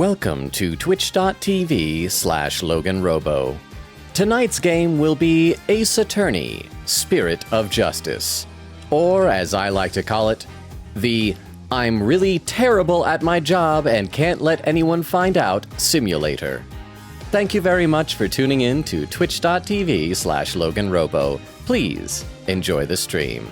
Welcome to twitch.tv/LoganRobo. Tonight's game will be Ace Attorney, Spirit of Justice. Or, as I like to call it, the I'm really terrible at my job and can't let anyone find out simulator. Thank you very much for tuning in to twitch.tv/LoganRobo. Please enjoy the stream.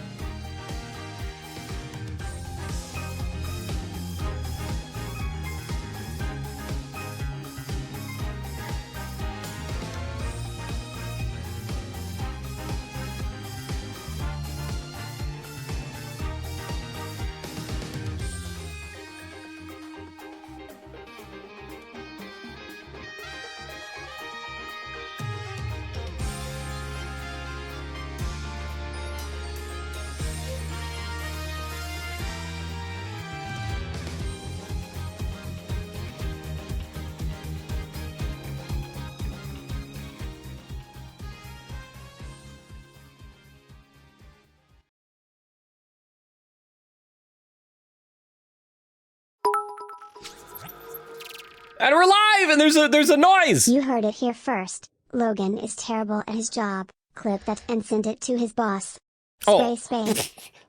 And we're live, and there's a noise! You heard it here first. Logan is terrible at his job. Clip that and send it to his boss. Space.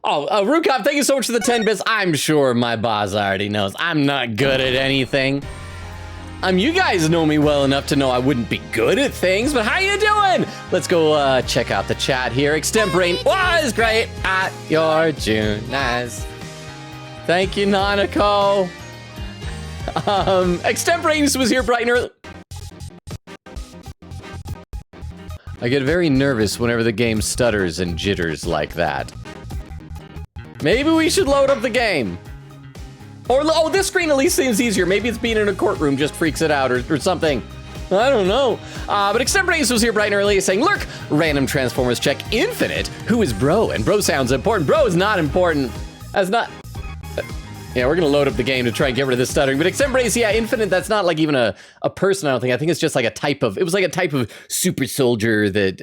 Rukov, thank you so much for the 10 bits. I'm sure my boss already knows I'm not good at anything. You guys know me well enough to know I wouldn't be good at things, but how you doing? Let's go check out the chat here. Extemporane was great at your Junas. Thank you, Nanako. Extemporaneous was here bright and early. I get very nervous whenever the game stutters and jitters like that. Maybe we should load up the game. Or, oh, this screen at least seems easier. Maybe it's being in a courtroom just freaks it out or something. I don't know. But Extemporaneous was here bright and early saying, lurk, random Transformers check infinite. Who is bro? And bro sounds important. Bro is not important. That's not... Yeah, we're gonna load up the game to try and get rid of this stuttering, but Extemporaneous, yeah, infinite, that's not like even a person, I don't think. I think it's just like it was like a type of super soldier that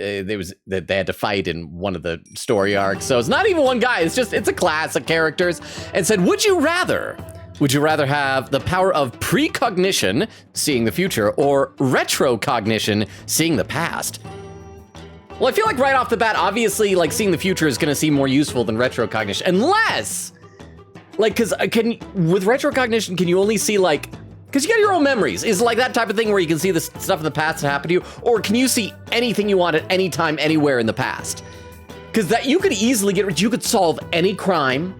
that they had to fight in one of the story arcs. So it's not even one guy, it's a class of characters. And said, would you rather have the power of precognition, seeing the future, or retrocognition, seeing the past? Well, I feel like right off the bat, obviously, like seeing the future is gonna seem more useful than retrocognition, unless... Like, with retrocognition, can you only see, like, because you got your own memories. Is it like that type of thing where you can see the stuff in the past that happened to you? Or can you see anything you want at any time, anywhere in the past? Because that you could easily you could solve any crime.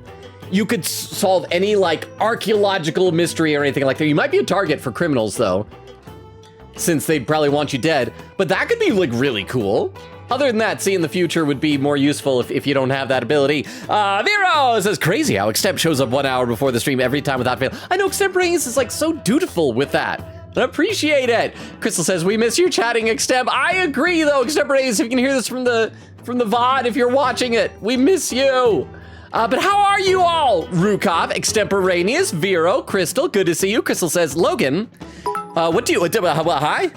You could solve any, like, archaeological mystery or anything like that. You might be a target for criminals, though, since they'd probably want you dead. But that could be, like, really cool. Other than that, seeing the future would be more useful if you don't have that ability. Vero says, crazy how Extemp shows up 1 hour before the stream every time without fail. I know Extemporaneous is like so dutiful with that. I appreciate it. Crystal says, we miss you chatting, Extemp. I agree though, Extemporaneous, if you can hear this from the VOD, if you're watching it, we miss you. But how are you all? Rukov, Extemporaneous, Vero, Crystal, good to see you. Crystal says, Logan, hi?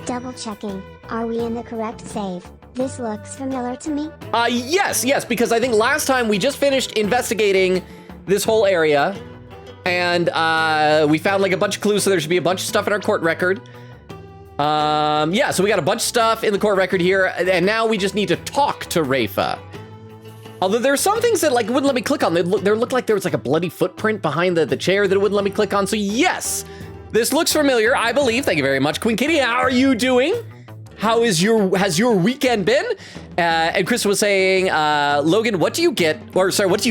Double checking. Are we in the correct save? This looks familiar to me. Yes, because I think last time we just finished investigating this whole area, and we found like a bunch of clues, so there should be a bunch of stuff in our court record. Yeah, so we got a bunch of stuff in the court record here, and now we just need to talk to Rafa. Although there are some things that like wouldn't let me click on. There looked like there was like a bloody footprint behind the chair that it wouldn't let me click on, so yes, this looks familiar, I believe. Thank you very much, Queen Kitty. How are you doing? Has your weekend been? And Krista was saying, Logan, what do you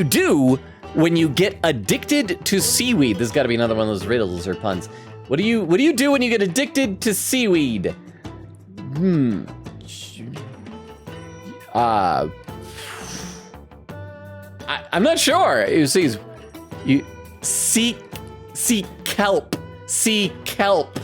do when you get addicted to seaweed? This has got to be another one of those riddles or puns. What do you do when you get addicted to seaweed? I'm not sure. You see kelp. Sea kelp.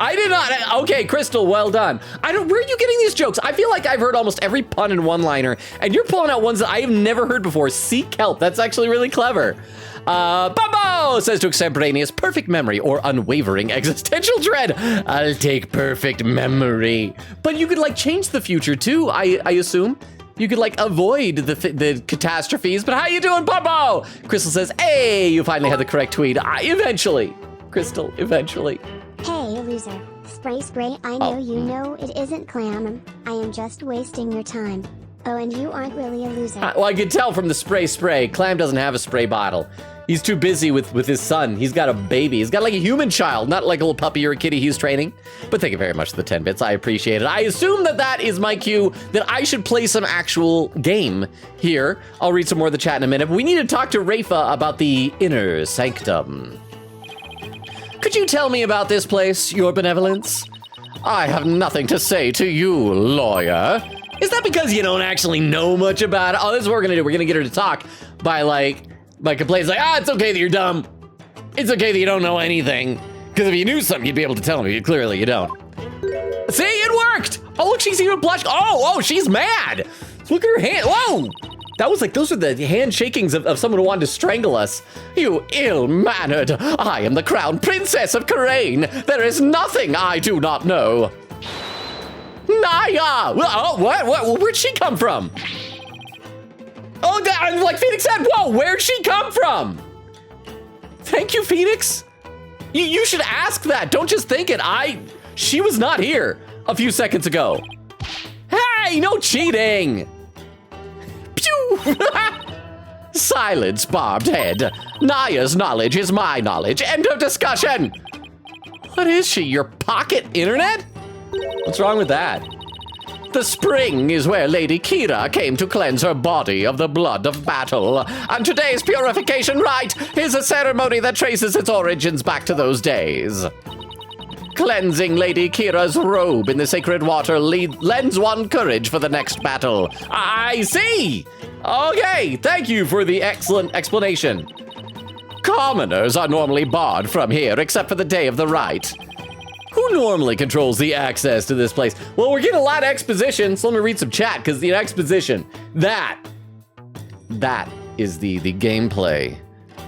I did not. Okay, Crystal, well done. Where are you getting these jokes? I feel like I've heard almost every pun in one-liner, and you're pulling out ones that I have never heard before. Sea kelp. That's actually really clever. Bumbo says to Extemporaneous, perfect memory or unwavering existential dread. I'll take perfect memory. But you could like change the future too, I assume. you could like avoid the catastrophes. But how you doing, Popo? Crystal says, hey, you finally had the correct tweet. Eventually, Crystal, eventually. Hey, loser. Spray, I know you know it isn't clam. I am just wasting your time. Oh, and you aren't really a loser. Well, I could tell from the spray. Clam doesn't have a spray bottle. He's too busy with his son. He's got a baby. He's got like a human child, not like a little puppy or a kitty he's training. But thank you very much for the 10 bits. I appreciate it. I assume that is my cue that I should play some actual game here. I'll read some more of the chat in a minute. But we need to talk to Rafa about the inner sanctum. Could you tell me about this place, your benevolence? I have nothing to say to you, lawyer. Is that because you don't actually know much about it? Oh, this is what we're gonna do. We're gonna get her to talk by complaints like, it's okay that you're dumb. It's okay that you don't know anything. Because if you knew something, you'd be able to tell me. Clearly, you don't. See, it worked. Oh, look, she's even blushed. Oh, she's mad. Look at her hand. Whoa. That was like, those are the hand shakings of someone who wanted to strangle us. You ill-mannered. I am the crown princess of Karain. There is nothing I do not know. Naya! Oh, what? Where'd she come from? Oh, like Phoenix said, whoa, where'd she come from? Thank you, Phoenix. You should ask that. Don't just think it. She was not here a few seconds ago. Hey, no cheating. Pew! Silence, barbed head. Naya's knowledge is my knowledge. End of discussion. What is she, your pocket internet? What's wrong with that? The spring is where Lady Kira came to cleanse her body of the blood of battle. And today's purification rite is a ceremony that traces its origins back to those days. Cleansing Lady Kira's robe in the sacred water lends one courage for the next battle. I see! Okay, thank you for the excellent explanation. Commoners are normally barred from here except for the day of the rite. Who normally controls the access to this place? Well, we're getting a lot of exposition, so let me read some chat, because the exposition, that is the gameplay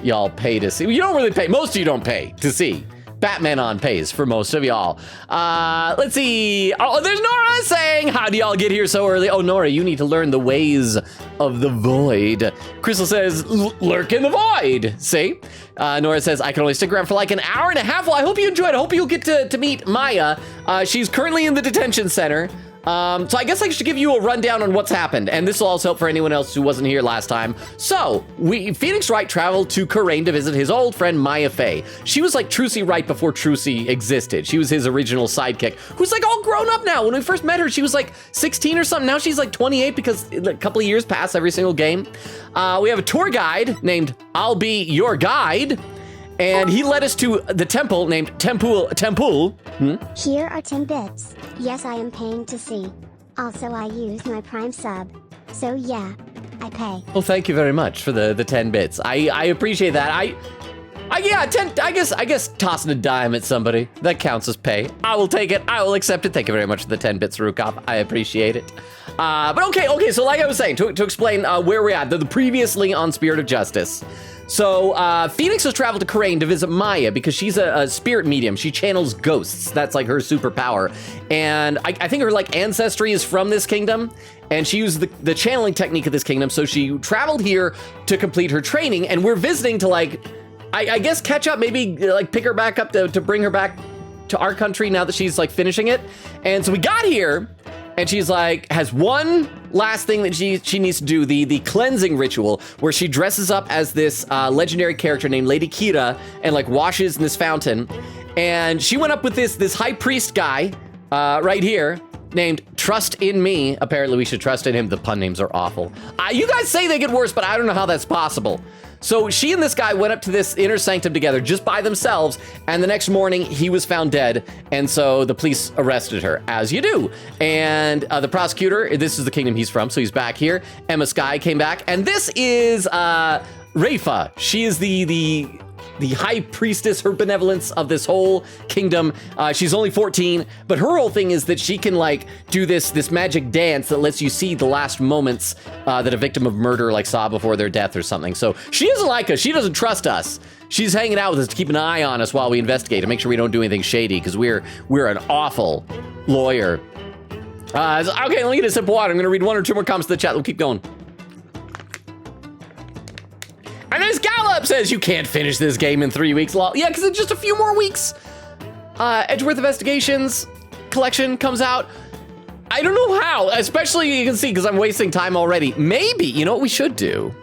y'all pay to see. You don't really pay, most of you don't pay to see. Batman on pays for most of y'all. Let's see. Oh, there's Nora saying, how do y'all get here so early? Oh, Nora, you need to learn the ways of the void. Crystal says, lurk in the void. See? Nora says, I can only stick around for like an hour and a half. Well, I hope you enjoyed. I hope you'll get to meet Maya. She's currently in the detention center. So I guess I should give you a rundown on what's happened, and this will also help for anyone else who wasn't here last time. So, Phoenix Wright traveled to Karain to visit his old friend Maya Fey. She was like Trucy Wright before Trucy existed. She was his original sidekick, who's like all grown up now. When we first met her, she was like 16 or something. Now she's like 28 because a couple of years pass every single game. We have a tour guide named I'll Be Your Guide. And he led us to the temple named Tempul. Here are 10 bits. Yes, I am paying to see. Also, I use my Prime sub. So yeah, I pay. Well, thank you very much for the 10 bits. I appreciate that. Yeah, 10, I guess tossing a dime at somebody, that counts as pay. I will take it. I will accept it. Thank you very much for the 10 bits, Rukop. I appreciate it. But okay, so like I was saying, to explain where we're at, the previously on Spirit of Justice. So Phoenix has traveled to Karain to visit Maya because she's a spirit medium. She channels ghosts. That's like her superpower. And I think her like ancestry is from this kingdom. And she used the channeling technique of this kingdom. So she traveled here to complete her training. And we're visiting to like, I guess catch up, maybe like pick her back up to bring her back to our country now that she's like finishing it. And so we got here. And she's like, has one last thing that she needs to do, the cleansing ritual, where she dresses up as this legendary character named Lady Kira and like washes in this fountain. And she went up with this high priest guy right here named Trust in Me. Apparently we should trust in him. The pun names are awful. You guys say they get worse, but I don't know how that's possible. So she and this guy went up to this inner sanctum together just by themselves, and the next morning he was found dead, and so the police arrested her, as you do. And the prosecutor, this is the kingdom he's from, so he's back here. Emma Skye came back, and this is Rafa. She is the high priestess, her benevolence of this whole kingdom. She's only 14, but her whole thing is that she can like do this magic dance that lets you see the last moments that a victim of murder like saw before their death or something. So she doesn't like us. She doesn't trust us. She's hanging out with us to keep an eye on us while we investigate to make sure we don't do anything shady, because we're an awful lawyer. Okay, let me get a sip of water. I'm gonna read one or two more comments in the chat. We'll keep going. And this Gallop says you can't finish this game in 3 weeks. Lol. Yeah, because it's just a few more weeks. Edgeworth Investigations collection comes out. I don't know how, especially you can see because I'm wasting time already. Maybe, you know what we should do?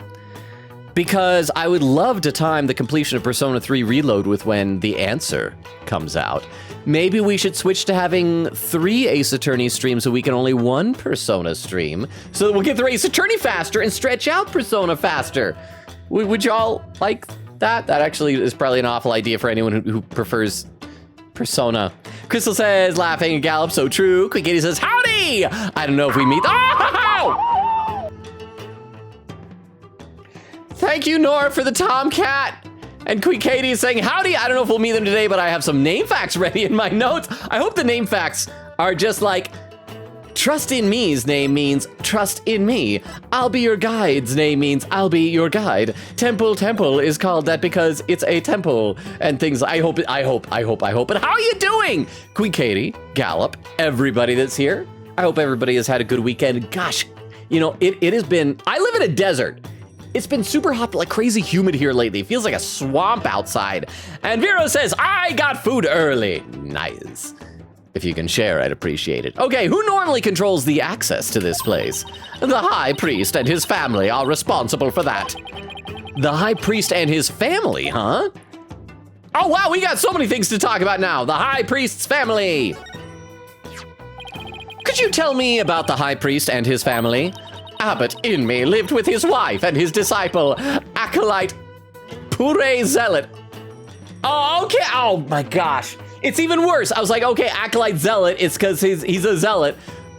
Because I would love to time the completion of Persona 3 Reload with when The Answer comes out. Maybe we should switch to having 3 Ace Attorney streams a week and only 1 Persona stream, so that we'll get through Ace Attorney faster and stretch out Persona faster. Would y'all like that? That actually is probably an awful idea for anyone who prefers Persona. Crystal says, laughing at Gallop, so true. Quick Kitty says, howdy! I don't know if we meet. Oh! Thank you, Nora, for the Tomcat. And Quick Katie is saying, howdy. I don't know if we'll meet them today, but I have some name facts ready in my notes. I hope the name facts are just like, trust in me's name means trust in me. I'll be your guide's name means I'll be your guide. Temple is called that because it's a temple and things. I hope. But how are you doing? Queen Katie, Gallop, everybody that's here. I hope everybody has had a good weekend. Gosh, you know, it has been, I live in a desert. It's been super hot, like crazy humid here lately. It feels like a swamp outside. And Vero says, I got food early. Nice. If you can share, I'd appreciate it. Okay, who normally controls the access to this place? The High Priest and his family are responsible for that. The High Priest and his family, huh? Oh, wow, we got so many things to talk about now. The High Priest's family. Could you tell me about the High Priest and his family? Abbot Inme lived with his wife and his disciple, Acolyte Pure Zealot. Oh, okay. Oh, my gosh. It's even worse. I was like, okay, Acolyte Zealot, it's because he's a zealot,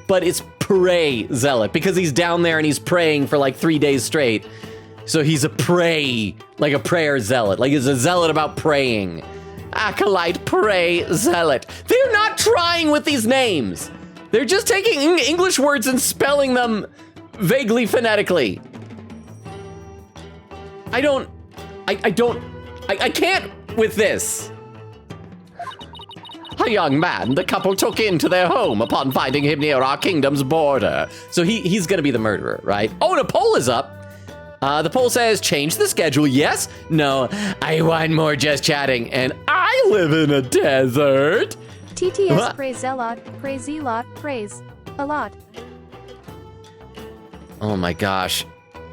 but it's Pray Zealot because he's down there and he's praying for like 3 days straight. So he's a pray, like a prayer zealot, like he's a zealot about praying. Acolyte Pray Zealot. They're not trying with these names. They're just taking English words and spelling them vaguely phonetically. I can't with this. A young man the couple took into their home upon finding him near our kingdom's border. So he's gonna be the murderer, right? Oh, and a poll is up. The poll says, change the schedule, yes? No, I want more just chatting, and I live in a desert. TTS What? praise Zelot, praise Zelot, praise a lot. Oh my gosh.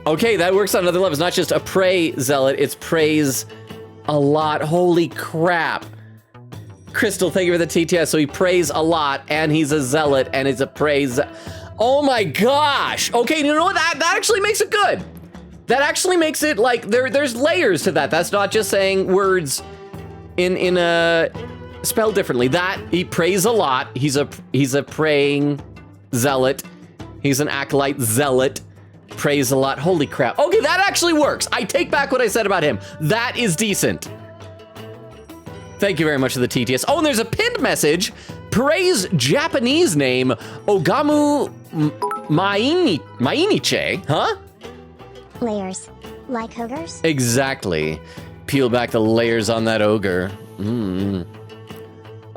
Okay, that works on another level. It's not just a pray zealot, it's praise a lot. Holy crap. Crystal, thank you for the TTS. So he prays a lot, and he's a zealot, and it's a praise. Oh my gosh. Okay, you know what? That actually makes it good. That actually makes it like there's layers to that. That's not just saying words in a spelled differently. That he prays a lot. He's a praying zealot. He's an acolyte zealot. Prays a lot. Holy crap. Okay, that actually works. I take back what I said about him. That is decent. Thank you very much for the TTS. Oh, and there's a pinned message. Praise Japanese name Ogamu Mainiche, huh? Layers. Like ogres? Exactly. Peel back the layers on that ogre.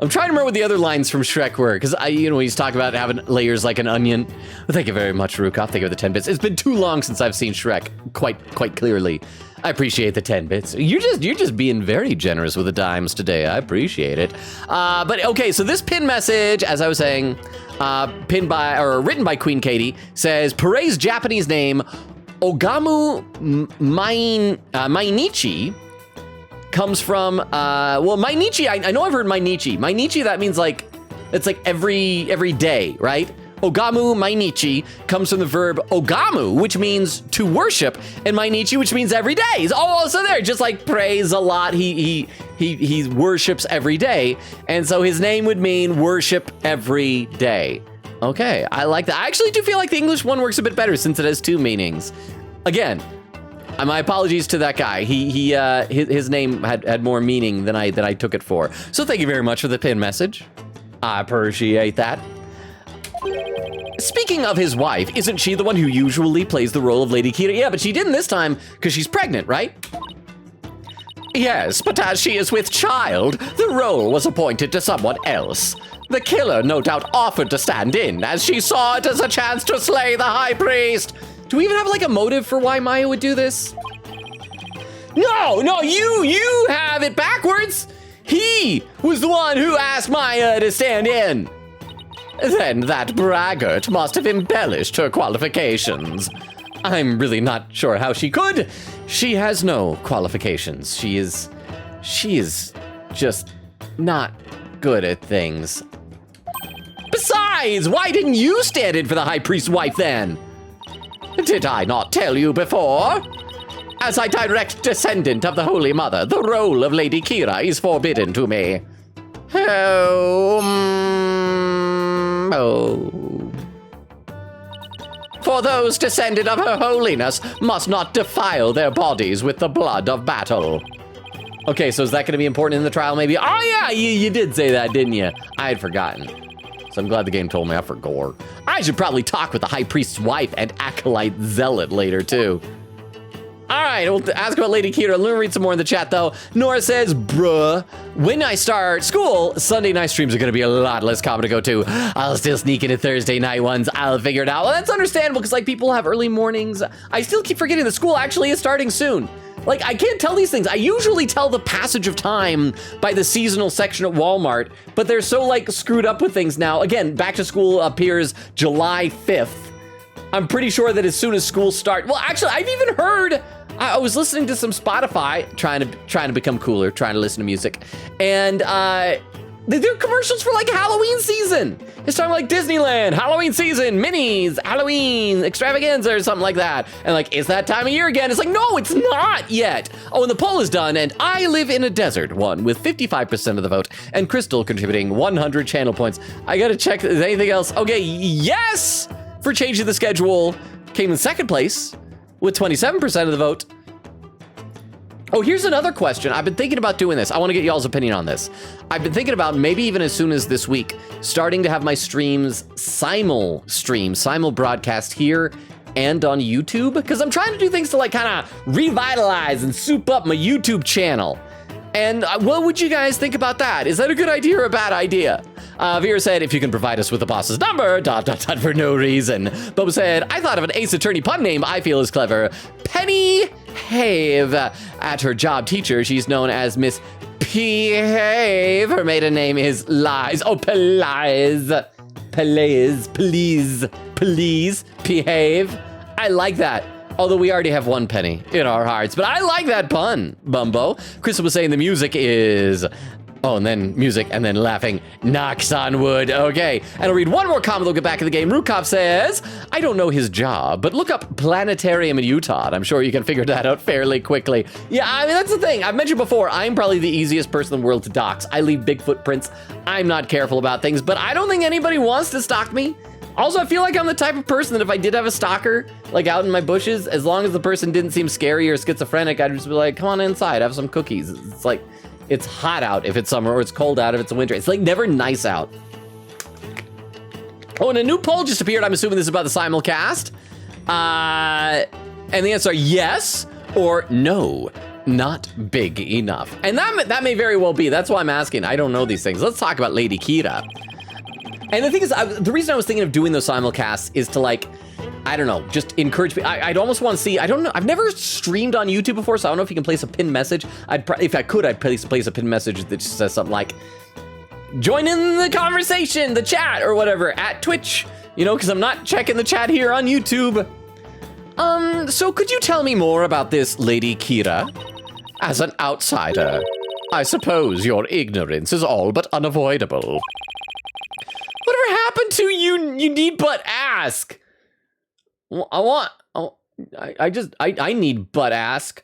I'm trying to remember what the other lines from Shrek were, because he's talking about having layers like an onion. Well, thank you very much, Rukov. Thank you for the 10 bits. It's been too long since I've seen Shrek quite clearly. I appreciate the 10 bits. You're just being very generous with the dimes today. I appreciate it. But okay, so this pin message, as I was saying, written by Queen Katie, says Pare's Japanese name Ogamu Mainichi comes from Mainichi. I know I've heard Mainichi. Mainichi, that means it's like every day, right? Ogamu Mainichi comes from the verb ogamu, which means to worship, and Mainichi, which means every day. Oh, so there, just like prays a lot. He worships every day, and so his name would mean worship every day. Okay, I like that. I actually do feel like the English one works a bit better since it has two meanings. Again, my apologies to that guy. His name had more meaning than I took it for. So thank you very much for the pin message. I appreciate that. Speaking of his wife, isn't she the one who usually plays the role of Lady Kira? Yeah, but she didn't this time because she's pregnant, right? Yes, but as she is with child, the role was appointed to someone else. The killer no doubt offered to stand in, as she saw it as a chance to slay the high priest. Do we even have like a motive for why Maya would do this? No, you have it backwards. He was the one who asked Maya to stand in. Then that braggart must have embellished her qualifications. I'm really not sure how she could. She has no qualifications. She is just not good at things. Besides, why didn't you stand in for the high priest's wife then? Did I not tell you before? As a direct descendant of the Holy Mother, the role of Lady Kira is forbidden to me. Oh. For those descended of her holiness must not defile their bodies with the blood of battle. Okay, so is that going to be important in the trial maybe? Oh yeah, you did say that, didn't you? I had forgotten. So I'm glad the game told me I forgot. I should probably talk with the high priest's wife and acolyte zealot later too. All right, we'll ask about Lady Kira. Let me read some more in the chat, though. Nora says, bruh, when I start school, Sunday night streams are going to be a lot less common to go to. I'll still sneak into Thursday night ones. I'll figure it out. Well, that's understandable, because, like, people have early mornings. I still keep forgetting the school actually is starting soon. Like, I can't tell these things. I usually tell the passage of time by the seasonal section at Walmart, but they're so, like, screwed up with things now. Again, back to school appears July 5th. I'm pretty sure that as soon as school starts, well, actually, I've even heard, I was listening to some Spotify, trying to become cooler, trying to listen to music, and they do commercials for like Halloween season. It's talking like Disneyland, Halloween season, minis, Halloween extravaganza or something like that. And like, it's that time of year again. It's like, no, it's not yet. Oh, and the poll is done, and I live in a desert one with 55% of the vote, and Crystal contributing 100 channel points. I gotta check, is anything else? Okay, yes! For changing the schedule, came in second place with 27% of the vote. Oh, here's another question. I've been thinking about doing this. I want to get y'all's opinion on this. I've been thinking about maybe even as soon as this week, starting to have my streams simul broadcast here and on YouTube, because I'm trying to do things to like kind of revitalize and soup up my YouTube channel. And what would you guys think about that? Is that a good idea or a bad idea? Vera said, if you can provide us with the boss's number, ... for no reason. Boba said, I thought of an Ace Attorney pun name I feel is clever. Penny Have. At her job teacher, she's known as Miss Behave. Her maiden name is Lies. Oh, Please, Behave. I like that. Although we already have one penny in our hearts. But I like that pun, Bumbo. Crystal was saying the music is... Oh, and then music, and then laughing. Knocks on wood. Okay. And I'll read one more comment, we'll get back in the game. Rukop says, I don't know his job, but look up planetarium in Utah. I'm sure you can figure that out fairly quickly. Yeah, I mean, that's the thing. I've mentioned before, I'm probably the easiest person in the world to dox. I leave big footprints. I'm not careful about things, but I don't think anybody wants to stalk me. Also, I feel like I'm the type of person that if I did have a stalker, like out in my bushes, as long as the person didn't seem scary or schizophrenic, I'd just be like, come on inside, have some cookies. It's like, it's hot out if it's summer, or it's cold out if it's winter. It's like never nice out. Oh, and a new poll just appeared. I'm assuming this is about the simulcast. And the answer, yes or no, not big enough. And that may very well be. That's why I'm asking. I don't know these things. Let's talk about Lady Kira. And the thing is, the reason I was thinking of doing those simulcasts is to like, I don't know, just encourage me. I'd almost want to see, I don't know, I've never streamed on YouTube before, so I don't know if you can place a pinned message. If I could, I'd place a pinned message that just says something like, join in the conversation, the chat, or whatever, at Twitch, you know, because I'm not checking the chat here on YouTube. So could you tell me more about this Lady Kira? As an outsider, I suppose your ignorance is all but unavoidable. Whatever happened to you need but ask? I need butt ask.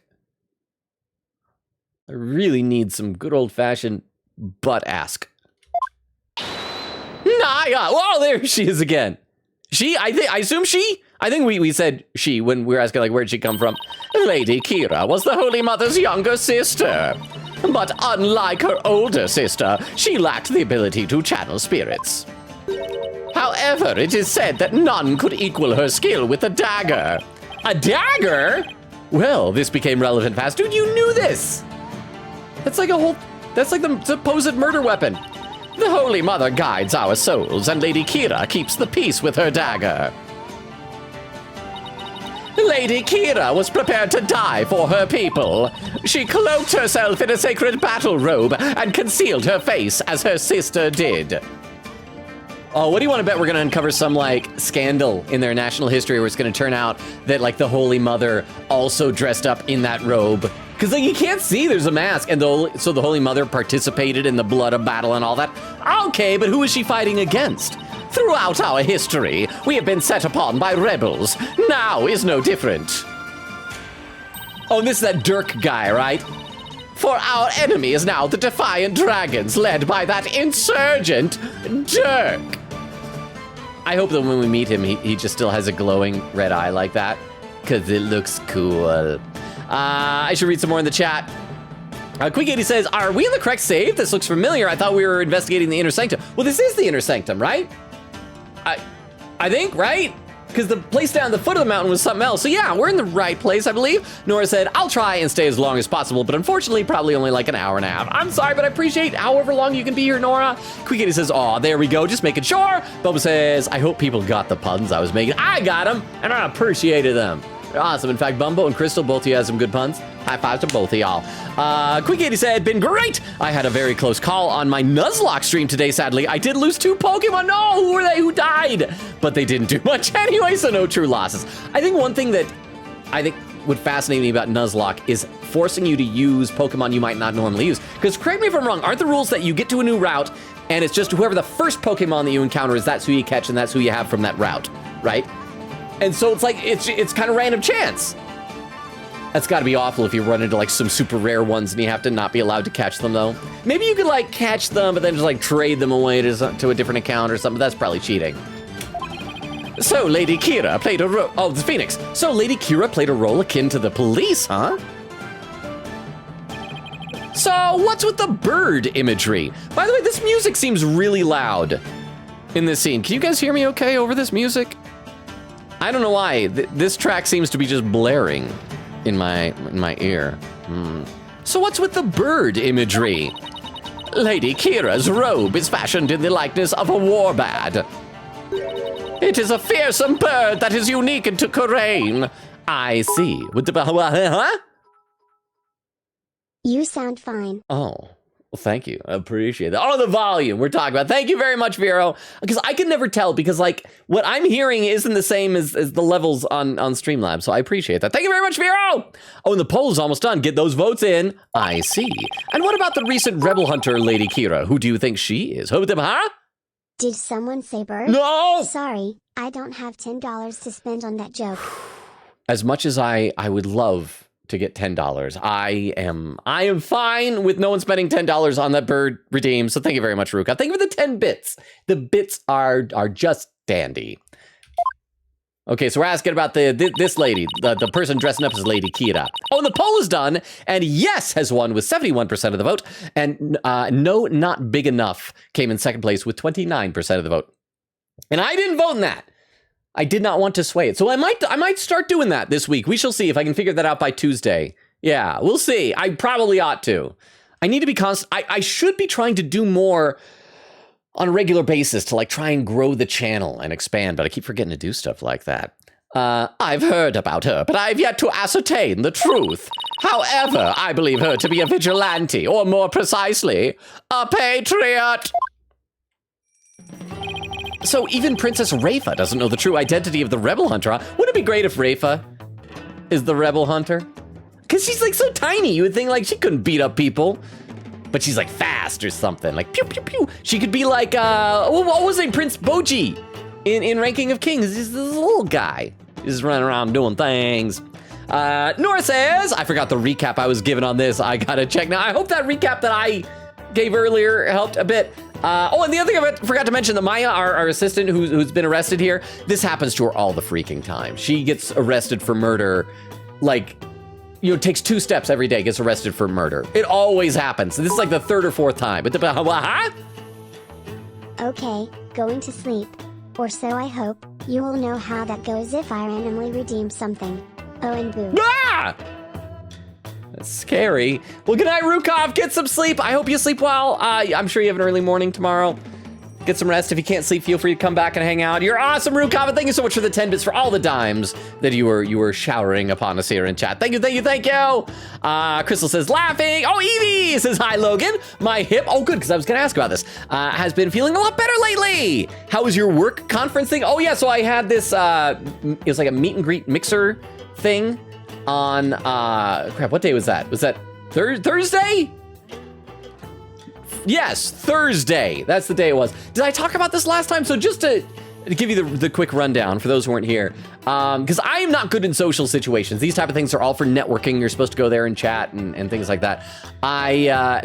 I really need some good old fashioned butt ask. Naya! Whoa, there she is again. I assume she? I think we said she when we were asking like where'd she come from. Lady Kira was the Holy Mother's younger sister. But unlike her older sister, she lacked the ability to channel spirits. However, it is said that none could equal her skill with a dagger. A dagger? Well, this became relevant fast. Dude, you knew this. That's like the supposed murder weapon. The Holy Mother guides our souls, and Lady Kira keeps the peace with her dagger. Lady Kira was prepared to die for her people. She cloaked herself in a sacred battle robe and concealed her face as her sister did. Oh, what do you want to bet we're going to uncover some, like, scandal in their national history where it's going to turn out that, like, the Holy Mother also dressed up in that robe? Because, like, you can't see there's a mask, and so the Holy Mother participated in the blood of battle and all that. Okay, but who is she fighting against? Throughout our history, we have been set upon by rebels. Now is no different. Oh, this is that Dirk guy, right? For our enemy is now the Defiant Dragons, led by that insurgent Dirk. I hope that when we meet him, he just still has a glowing red eye like that, because it looks cool. I should read some more in the chat. Quick80 says, are we in the correct save? This looks familiar. I thought we were investigating the Inner Sanctum. Well, this is the Inner Sanctum, right? I think, right? Because the place down at the foot of the mountain was something else. So yeah, we're in the right place, I believe. Nora said, I'll try and stay as long as possible, but unfortunately, probably only like an hour and a half. I'm sorry, but I appreciate however long you can be here, Nora. Quick80 says, oh, there we go, just making sure. Bubba says, I hope people got the puns I was making. I got them, and I appreciated them. They're awesome. In fact, Bumbo and Crystal, both of you have some good puns. High fives to both of y'all. Quick80 said, been great. I had a very close call on my Nuzlocke stream today, sadly. I did lose 2 Pokemon. No, who were they? Who died? But they didn't do much anyway, so no true losses. I think one thing that I think would fascinate me about Nuzlocke is forcing you to use Pokemon you might not normally use. Because correct me if I'm wrong, aren't the rules that you get to a new route and it's just whoever the first Pokemon that you encounter is, that's who you catch and that's who you have from that route, right? And so it's like, it's kind of random chance. That's gotta be awful if you run into like some super rare ones and you have to not be allowed to catch them though. Maybe you could like catch them, but then just like trade them away to a different account or something. That's probably cheating. So Lady Kira played a role, oh, it's Phoenix. So Lady Kira played a role akin to the police, huh? So what's with the bird imagery? By the way, this music seems really loud in this scene. Can you guys hear me okay over this music? I don't know why. This track seems to be just blaring in my ear. So what's with the bird imagery? Lady Kira's robe is fashioned in the likeness of a warbad. It is a fearsome bird that is unique to Kurain. I see. Huh? You sound fine. Oh. Well, thank you. I appreciate that. Oh, the volume we're talking about. Thank you very much, Vero. Because I can never tell because, like, what I'm hearing isn't the same as the levels on Streamlabs. So I appreciate that. Thank you very much, Vero. Oh, and the poll is almost done. Get those votes in. I see. And what about the recent Rebel Hunter, Lady Kira? Who do you think she is? Huh? Did someone say bird? No! Sorry, I don't have $10 to spend on that joke. As much as I would love to get $10. I am fine with no one spending $10 on that bird redeem. So thank you very much, Ruka. Thank you for the 10 bits. The bits are just dandy. Okay, so we're asking about this lady, the person dressing up as Lady Kira. Oh, and the poll is done, and yes has won with 71% of the vote, and no, not big enough came in second place with 29% of the vote. And I didn't vote in that. I did not want to sway it. So I might start doing that this week. We shall see if I can figure that out by Tuesday. Yeah, we'll see. I probably ought to. I need to be constant. I should be trying to do more on a regular basis to like try and grow the channel and expand, but I keep forgetting to do stuff like that. I've heard about her, but I've yet to ascertain the truth. However, I believe her to be a vigilante, or more precisely, a patriot. So even Princess Rafa doesn't know the true identity of the Rebel Hunter. Huh? Wouldn't it be great if Rafa is the Rebel Hunter? Because she's like so tiny, you would think like she couldn't beat up people. But she's like fast or something, like pew, pew, pew. She could be like, what was it, Prince Boji in Ranking of Kings. He's this little guy. He's just running around doing things. Nora says, I forgot the recap I was given on this. I gotta check now. I hope that recap that I gave earlier helped a bit. Oh, and the other thing I forgot to mention, that Maya, our assistant who's been arrested here, this happens to her all the freaking time. She gets arrested for murder, like, you know, takes 2 steps every day, gets arrested for murder. It always happens. This is like the 3rd or 4th time. Okay, going to sleep. Or so I hope. You will know how that goes if I randomly redeem something. Oh, and boo. Ah! That's scary. Well, good night, Rukov. Get some sleep. I hope you sleep well. I'm sure you have an early morning tomorrow. Get some rest. If you can't sleep, feel free to come back and hang out. You're awesome, Rukov. And thank you so much for the 10 bits for all the dimes that you were showering upon us here in chat. Thank you, thank you, thank you. Crystal says, laughing. Oh, Evie says, hi, Logan. My hip, oh, good, because I was going to ask about this, has been feeling a lot better lately. How was your work conference thing? Oh, yeah, so I had this, it was like a meet and greet mixer thing on, crap, what day was that? Was that Thursday? Yes, Thursday. That's the day it was. Did I talk about this last time? So just to give you the quick rundown for those who weren't here, because I am not good in social situations. These type of things are all for networking. You're supposed to go there and chat and things like that.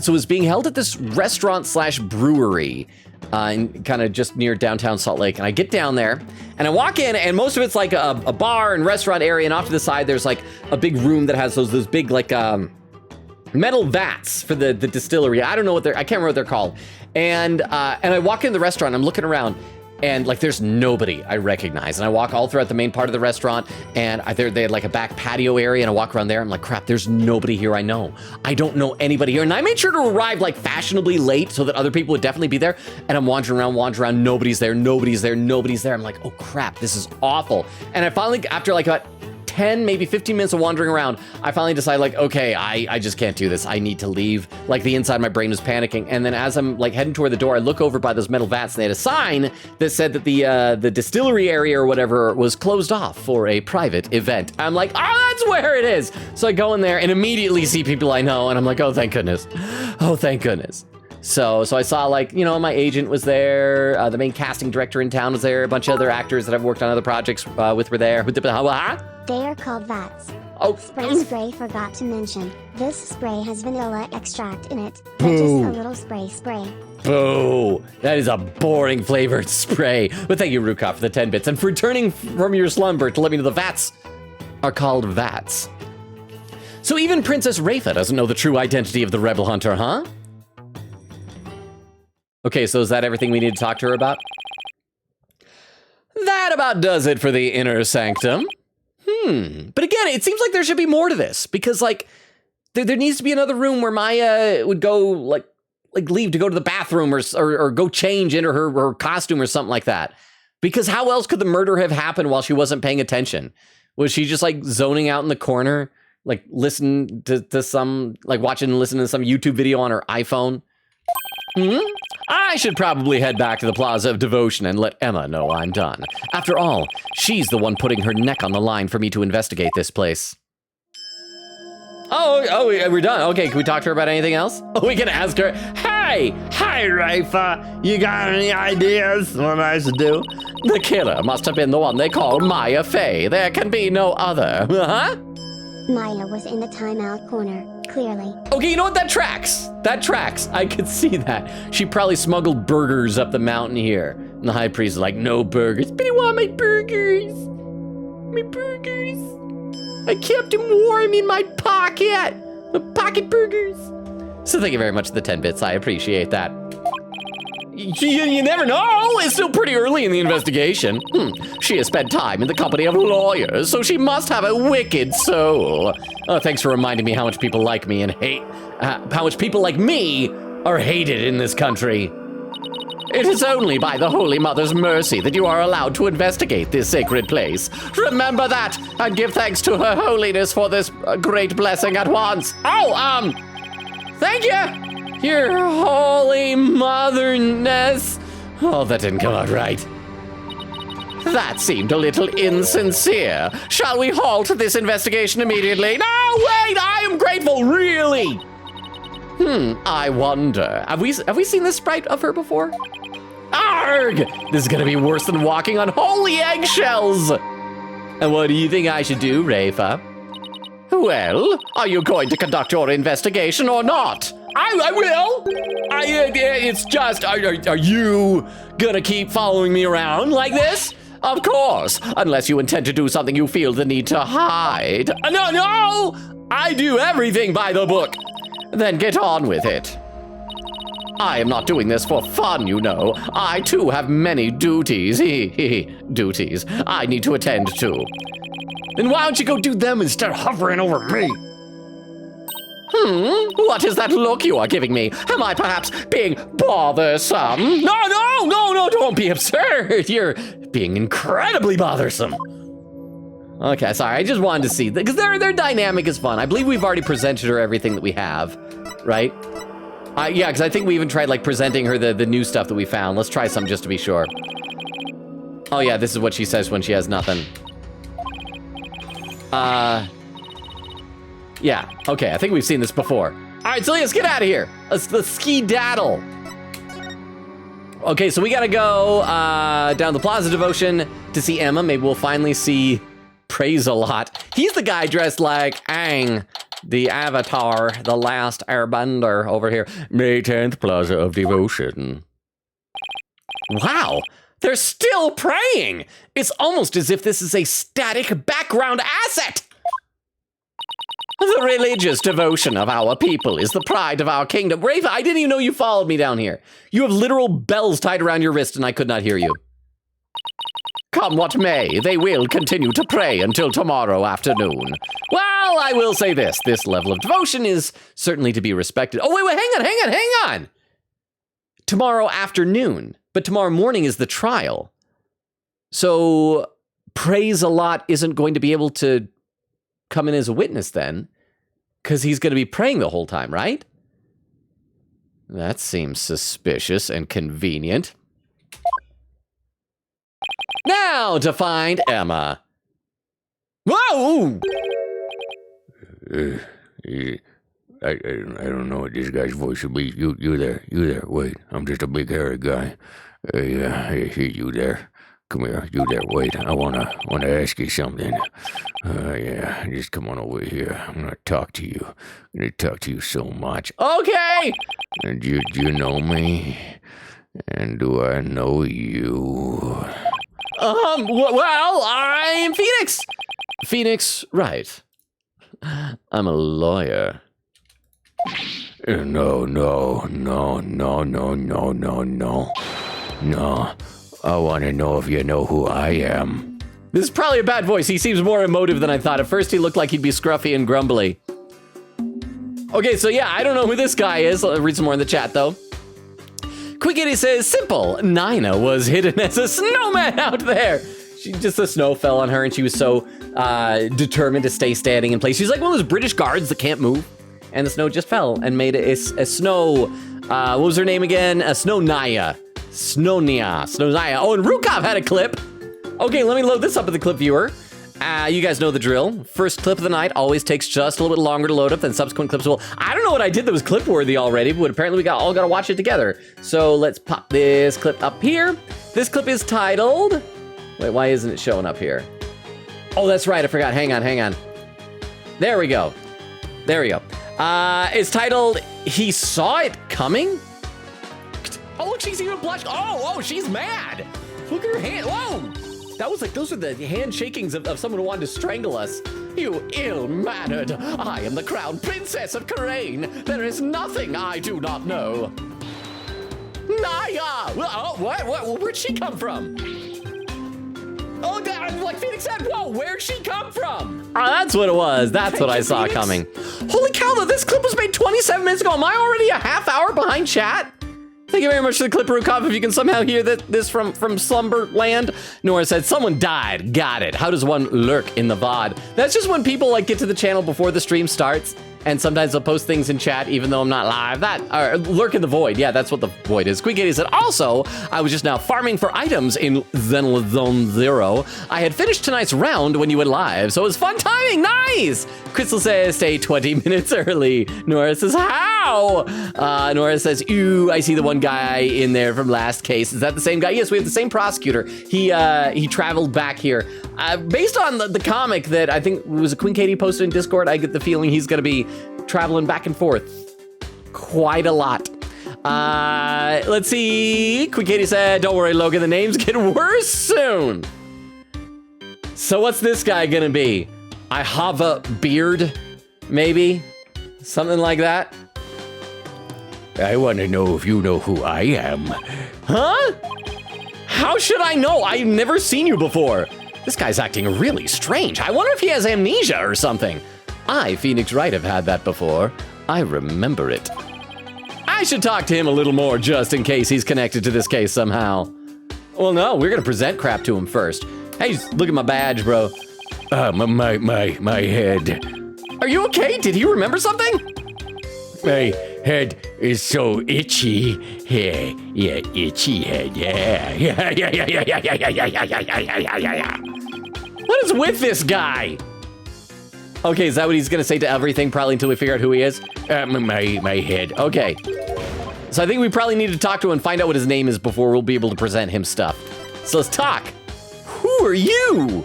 So it was being held at this restaurant/brewery, kind of just near downtown Salt Lake. And I get down there and I walk in, and most of it's like a bar and restaurant area. And off to the side, there's like a big room that has those big like metal vats for the distillery. I don't know I can't remember what they're called. And I walk in the restaurant, I'm looking around, and like there's nobody I recognize. And I walk all throughout the main part of the restaurant, and they had like a back patio area, and I walk around there. I'm like, crap, there's nobody here I know. I don't know anybody here. And I made sure to arrive like fashionably late so that other people would definitely be there. And I'm wandering around, nobody's there. I'm like, oh crap, this is awful. And I finally, after like about 10, maybe 15 minutes of wandering around, I finally decided, like, okay, I just can't do this. I need to leave. Like, the inside of my brain was panicking. And then as I'm like heading toward the door, I look over by those metal vats, and they had a sign that said that the distillery area or whatever was closed off for a private event. I'm like, oh, that's where it is. So I go in there and immediately see people I know, and I'm like, oh, thank goodness. Oh, thank goodness. So I saw, like, you know, my agent was there, the main casting director in town was there, a bunch of other actors that I've worked on other projects with were there. They are called vats. Oh. Spray forgot to mention. This spray has vanilla extract in it. But just a little spray. Boo! That is a boring flavored spray. But thank you, Rukov, for the 10 bits. And for returning from your slumber to let me know the vats are called vats. So even Princess Rafa doesn't know the true identity of the Rebel Hunter, huh? Okay, so is that everything we need to talk to her about? That about does it for the inner sanctum. But again, it seems like there should be more to this, because like there needs to be another room where Maya would go like leave to go to the bathroom or go change into her costume or something like that. Because how else could the murder have happened while she wasn't paying attention? Was she just like zoning out in the corner, like listening to some, like watching and listening to some YouTube video on her iPhone? I should probably head back to the Plaza of Devotion and let Emma know I'm done. After all, she's the one putting her neck on the line for me to investigate this place. Oh, we're done. Okay, can we talk to her about anything else? Oh, we can ask her, hey, hi, Rafa. You got any ideas what I should do? The killer must have been the one they called Maya Fey. There can be no other. Huh? Maya was in the timeout corner, clearly. Okay, you know what? That tracks. I could see that. She probably smuggled burgers up the mountain here. And the high priest is like, no burgers. But I want my burgers. My burgers. I kept them warm in my pocket. My pocket burgers. So thank you very much for the 10 bits. I appreciate that. You never know. It's still pretty early in the investigation. She has spent time in the company of lawyers, so she must have a wicked soul. Oh, thanks for reminding me how much people like me and hate, how much people like me are hated in this country. It is only by the Holy Mother's mercy that you are allowed to investigate this sacred place. Remember that, and give thanks to Her Holiness for this great blessing at once. Oh, thank you. Your holy motherness. Oh, that didn't come out right. That seemed a little insincere. Shall we halt this investigation immediately? No, wait, I am grateful, really. I wonder. Have we seen this sprite of her before? Arg! This is gonna be worse than walking on holy eggshells. And what do you think I should do, Rafa? Well, are you going to conduct your investigation or not? I will. It's just, are you gonna keep following me around like this? Of course, unless you intend to do something you feel the need to hide. No, I do everything by the book. Then get on with it. I am not doing this for fun, you know. I too have many duties, duties I need to attend to. Then why don't you go do them instead of hovering over me? What is that look you are giving me? Am I perhaps being bothersome? No, don't be absurd. You're being incredibly bothersome. Okay, sorry, I just wanted to see, because their dynamic is fun. I believe we've already presented her everything that we have, right? Yeah, because I think we even tried, like, presenting her the new stuff that we found. Let's try some just to be sure. Oh, yeah, this is what she says when she has nothing. Yeah, okay, I think we've seen this before. All right, so let's get out of here. Let's ski-daddle. Okay, so we gotta go down the Plaza Devotion to see Emma. Maybe we'll finally see Praise a Lot. He's the guy dressed like Aang, the Avatar, the last airbender over here. May 10th, Plaza of Devotion. Wow, they're still praying. It's almost as if this is a static background asset. The religious devotion of our people is the pride of our kingdom. Rafa, I didn't even know you followed me down here. You have literal bells tied around your wrist and I could not hear you. Come what may, they will continue to pray until tomorrow afternoon. Well, I will say this level of devotion is certainly to be respected. Oh, wait, hang on. Tomorrow afternoon, but tomorrow morning is the trial. So Praise a Lot isn't going to be able to come in as a witness then, because he's going to be praying the whole time, right? That seems suspicious and convenient. Now to find Emma. Whoa! I don't know what this guy's voice should be. You there. Wait, I'm just a big hairy guy. You there. Come here, you there, wait, I wanna ask you something. Yeah, just come on over here. I'm gonna talk to you. I'm gonna talk to you so much. Okay! And do you know me? And do I know you? Well, I'm Phoenix. Phoenix, right. I'm a lawyer. No. I want to know if you know who I am. This is probably a bad voice. He seems more emotive than I thought. At first, he looked like he'd be scruffy and grumbly. Okay, so yeah, I don't know who this guy is. I'll read some more in the chat, though. Quick Kitty says, simple. Nina was hidden as a snowman out there. The snow fell on her, and she was so determined to stay standing in place. She's like one of those British guards that can't move. And the snow just fell and made a snow, what was her name again? A Snow Naya. Snownia. Oh, and Rukov had a clip. Okay, let me load this up at the clip viewer. You guys know the drill. First clip of the night always takes just a little bit longer to load up than subsequent clips will. I don't know what I did that was clip worthy already, but apparently we all got to watch it together. So let's pop this clip up here. This clip is titled... Wait, why isn't it showing up here? Oh, that's right. I forgot. Hang on. There we go. It's titled, He Saw It Coming? Oh, look, she's even blushed. Oh, she's mad. Look at her hand. Whoa. That was like, those are the hand shakings of someone who wanted to strangle us. You ill-mannered. I am the crown princess of Karain. There is nothing I do not know. Naya. Oh, what? Where'd she come from? Oh, like Phoenix said, whoa, where'd she come from? Oh, that's what it was. That's what I saw coming. Holy cow, though, this clip was made 27 minutes ago. Am I already a half hour behind chat? Thank you very much for the clip, Rukov. If you can somehow hear this from Slumberland. Nora said, someone died. Got it. How does one lurk in the VOD? That's just when people like get to the channel before the stream starts. And sometimes they'll post things in chat even though I'm not live. Or lurk in the void. Yeah, that's what the void is. Quick Kitty said, also, I was just now farming for items in Zone Zero. I had finished tonight's round when you went live, so it was fun timing. Nice! Crystal says, stay 20 minutes early. Nora says, how? Nora says, ooh, I see the one guy in there from last case. Is that the same guy? Yes, we have the same prosecutor. He traveled back here. Based on the comic that I think was a Queen Katie posted in Discord, I get the feeling he's going to be traveling back and forth quite a lot. Let's see. Queen Katie said, don't worry, Logan, the names get worse soon. So what's this guy going to be? I have a beard, maybe? Something like that? I want to know if you know who I am. Huh? How should I know? I've never seen you before. This guy's acting really strange. I wonder if he has amnesia or something. I, Phoenix Wright, have had that before. I remember it. I should talk to him a little more just in case he's connected to this case somehow. Well, no, we're gonna present crap to him first. Hey, look at my badge, bro. My head. Are you okay? Did he remember something? My head is so itchy. Yeah, itchy head. Yeah. What is with this guy? Okay, is that what he's gonna say to everything, probably until we figure out who he is? My head. Okay. So I think we probably need to talk to him and find out what his name is before we'll be able to present him stuff. So let's talk. Who are you?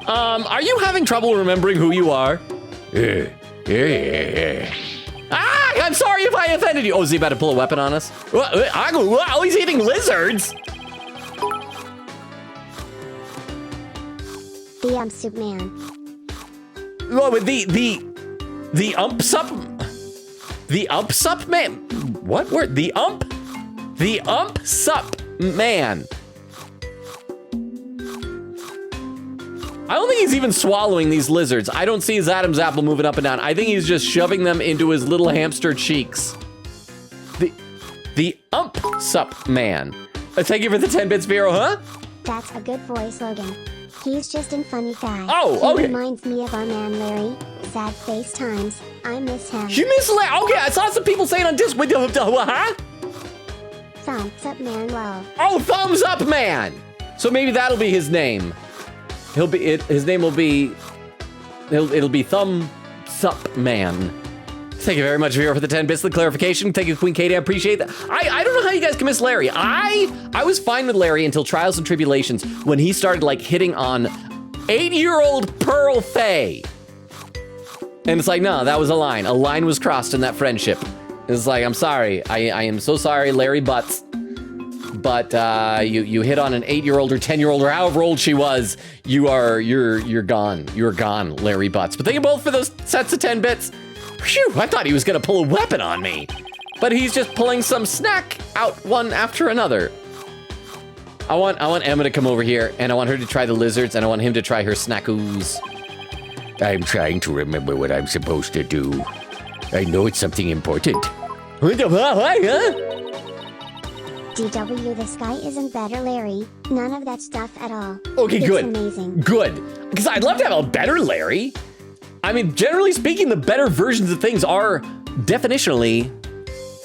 Are you having trouble remembering who you are? Ah, I'm sorry if I offended you. Oh, is he about to pull a weapon on us? Oh, he's eating lizards. The soup man. Oh, the ump sup man. What word? The ump sup man. I don't think he's even swallowing these lizards. I don't see his Adam's apple moving up and down. I think he's just shoving them into his little hamster cheeks. The ump sup man. Thank you for the 10 bits, Vero, huh? That's a good voice, Logan. He's just a funny guy. Oh, okay. He reminds me of our man Larry. Sad face times. I miss him. You miss Larry? Okay, I saw some people saying on Discord, huh? Thumbs up man love. Oh, thumbs up man. So maybe that'll be his name. His name will be, it'll be Thumbs Up Man. Thank you very much, Vera, for the 10 bits, the clarification. Thank you, Queen Katie, I appreciate that. I don't know how you guys can miss Larry. I was fine with Larry until Trials and Tribulations when he started like hitting on 8-year-old Pearl Faye. And it's like, no, that was a line. A line was crossed in that friendship. It's like, I'm sorry. I am so sorry, Larry Butts. But you hit on an 8-year-old or 10-year-old or however old she was. You're gone. You're gone, Larry Butts. But thank you both for those sets of 10 bits. Phew, I thought he was gonna pull a weapon on me. But he's just pulling some snack out one after another. I want Emma to come over here and I want her to try the lizards and I want him to try her snackoos. I'm trying to remember what I'm supposed to do. I know it's something important. What the fuck, huh? DW, this guy isn't better, Larry. None of that stuff at all. Okay, good. It's amazing. Good. Because I'd love to have a better Larry. I mean, generally speaking, the better versions of things are definitionally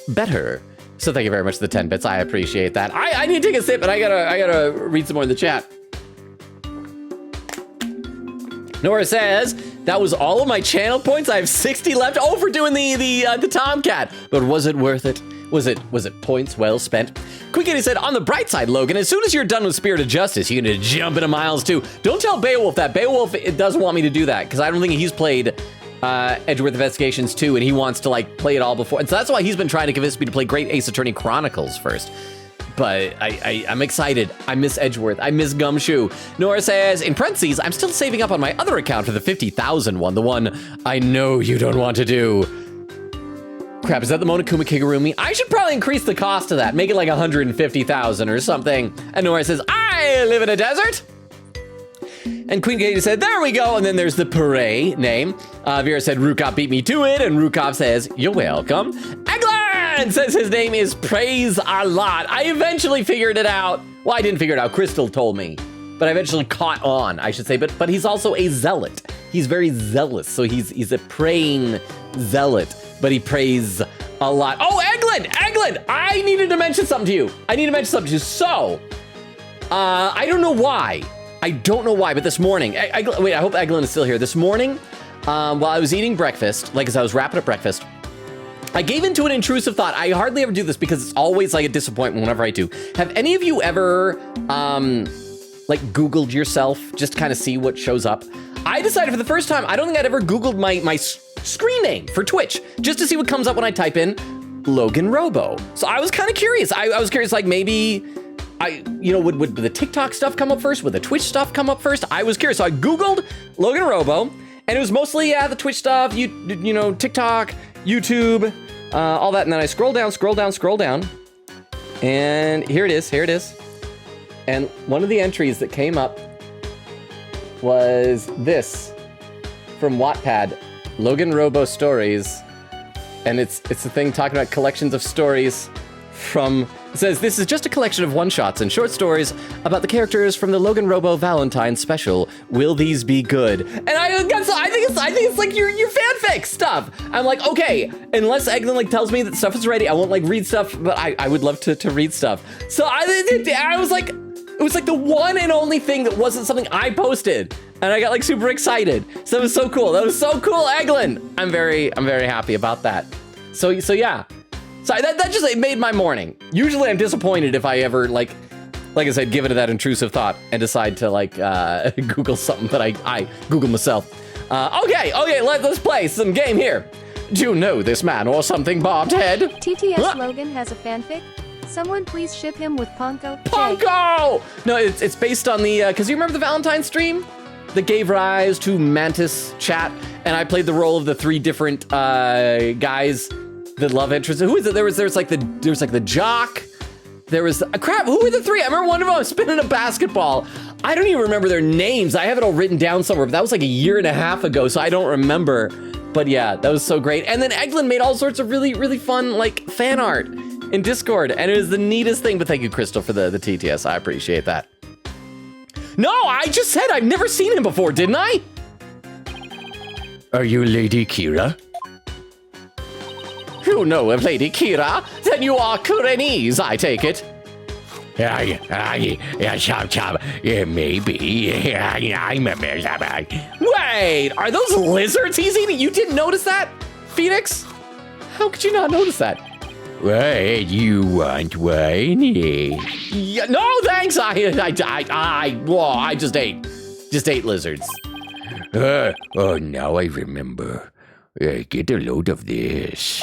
better. So thank you very much for the 10 bits. I appreciate that. I need to take a sip, and I gotta read some more in the chat. Nora says, that was all of my channel points. I have 60 left. Oh, for doing the Tomcat. But was it worth it? Was it points well spent? Quick Kitty said, on the bright side, Logan, as soon as you're done with Spirit of Justice, you're gonna jump into Miles too. Don't tell Beowulf that. Beowulf doesn't want me to do that, because I don't think he's played Edgeworth Investigations 2, and he wants to like play it all before. And so that's why he's been trying to convince me to play Great Ace Attorney Chronicles first. But I'm excited. I miss Edgeworth. I miss Gumshoe. Nora says, in parentheses, I'm still saving up on my other account for the 50,000 one, the one I know you don't want to do. Crap, is that the Monokuma Kigurumi? I should probably increase the cost of that. Make it like 150,000 or something. And Nora says, I live in a desert. And Queen Katie said, there we go. And then there's the Pare name. Vera said, Rukop beat me to it. And Rukop says, you're welcome. Eglin says his name is Praise a Lot. I eventually figured it out. Well, I didn't figure it out. Crystal told me. But I eventually caught on, I should say. But he's also a zealot. He's very zealous. So he's a praying zealot. But he prays a lot. Oh, Eglin! I needed to mention something to you. So, I don't know why. But this morning, wait, I hope Eglin is still here. This morning, while I was eating breakfast, like as I was wrapping up breakfast, I gave into an intrusive thought. I hardly ever do this because it's always like a disappointment whenever I do. Have any of you ever, like Googled yourself just to kind of see what shows up? I decided for the first time, I don't think I'd ever Googled my screen name for Twitch, just to see what comes up when I type in Logan Robo. So I was kind of curious. I was curious, like maybe, would the TikTok stuff come up first? Would the Twitch stuff come up first? I was curious. So I Googled Logan Robo, and it was mostly, the Twitch stuff, TikTok, YouTube, all that. And then I scroll down, and here it is. And one of the entries that came up was this from Wattpad. Logan Robo Stories. and it's the thing talking about collections of stories from. It says this is just a collection of one-shots and short stories about the characters from the Logan Robo Valentine special. Will these be good? And I think it's like your fanfic stuff. I'm like, okay, unless Eglin like tells me that stuff is ready, I won't like read stuff, but I would love to read stuff. So I was like, it was like the one and only thing that wasn't something I posted, and I got like super excited. So that was so cool. That was so cool, Eglin. I'm very happy about that. So yeah. So that just it made my morning. Usually I'm disappointed if I ever like I said, give it that intrusive thought and decide to like Google something, but I Google myself. Okay, let's play some game here. Do you know this man or something, bobbed head? TTS Logan has a fanfic. Someone please ship him with Ponko. Ponko! No, it's based on the, because you remember the Valentine stream that gave rise to Mantis Chat, and I played the role of the 3 different guys. The love interest. Who is it? There was like the jock. There was crap. Who were the 3? I remember one of them was spinning a basketball. I don't even remember their names. I have it all written down somewhere, but that was like a year and a half ago, so I don't remember. But yeah, that was so great. And then Eglin made all sorts of really fun like fan art in Discord, and it was the neatest thing. But thank you, Crystal, for the TTS. I appreciate that. No, I just said I've never seen him before, didn't I? Are you Lady Kira? You know of Lady Kira? Then you are Kurenese, I take it. Yeah, chop. Yeah, maybe. Yeah, I'm a man. Wait, are those lizards he's eating? You didn't notice that, Phoenix? How could you not notice that? Wait, you want one? Yeah, no, thanks. I just ate lizards. Oh, now I remember. Get a load of this.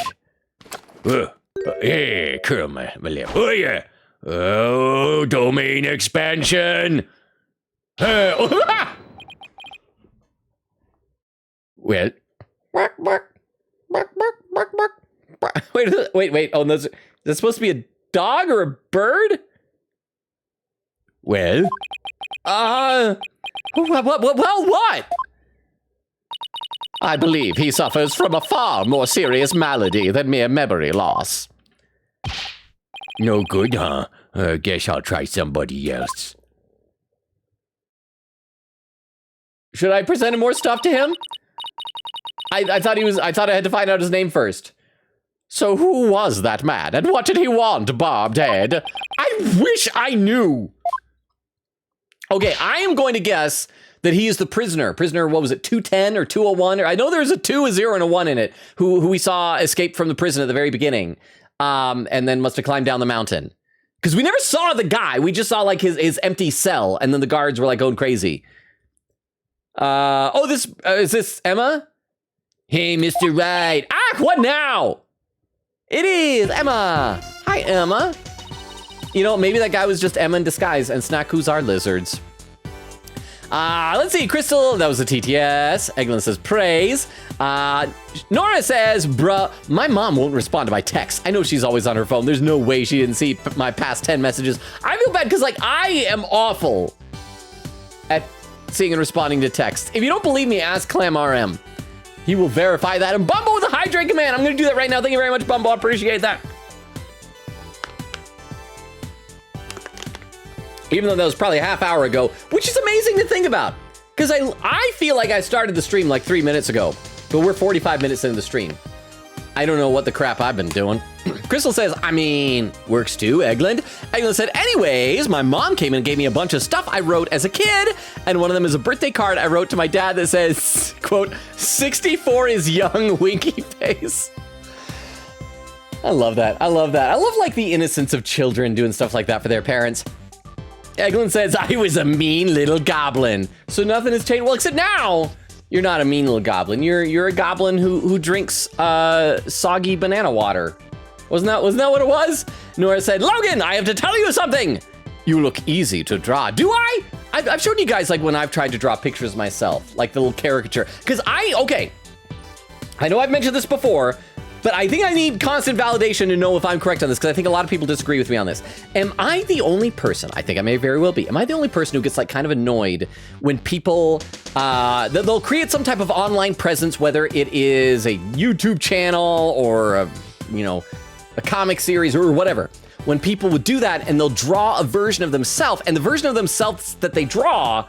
Hey, curl my lip. Oh, yeah. Oh, domain expansion. Well. Wait. Oh, is that supposed to be a dog or a bird? Well? What? I believe he suffers from a far more serious malady than mere memory loss. No good, huh? Guess I'll try somebody else. Should I present more stuff to him? I thought I had to find out his name first. So who was that man, and what did he want, bobbed head? I wish I knew. Okay, I am going to guess that he is the prisoner. Prisoner, what was it, 210 or 201? Or I know there's a 2, a 0, and a 1 in it, who we saw escape from the prison at the very beginning, and then must have climbed down the mountain. Because we never saw the guy. We just saw like his empty cell, and then the guards were like going crazy. Is this Emma? Hey, Mr. Rite. What now? It is Emma. Hi, Emma. You know, maybe that guy was just Emma in disguise, and Snackoos are lizards. Let's see, Crystal, that was a TTS. Eglin says praise. Nora says, bruh, my mom won't respond to my texts. I know she's always on her phone. There's no way she didn't see my past 10 messages. I feel bad because, like, I am awful at seeing and responding to texts. If you don't believe me, ask ClamRM. He will verify that. And Bumbo with a hydrate command. I'm going to do that right now. Thank you very much, Bumbo. I appreciate that. Even though that was probably a half hour ago, which is amazing to think about. Because I feel like I started the stream like 3 minutes ago, but we're 45 minutes into the stream. I don't know what the crap I've been doing. Crystal says, I mean, works too, Eglin. Eglin said, anyways, my mom came and gave me a bunch of stuff I wrote as a kid, and one of them is a birthday card I wrote to my dad that says, quote, 64 is young, winky face. I love that. I love like the innocence of children doing stuff like that for their parents. Eglin says, I was a mean little goblin. So nothing has changed. Well, except now, you're not a mean little goblin. You're a goblin who drinks soggy banana water. Wasn't that what it was? Nora said, Logan, I have to tell you something. You look easy to draw. Do I? I've shown you guys like when I've tried to draw pictures myself, like the little caricature. Because I know I've mentioned this before, But I think I need constant validation to know if I'm correct on this, because I think a lot of people disagree with me on this. Am I the only person, I think I may very well be, am I the only person who gets like kind of annoyed when people, they'll create some type of online presence, whether it is a YouTube channel or a comic series or whatever. When people would do that and they'll draw a version of themselves, and the version of themselves that they draw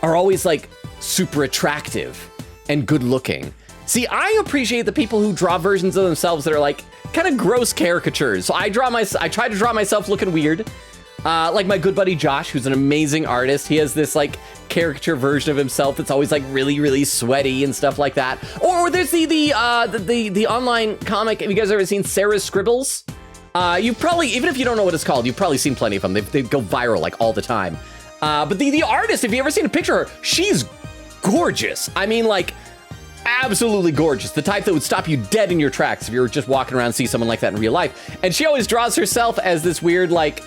are always like super attractive and good looking. See, I appreciate the people who draw versions of themselves that are like kind of gross caricatures. So I try to draw myself looking weird. Like my good buddy Josh, who's an amazing artist. He has this like caricature version of himself that's always like really, really sweaty and stuff like that. Or there's the online comic. Have you guys ever seen Sarah's Scribbles? You've probably, even if you don't know what it's called, you've probably seen plenty of them. They go viral like all the time. But the artist, if you ever seen a picture of her, she's gorgeous. I mean, like, absolutely gorgeous. The type that would stop you dead in your tracks if you were just walking around and see someone like that in real life. And she always draws herself as this weird, like,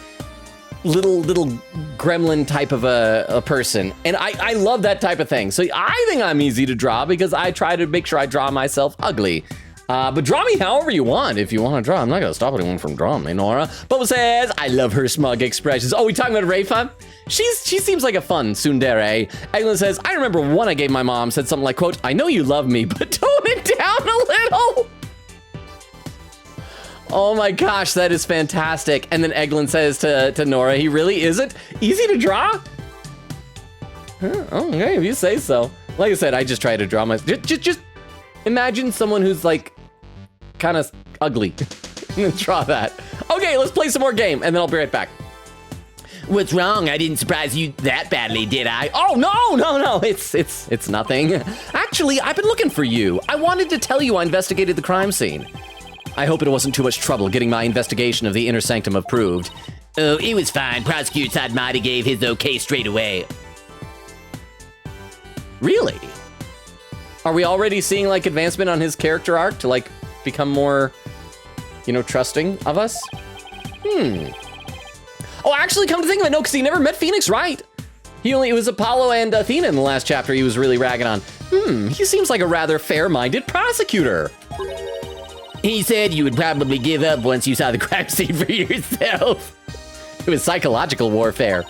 little gremlin type of a person. And I love that type of thing. So I think I'm easy to draw because I try to make sure I draw myself ugly. But draw me however you want. If you want to draw, I'm not going to stop anyone from drawing me, Nora. Bubba says, I love her smug expressions. Oh, we talking about Rafa? She seems like a fun tsundere. Eglin says, I remember one I gave my mom said something like, quote, I know you love me, but tone it down a little. Oh my gosh, that is fantastic. And then Eglin says to Nora, he really isn't easy to draw? Huh, okay, if you say so. Like I said, I just try to draw my, just imagine someone who's like kind of ugly and then draw that. Okay, let's play some more game and then I'll be right back. What's wrong? I didn't surprise you that badly, did I? Oh, no, it's nothing. Actually, I've been looking for you. I wanted to tell you I investigated the crime scene. I hope it wasn't too much trouble getting my investigation of the inner sanctum approved. Oh, it was fine. Prosecutor said Marty gave his okay straight away. Really? Are we already seeing like advancement on his character arc to like become more, trusting of us? Oh, actually, come to think of it, no, because he never met Phoenix Wright. It was Apollo and Athena in the last chapter he was really ragging on. He seems like a rather fair-minded prosecutor. He said you would probably give up once you saw the crime scene for yourself. It was psychological warfare.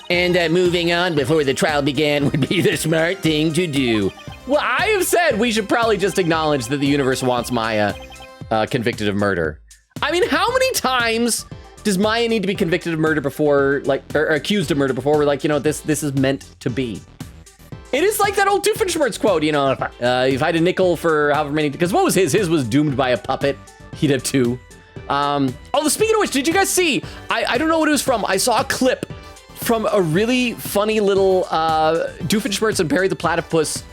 And moving on before the trial began would be the smart thing to do. Well, I have said we should probably just acknowledge that the universe wants Maya convicted of murder. I mean, how many times does Maya need to be convicted of murder before, or accused of murder before we're like, this is meant to be? It is like that old Doofenshmirtz quote, if I had a nickel for however many, because what was his? His was doomed by a puppet. He'd have two. Speaking of which, did you guys see? I don't know what it was from. I saw a clip from a really funny little Doofenshmirtz and Perry the Platypus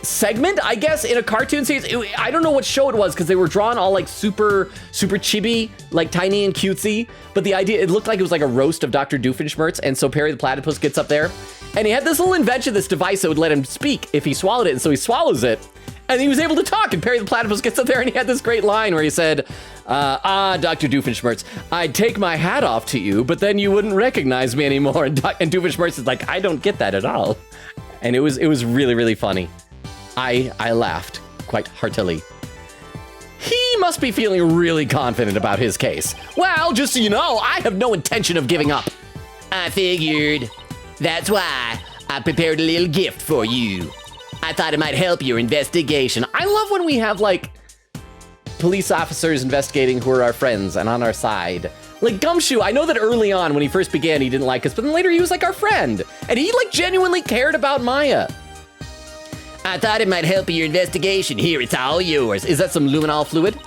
segment, I guess, in a cartoon series. I don't know what show it was because they were drawn all like super chibi, like tiny and cutesy. But the idea, it looked like it was like a roast of Dr. Doofenshmirtz. And so Perry the Platypus gets up there and he had this little invention, this device that would let him speak if he swallowed it. And so he swallows it and he was able to talk. And Perry the Platypus gets up there and he had this great line where he said, Dr. Doofenshmirtz, I'd take my hat off to you, but then you wouldn't recognize me anymore. And Doofenshmirtz is like, I don't get that at all. And it was really, really funny. I laughed quite heartily. He must be feeling really confident about his case. Well, just so you know, I have no intention of giving up. I figured. That's why I prepared a little gift for you. I thought it might help your investigation. I love when we have, like, police officers investigating who are our friends and on our side. Like Gumshoe, I know that early on when he first began, he didn't like us, but then later he was like our friend. And he, like, genuinely cared about Maya. I thought it might help your investigation. Here, it's all yours. Is that some luminol fluid?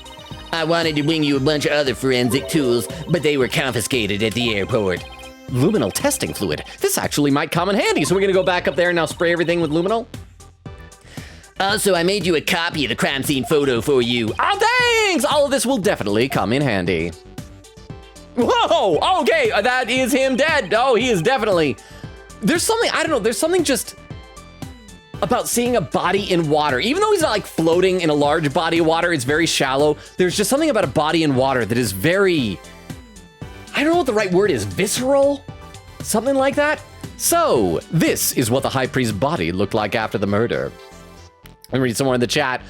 I wanted to bring you a bunch of other forensic tools, but they were confiscated at the airport. Luminol testing fluid. This actually might come in handy. So we're gonna go back up there and now spray everything with luminol? Also, I made you a copy of the crime scene photo for you. Oh, thanks! All of this will definitely come in handy. Whoa, okay, that is him dead. Oh, he is definitely. There's something, I don't know, there's something just about seeing a body in water. Even though he's not like floating in a large body of water, it's very shallow. There's just something about a body in water that is very, I don't know what the right word is, visceral? Something like that? So, this is what the High Priest's body looked like after the murder. I'm reading somewhere in the chat.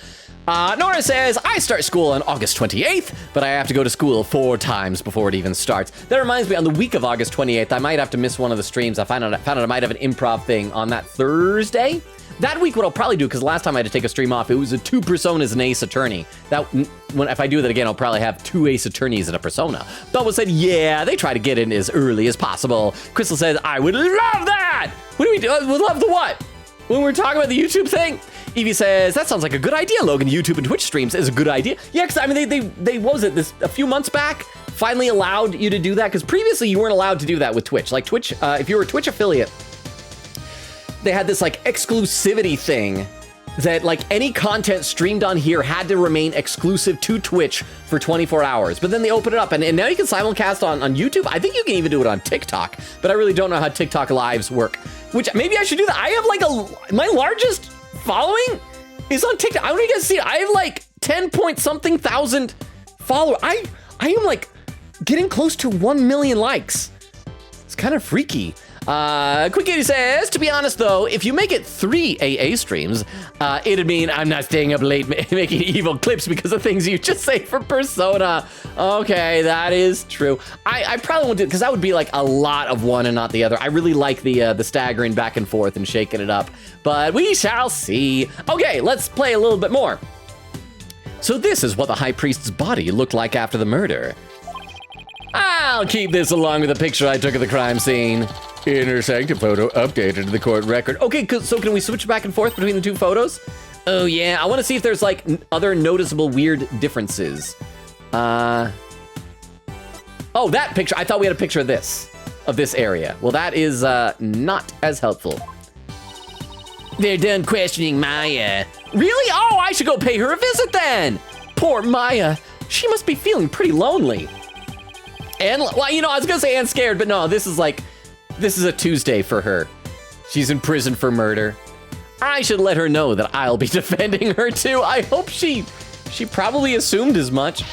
Nora says, I start school on August 28th, but I have to go to school 4 times before it even starts. That reminds me, on the week of August 28th, I might have to miss one of the streams. I found out I might have an improv thing on that Thursday. That week, what I'll probably do, because last time I had to take a stream off, it was a 2 personas and Ace Attorney. If I do that again, I'll probably have 2 Ace Attorneys and a persona. Bubba said, yeah, they try to get in as early as possible. Crystal says, I would love that! What do we do? Would love the what? When we're talking about the YouTube thing? Evie says, that sounds like a good idea, Logan. YouTube and Twitch streams is a good idea. Yeah, because I mean, they what was it, a few months back, finally allowed you to do that? Because previously you weren't allowed to do that with Twitch. Like Twitch, if you were a Twitch affiliate, they had this like exclusivity thing that like any content streamed on here had to remain exclusive to Twitch for 24 hours. But then they opened it up and now you can simulcast on YouTube. I think you can even do it on TikTok, but I really don't know how TikTok lives work, which maybe I should do that. I have like my largest following is on TikTok. I don't know if you guys see it. I have like 10 point something thousand followers. I am like getting close to 1 million likes. It's kind of freaky. Quick Kitty says, to be honest though, if you make it 3 AA streams, it'd mean I'm not staying up late making evil clips because of things you just say for Persona. Okay, that is true. I probably won't do it because that would be like a lot of one and not the other. I really like the staggering back and forth and shaking it up, but we shall see. Okay, let's play a little bit more. So this is what the High Priest's body looked like after the murder. I'll keep this along with a picture I took of the crime scene. Inner sanctum photo updated to the court record. Okay, so can we switch back and forth between the 2 photos? Oh yeah, I want to see if there's like other noticeable weird differences. Oh, that picture. I thought we had a picture of this area. Well, that is not as helpful. They're done questioning Maya. Really? Oh, I should go pay her a visit then. Poor Maya. She must be feeling pretty lonely. And, well, you know, I was gonna say and scared, but no, this is a Tuesday for her. She's in prison for murder. I should let her know that I'll be defending her too. I hope she probably assumed as much.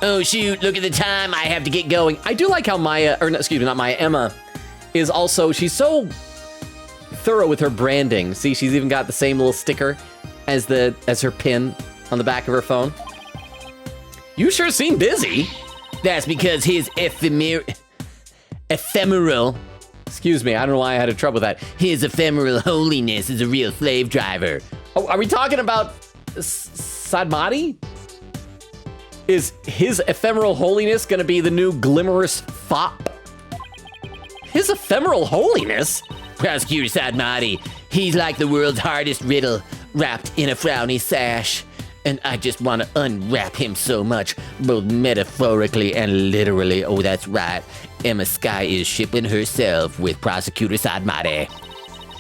Oh shoot, look at the time, I have to get going. I do like how Maya, or no, excuse me, not Maya, Emma, is also, she's so thorough with her branding. See, she's even got the same little sticker as her pin on the back of her phone. You sure seem busy. That's because his ephemeral, excuse me, I don't know why I had a trouble with that. His ephemeral holiness is a real slave driver. Oh, are we talking about Sadmati? Is his ephemeral holiness gonna be the new glimmerous fop? His ephemeral holiness? Prosecutor Sadmati, he's like the world's hardest riddle, wrapped in a frowny sash. And I just want to unwrap him so much, both metaphorically and literally. Oh, that's right. Emma Sky is shipping herself with Prosecutor Sadmati.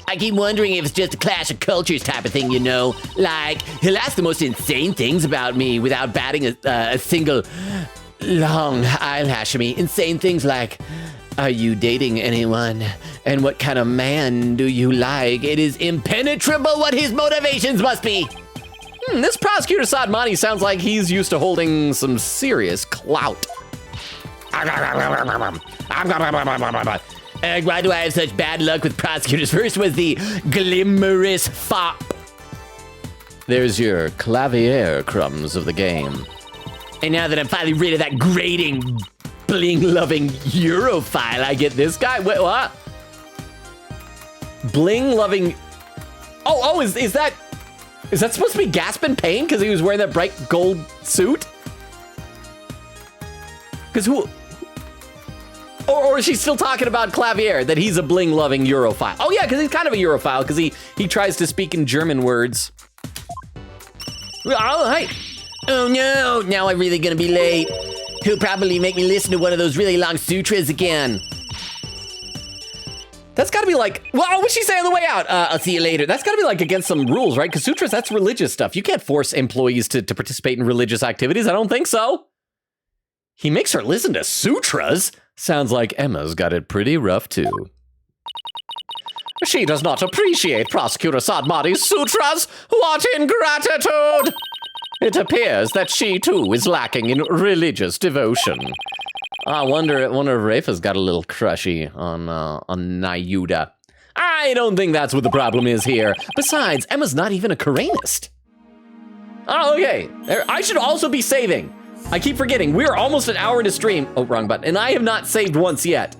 I keep wondering if it's just a clash of cultures type of thing, you know? Like, he'll ask the most insane things about me without batting a single long eyelash at me. Insane things like, are you dating anyone? And what kind of man do you like? It is impenetrable what his motivations must be. This Prosecutor Sadmati sounds like he's used to holding some serious clout. Why do I have such bad luck with prosecutors? First was the glimmerous fop. There's your clavier crumbs of the game. And now that I'm finally rid of that grating, bling-loving Europhile, I get this guy. Wait, what? Bling-loving... Oh, is that... Is that supposed to be gasp in pain because he was wearing that bright gold suit? Because who... Or is she still talking about Clavier, that he's a bling-loving Europhile? Oh yeah, because he's kind of a Europhile, because he tries to speak in German words. Oh, hey. Oh no, now I'm really gonna be late. He'll probably make me listen to one of those really long sutras again. That's gotta be like, well, what'd she say on the way out? I'll see you later. That's gotta be like against some rules, right? Because sutras, that's religious stuff. You can't force employees to participate in religious activities. I don't think so. He makes her listen to sutras? Sounds like Emma's got it pretty rough too. She does not appreciate Prosecutor Sadmati's sutras. What ingratitude! It appears that she too is lacking in religious devotion. I wonder if Rafa's got a little crushy on Nayuda. I don't think that's what the problem is here. Besides, Emma's not even a Koreanist. Oh, okay. I should also be saving. I keep forgetting. We're almost an hour into stream. Oh, wrong button. And I have not saved once yet.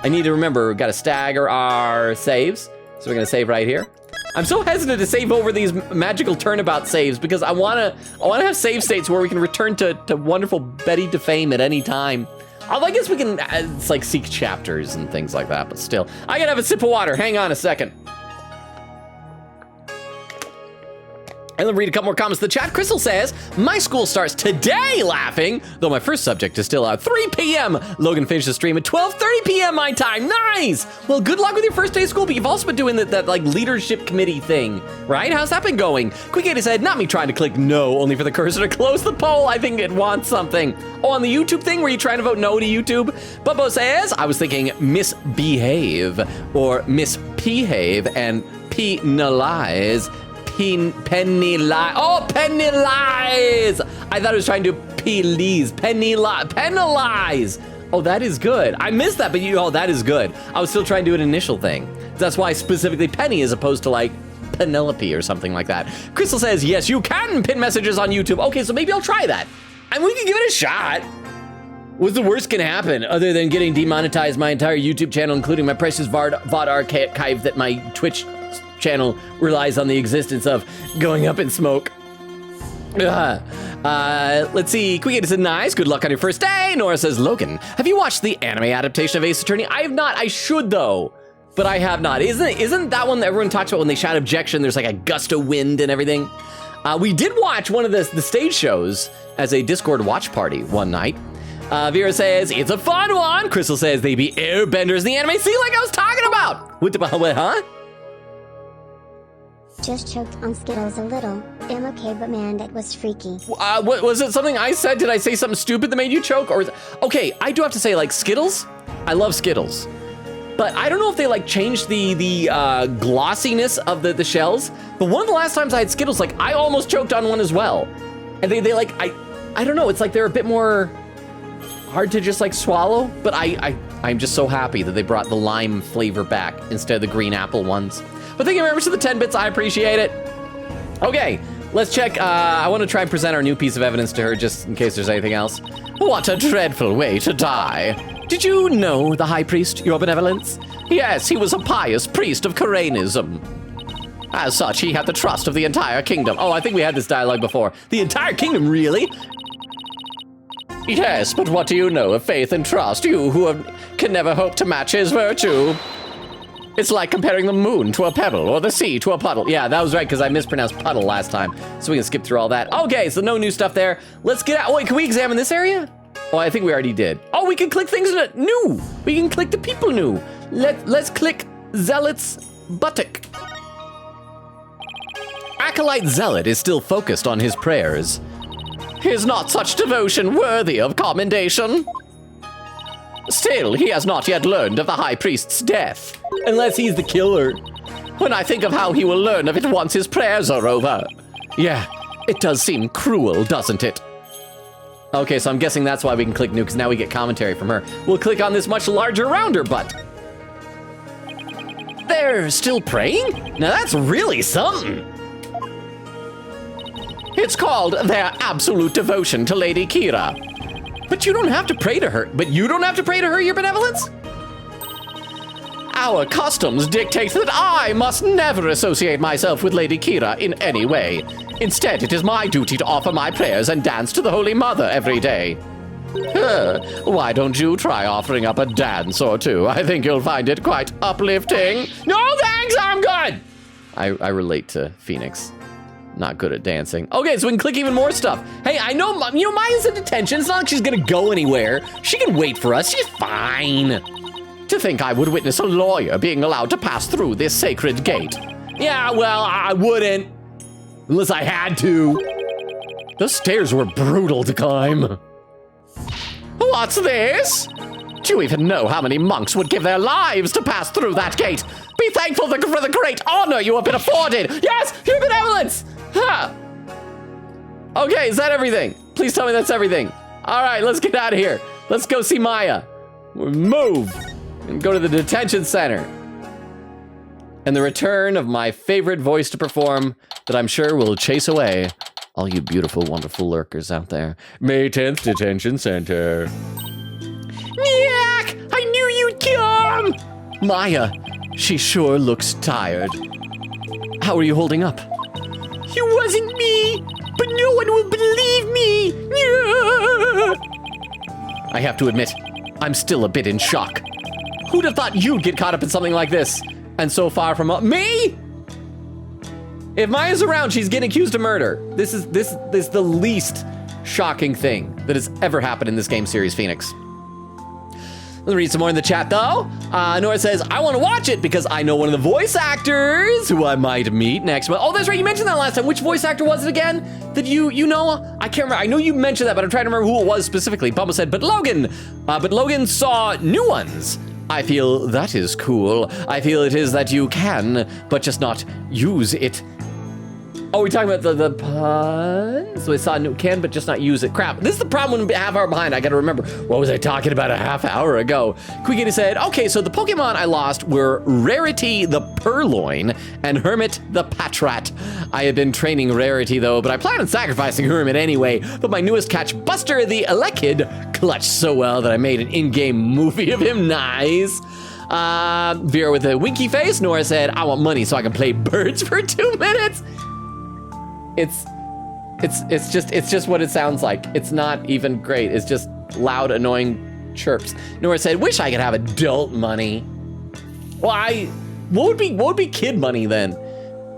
I need to remember, we've got to stagger our saves. So we're gonna save right here. I'm so hesitant to save over these magical turnabout saves because I wanna have save states where we can return to wonderful Betty DeFame at any time. Although I guess we can, it's like seek chapters and things like that, but still. I gotta have a sip of water, hang on a second. And then read a couple more comments in the chat. Crystal says, my school starts today laughing, though my first subject is still out 3 p.m. Logan finished the stream at 12:30 p.m. my time. Nice! Well, good luck with your first day of school, but you've also been doing that like leadership committee thing, right? How's that been going? Quick said, not me trying to click no, only for the cursor to close the poll. I think it wants something. Oh, on the YouTube thing, were you trying to vote no to YouTube? Bubbo says, I was thinking misbehave or misbehave and penalize. Penalize. Oh, penalize! I thought it was trying to please. Penalize. Oh, that is good. I missed that, but oh, that is good. I was still trying to do an initial thing. That's why specifically Penny as opposed to like Penelope or something like that. Crystal says, yes, you can pin messages on YouTube. Okay, so maybe I'll try that. And we can give it a shot. What's the worst can happen other than getting demonetized my entire YouTube channel, including my precious VOD archive that my Twitch channel relies on the existence of going up in smoke. Let's see. Quick said, nice. Good luck on your first day. Nora says, Logan, have you watched the anime adaptation of Ace Attorney? I have not. I should though, but I have not. Isn't that one that everyone talks about when they shout objection? There's like a gust of wind and everything. We did watch one of the stage shows as a Discord watch party one night. Vera says, it's a fun one. Crystal says, they be airbenders in the anime. See, like I was talking about. What, huh? Just choked on Skittles a little. I'm okay, but man, that was freaky. What was it? Something I said? Did I say something stupid that made you choke? Or okay, I do have to say, like Skittles. I love Skittles, but I don't know if they like changed the glossiness of the shells. But one of the last times I had Skittles, like I almost choked on one as well, and they like I don't know. It's like they're a bit more hard to just like swallow. But I'm just so happy that they brought the lime flavor back instead of the green apple ones. But thank you very much for the 10 bits, I appreciate it. Okay, let's check. I want to try and present our new piece of evidence to her just in case there's anything else. What a dreadful way to die. Did you know the High Priest, Your Benevolence? Yes, he was a pious priest of Koreanism. As such, he had the trust of the entire kingdom. Oh, I think we had this dialogue before. The entire kingdom, really? Yes, but what do you know of faith and trust, you who can never hope to match his virtue? It's like comparing the moon to a pebble or the sea to a puddle. Yeah, that was right, because I mispronounced puddle last time. So we can skip through all that. Okay, so no new stuff there. Let's get out. Wait, can we examine this area? Oh, I think we already did. Oh, we can click things new. We can click the people new. Let's click Zealot's buttock. Acolyte Zealot is still focused on his prayers. Is not such devotion worthy of commendation? Still, he has not yet learned of the High Priest's death. Unless he's the killer. When I think of how he will learn of it once his prayers are over. Yeah, it does seem cruel, doesn't it? Okay, so I'm guessing that's why we can click new, because now we get commentary from her. We'll click on this much larger rounder butt. They're still praying? Now that's really something. It's called their absolute devotion to Lady Kira. But you don't have to pray to her. But you don't have to pray to her, Your Benevolence? Our customs dictate that I must never associate myself with Lady Kira in any way. Instead, it is my duty to offer my prayers and dance to the Holy Mother every day. Why don't you try offering up a dance or two? I think you'll find it quite uplifting. No, thanks, I'm good! I relate to Phoenix. Not good at dancing. Okay, so we can click even more stuff. Hey, I know, Maya's in detention. It's not like she's gonna go anywhere. She can wait for us. She's fine. To think I would witness a lawyer being allowed to pass through this sacred gate. Yeah, well, I wouldn't. Unless I had to. Those stairs were brutal to climb. What's this? Do you even know how many monks would give their lives to pass through that gate? Be thankful for the great honor you have been afforded. Yes, your benevolence. Huh. Okay, is that everything? Please tell me that's everything. All right, let's get out of here. Let's go see Maya. Move and go to the detention center. And the return of my favorite voice to perform that I'm sure will chase away All you beautiful, wonderful lurkers out there. May 10th Detention Center. Yuck! I knew you'd come! Maya, she sure looks tired. How are you holding up? It wasn't me, but no one will believe me. I have to admit, I'm still a bit in shock. Who'd have thought you'd get caught up in something like this? And so far from me? If Maya's around, she's getting accused of murder. This is the least shocking thing that has ever happened in this game series, Phoenix. Let's read some more in the chat, though. Nora says, I want to watch it because I know one of the voice actors who I might meet next month. Oh, that's right. You mentioned that last time. Which voice actor was it again? That you know? I can't remember. I know you mentioned that, but I'm trying to remember who it was specifically. Bumble said, but Logan saw new ones. I feel that is cool. I feel it is that you can, but just not use it. Oh, we're talking about the pun? So I saw new can, but just not use it. Crap. This is the problem when we half hour behind. I gotta remember. What was I talking about a half hour ago? Quiggity said, okay, so the Pokemon I lost were Rarity the Purloin and Hermit the Patrat. I had been training Rarity though, but I plan on sacrificing Hermit anyway. But my newest catch, Buster the Elekid, clutched so well that I made an in-game movie of him. Nice. Vera with a winky face. Nora said, I want money so I can play birds for 2 minutes. It's just what it sounds like. It's not even great. It's just loud, annoying chirps. Nora said, wish I could have adult money. Well, what would be kid money then?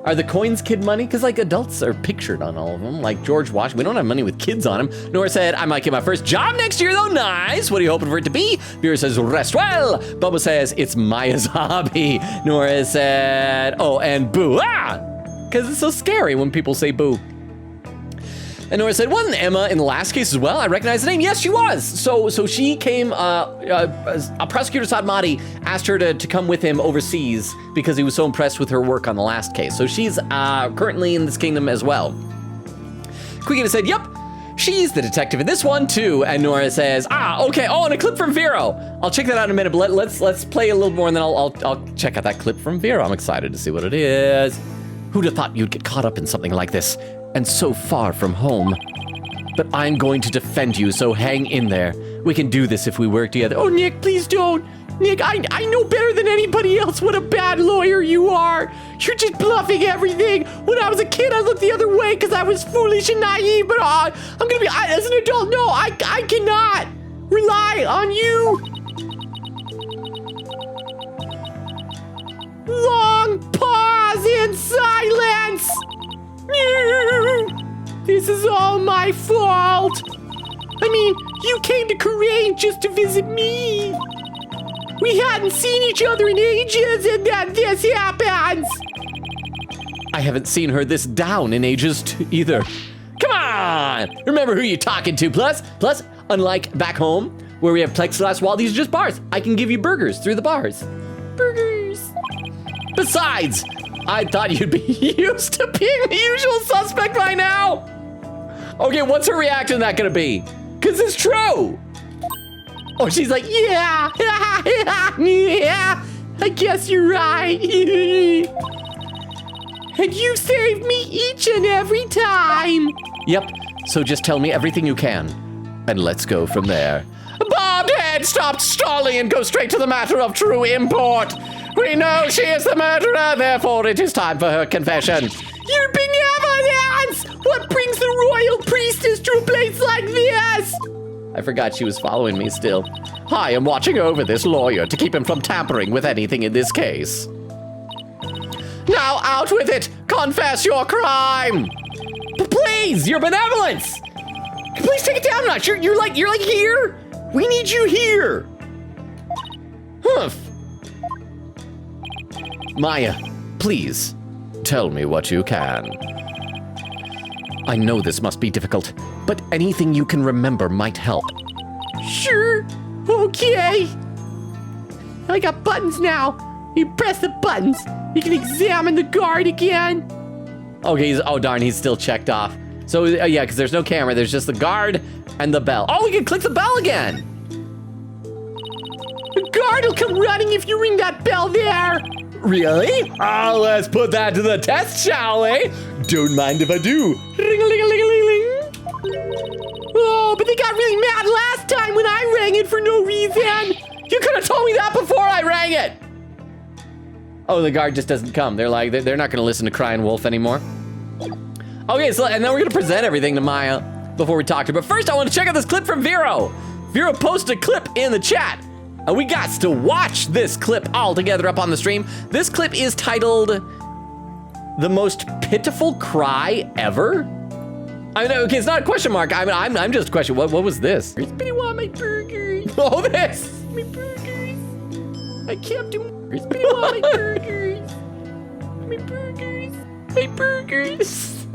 Are the coins kid money? Because like adults are pictured on all of them, like George Washington. We don't have money with kids on them. Nora said, I might get my first job next year though. Nice. What are you hoping for it to be? Vera says, rest well. Bubba says, it's Maya's hobby. Nora said, oh, and boo. Because it's so scary when people say boo. And Nora said, wasn't Emma in the last case as well? I recognize the name. Yes, she was. So she came, Prosecutor Sadmati asked her to come with him overseas because he was so impressed with her work on the last case. So she's currently in this kingdom as well. Quiggina said, yep, she's the detective in this one too. And Nora says, okay. Oh, and a clip from Vero. I'll check that out in a minute, but let's play a little more and then I'll check out that clip from Vero. I'm excited to see what it is. Who'd have thought you'd get caught up in something like this, and so far from home? But I'm going to defend you, so hang in there. We can do this if we work together. Oh, Nick, please don't. Nick, I know better than anybody else what a bad lawyer you are. You're just bluffing everything. When I was a kid, I looked the other way because I was foolish and naive, but I'm going to be, as an adult, no, I cannot rely on you. Long pause in silence. This is all my fault. I mean, you came to Korea just to visit me. We hadn't seen each other in ages and then this happens. I haven't seen her this down in ages either. Come on. Remember who you're talking to. Plus, unlike back home where we have plexiglass wall, these are just bars. I can give you burgers through the bars. Burgers. Besides, I thought you'd be used to being the usual suspect by now. Okay, what's her reaction to that gonna be? Because it's true. Oh, she's like, yeah, yeah, I guess you're right. And you saved me each and every time. Yep, so just tell me everything you can, and let's go from there. Bobhead, stop stalling and go straight to the matter of true import. We know she is the murderer, therefore it is time for her confession. Your benevolence! What brings the royal priestess to a place like this? I forgot she was following me still. I am watching over this lawyer to keep him from tampering with anything in this case. Now out with it! Confess your crime! Please, your benevolence! Please take it down a notch. You're like here? We need you here. Humph. Maya, please, tell me what you can. I know this must be difficult, but anything you can remember might help. Sure, okay. I got buttons now. You press the buttons, you can examine the guard again. Okay, oh darn, he's still checked off. So yeah, because there's no camera, there's just the guard and the bell. Oh, we can click the bell again. The guard will come running if you ring that bell there. Really? Let's put that to the test, shall we? Don't mind if I do. Ring-a-ling-a-ling-a-ling. Oh, but they got really mad last time when I rang it for no reason. You could have told me that before I rang it. Oh, the guard just doesn't come. They're like, they're not going to listen to Crying Wolf anymore. Okay, so, and then we're going to present everything to Maya before we talk to her. But first, I want to check out this clip from Vero. Vero posted a clip in the chat. And we got to watch this clip all together up on the stream. This clip is titled, "The Most Pitiful Cry Ever." I know, okay, it's not a question mark. I'm just questioning, what was this? It's been a while, my burgers. Oh, this. My burgers. I kept them. It's been a while, my burgers. My burgers. My burgers.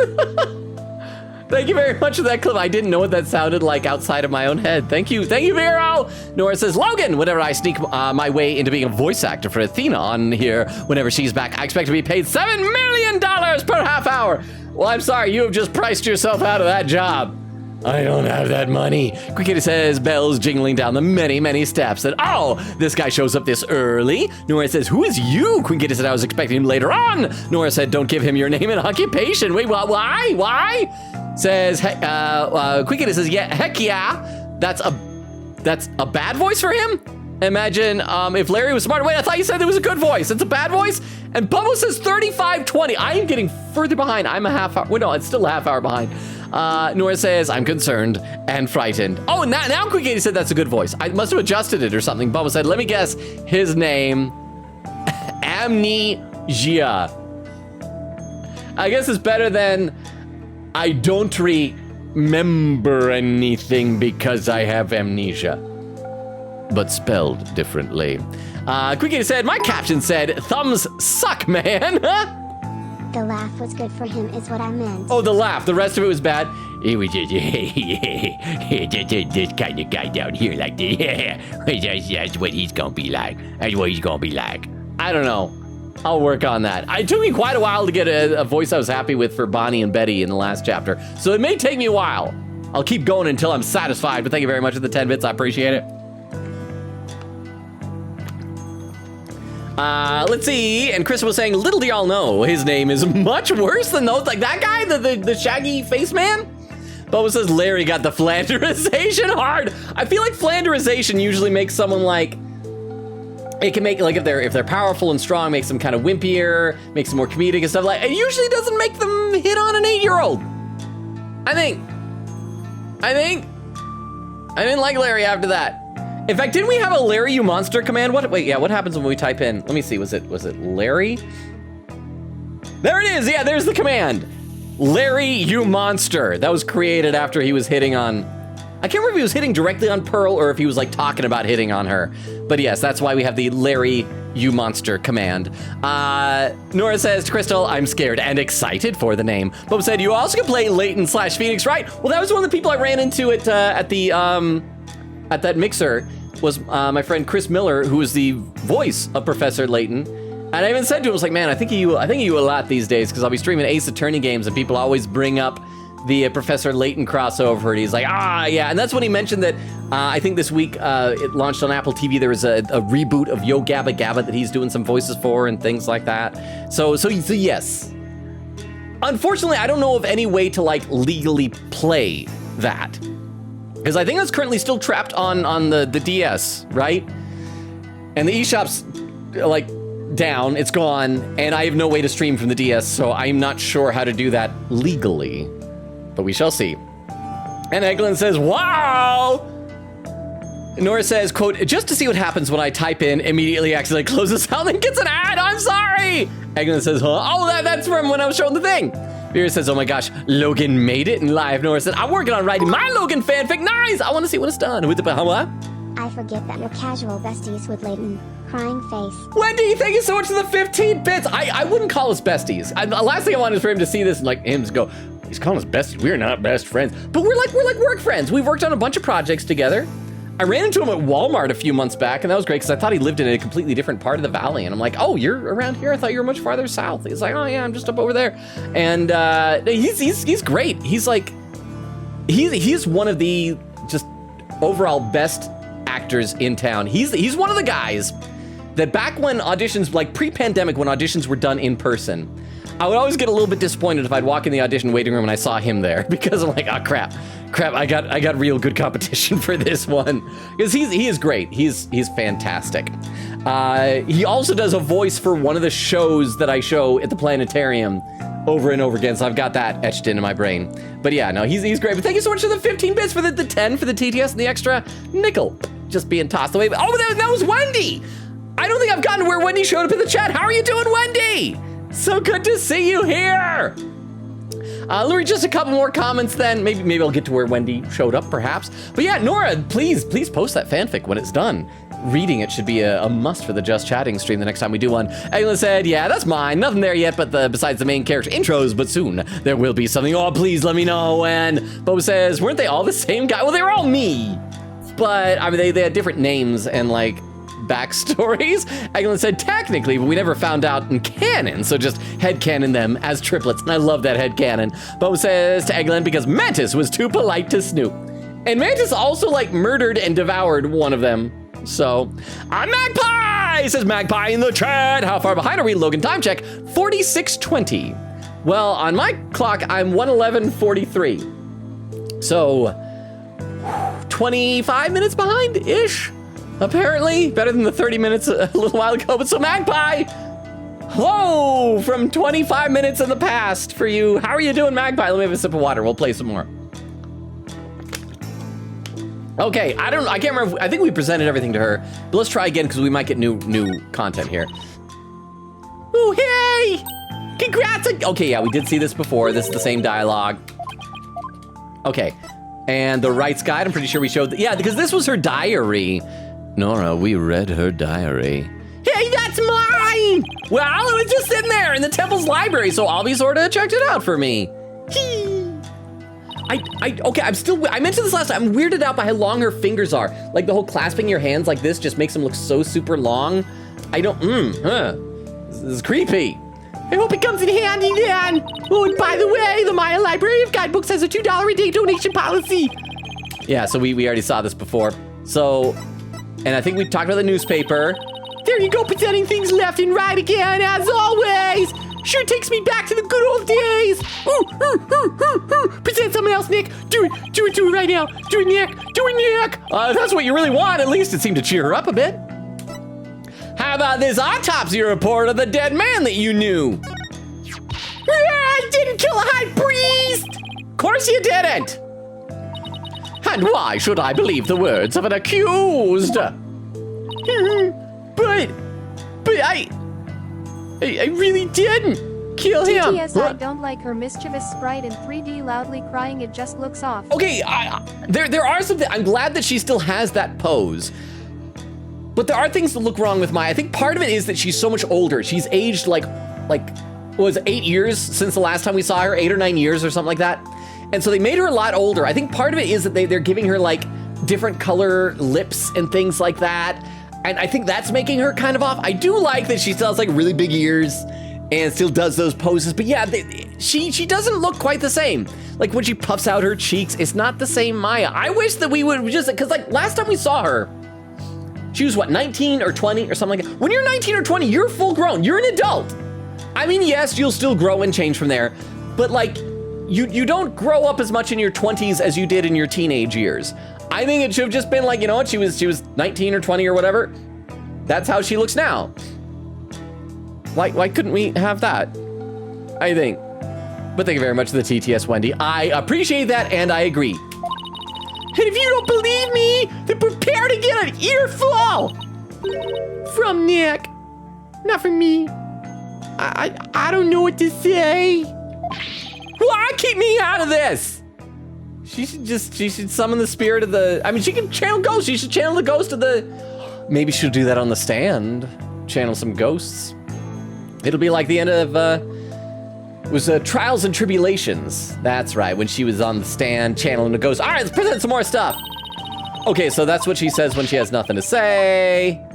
Thank you very much for that clip. I didn't know what that sounded like outside of my own head. Thank you, Vero. Nora says, Logan, whenever I sneak my way into being a voice actor for Athena on here, whenever she's back, I expect to be paid $7 million per half hour. Well, I'm sorry, you have just priced yourself out of that job. I don't have that money. Quick Kitty says, bells jingling down the many, many steps. And oh, this guy shows up this early. Nora says, who is you? Queen Kitty said, I was expecting him later on. Nora said, don't give him your name and occupation. Wait, why? Why? Says, Quick Kitty says, yeah, heck yeah. That's a bad voice for him? Imagine if Larry was smart. Wait, I thought you said it was a good voice. It's a bad voice? And Bubba says 35:20. I am getting further behind. I'm a half hour. Wait, no, it's still a half hour behind. Nora says, I'm concerned and frightened. Oh, now Quick Kitty said that's a good voice. I must have adjusted it or something. Bubba said, let me guess his name. Amnesia. I guess it's better than I don't remember anything because I have amnesia. But spelled differently. Quick Kitty said, my caption said, thumbs suck, man. The laugh was good for him is what I meant. Oh, the laugh. The rest of it was bad. It was just, this kind of guy down here like this. That's what he's gonna be like. That's what he's gonna be like. I don't know. I'll work on that. It took me quite a while to get a voice I was happy with for Bonnie and Betty in the last chapter. So it may take me a while. I'll keep going until I'm satisfied, but thank you very much for the 10 bits. I appreciate it. Let's see, and Chris was saying, little do y'all know, his name is much worse than those, like that guy, the shaggy face man? Boba says Larry got the Flanderization hard. I feel like Flanderization usually makes someone like, it can make, like if they're powerful and strong, makes them kind of wimpier, makes them more comedic and stuff like, it usually doesn't make them hit on an 8-year-old. I didn't like Larry after that. In fact, didn't we have a Larry you monster command? What happens when we type in? Let me see. Was it Larry? There it is. Yeah, there's the command. Larry you monster. That was created after he was hitting on, I can't remember if he was hitting directly on Pearl or if he was like talking about hitting on her. But yes, that's why we have the Larry you monster command. Nora says to Crystal, I'm scared and excited for the name. Bob said, you also can play Leighton/Phoenix, right? Well, that was one of the people I ran into at that mixer was my friend Chris Miller, who is the voice of Professor Layton. And I even said to him, I was like, man, I think of you a lot these days because I'll be streaming Ace Attorney games and people always bring up the Professor Layton crossover. And he's like, yeah. And that's when he mentioned that I think this week it launched on Apple TV. There was a reboot of Yo Gabba Gabba that he's doing some voices for and things like that. So yes. Unfortunately, I don't know of any way to like legally play that. Because I think that's currently still trapped on the DS, right? And the eShop's like down, it's gone, and I have no way to stream from the DS, so I'm not sure how to do that legally. But we shall see. And Eglin says, wow! Nora says, quote, just to see what happens when I type in, immediately accidentally closes out and gets an ad, I'm sorry! Eglin says, huh? Oh, that's from when I was showing the thing. Vera says, oh my gosh, Logan made it in live. Nora says, I'm working on writing my Logan fanfic. Nice! I want to see when it's done. With the what? I forget that you're casual besties with Layton. Crying face. Wendy, thank you so much for the 15 bits. I wouldn't call us besties. The last thing I wanted is for him to see this and like him to go, he's calling us besties. We're not best friends. But we're like work friends. We've worked on a bunch of projects together. I ran into him at Walmart a few months back, and that was great because I thought he lived in a completely different part of the valley. And I'm like, oh, you're around here? I thought you were much farther south. He's like, oh yeah, I'm just up over there. And he's great. He's like, he's one of the just overall best actors in town. He's one of the guys that back when auditions, like pre-pandemic, when auditions were done in person, I would always get a little bit disappointed if I'd walk in the audition waiting room and I saw him there because I'm like, oh crap, I got real good competition for this one because he is great. He's fantastic. He also does a voice for one of the shows that I show at the planetarium over and over again, so I've got that etched into my brain. But yeah, no, he's great. But thank you so much for the 15 bits for the 10 for the TTS and the extra nickel just being tossed away. Oh, that was Wendy. I don't think I've gotten to where Wendy showed up in the chat. How are you doing, Wendy? So good to see you here. Louis, just a couple more comments then. Maybe I'll get to where Wendy showed up, perhaps. But yeah, Nora, please post that fanfic when it's done. Reading it should be a must for the Just Chatting stream the next time we do one. Eglan said, yeah, that's mine. Nothing there yet, but besides the main character intros, but soon there will be something. Oh, please let me know when. Bo says, weren't they all the same guy? Well, they were all me. But, I mean, they had different names and, like, backstories. Eglan said, technically, but we never found out in canon, so just headcanon them as triplets, and I love that headcanon. Bo says to Eglan, because Mantis was too polite to snoop. And Mantis also, like, murdered and devoured one of them. So, Magpie, says Magpie in the chat. How far behind are we, Logan? Time check, 46:20. Well, on my clock, I'm 1:11:43. So, 25 minutes behind-ish, apparently. Better than the 30 minutes a little while ago. But so, Magpie, hello from 25 minutes in the past for you. How are you doing, Magpie? Let me have a sip of water. We'll play some more. Okay, I can't remember. I think we presented everything to her, but let's try again because we might get new content here. Oh, hey! Congrats! Okay, yeah, we did see this before. This is the same dialogue. Okay, and the Rite's guide, I'm pretty sure we showed, yeah, because this was her diary. Nora, we read her diary. Hey, that's mine! Well, it was just sitting there in the temple's library, so Albie sorta checked it out for me. Okay, I mentioned this last time. I'm weirded out by how long her fingers are. Like the whole clasping your hands like this just makes them look so super long. This is creepy. I hope it comes in handy then. Oh, and by the way, the Maya Library of Guidebooks has a $2 a day donation policy. Yeah, so we already saw this before. So, and I think we talked about the newspaper. There you go, presenting things left and right again, as always. Sure takes me back to the good old days. Present someone else, Nick. Do it right now. Do it, Nick. That's what you really want. At least it seemed to cheer her up a bit. How about this autopsy report of the dead man that you knew? I didn't kill a high priest. Of course you didn't. And why should I believe the words of an accused? But I really didn't kill him. TTS, I don't like her mischievous sprite in 3D loudly crying. It just looks off. Okay, there are some things. I'm glad that she still has that pose. But there are things that look wrong with Maya. I think part of it is that she's so much older. She's aged like was it 8 years since the last time we saw her? 8 or 9 years or something like that. And so they made her a lot older. I think part of it is that they're giving her like different color lips and things like that. And I think that's making her kind of off. I do like that she still has like really big ears and still does those poses. But yeah, she doesn't look quite the same. Like when she puffs out her cheeks, it's not the same Maya. I wish that we would just, because like last time we saw her, she was what, 19 or 20 or something like that. When you're 19 or 20, you're full grown, you're an adult. I mean, yes, you'll still grow and change from there, but like you don't grow up as much in your 20s as you did in your teenage years. I think it should have just been like, you know what, she was 19 or 20 or whatever. That's how she looks now. Why couldn't we have that? I think. But thank you very much for the TTS, Wendy. I appreciate that, and I agree. And if you don't believe me, then prepare to get an earful from Nick. Not from me. I don't know what to say. Why keep me out of this? She should summon the spirit of the, I mean, she can channel ghosts. She should channel the ghost of the, maybe she'll do that on the stand. Channel some ghosts. It'll be like the end of, it was Trials and Tribulations. That's right, when she was on the stand channeling the ghost. All right, let's present some more stuff. Okay, so that's what she says when she has nothing to say.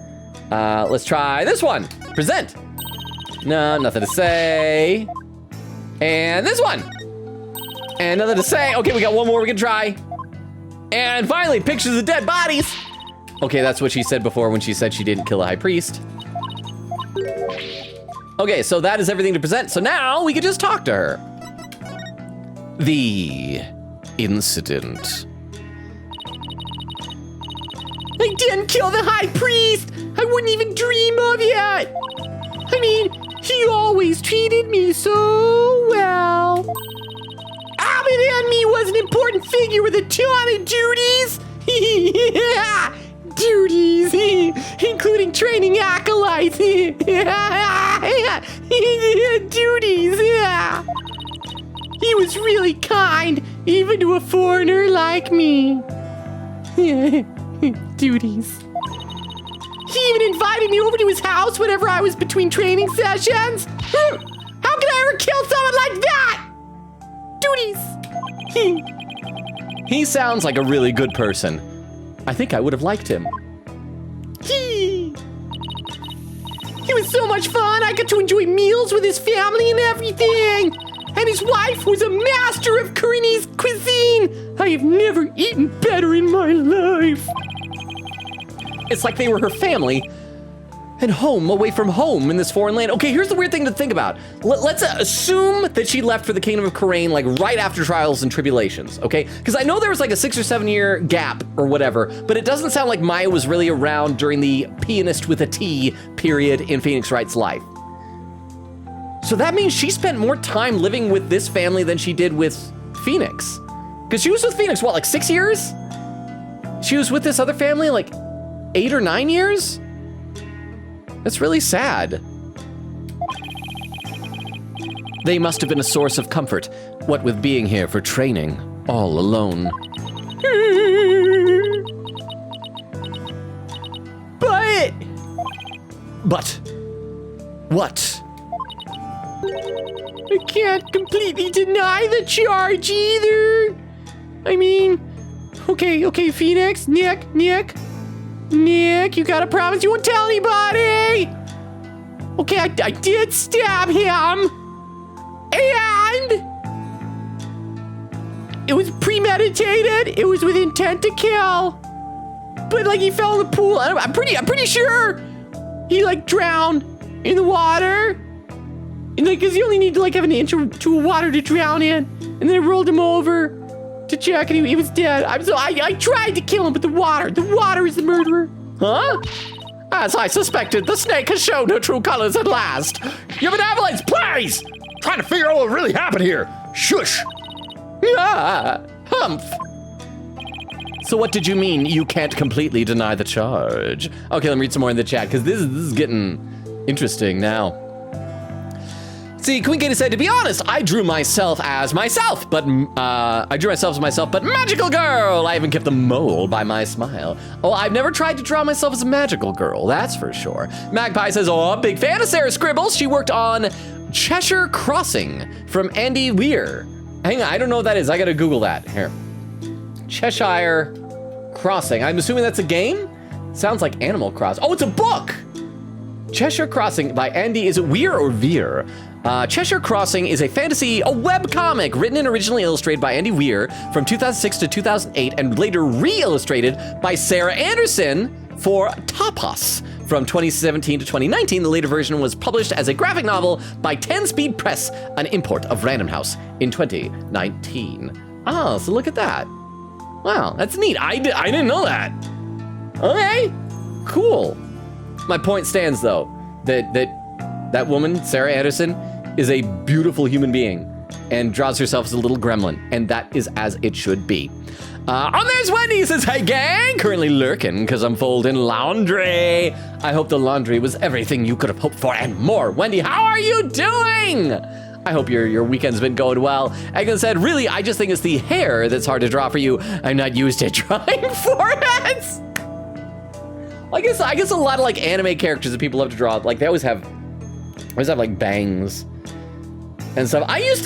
Let's try this one. Present. No, nothing to say. And this one. And nothing to say. Okay, we got one more we can try. And finally, pictures of dead bodies. Okay, that's what she said before when she said she didn't kill a high priest. Okay, so that is everything to present. So now we can just talk to her. The incident. I didn't kill the high priest. I wouldn't even dream of it. I mean, he always treated me so well. Albert and me was an important figure with a ton of duties. Duties, including training acolytes. Duties. He was really kind, even to a foreigner like me. Duties. He even invited me over to his house whenever I was between training sessions. How could I ever kill someone like that? Duties. He sounds like a really good person. I think I would have liked him. He was so much fun. I got to enjoy meals with his family and everything. And his wife was a master of Koreanese cuisine. I have never eaten better in my life. It's like they were her family and home away from home in this foreign land. Okay, here's the weird thing to think about. Let's assume that she left for the Kingdom of Korain like right after Trials and Tribulations, okay? Because I know there was like a 6 or 7 year gap or whatever, but it doesn't sound like Maya was really around during the pianist with a T period in Phoenix Wright's life. So that means she spent more time living with this family than she did with Phoenix. Because she was with Phoenix, what, like 6 years? She was with this other family like 8 or 9 years? That's really sad. They must have been a source of comfort, what with being here for training, all alone. But, what? I can't completely deny the charge either. I mean, okay, Phoenix, Nick, you gotta promise you won't tell anybody. Okay, I did stab him. And it was premeditated. It was with intent to kill. But like he fell in the pool. I'm pretty sure he like drowned in the water. And like, cause you only need to like have an inch or two of water to drown in. And then I rolled him over to check and he was dead. I tried to kill him, but the water is the murderer. Huh? As I suspected, the snake has shown her true colors at last. Your benevolence, please! Trying to figure out what really happened here. Shush! Humph. So what did you mean you can't completely deny the charge? Okay, let me read some more in the chat, because this is getting interesting now. See, Queen Katie said, to be honest, I drew myself as myself, but magical girl. I even kept the mole by my smile. Oh, I've never tried to draw myself as a magical girl, that's for sure. Magpie says, oh, big fan of Sarah Scribbles. She worked on Cheshire Crossing from Andy Weir. Hang on, I don't know what that is. I gotta Google that. Here. Cheshire Crossing. I'm assuming that's a game? Sounds like Animal Crossing. Oh, it's a book! Cheshire Crossing by Andy, is it Weir or Veer? Cheshire Crossing is a web comic written and originally illustrated by Andy Weir from 2006 to 2008 and later re-illustrated by Sarah Anderson for Tapas from 2017 to 2019. The later version was published as a graphic novel by 10 Speed Press, an import of Random House in 2019. Oh, so look at that. Wow, that's neat. I didn't know that. Okay, cool. My point stands though, that woman, Sarah Anderson, is a beautiful human being and draws herself as a little gremlin, and that is as it should be. There's Wendy, says, hey gang, currently lurking because I'm folding laundry. I hope the laundry was everything you could have hoped for and more. Wendy, how are you doing? I hope your weekend's been going well. Egan said, really, I just think it's the hair that's hard to draw for you. I'm not used to drawing foreheads. I guess a lot of like anime characters that people love to draw, like they always have like bangs and stuff. I used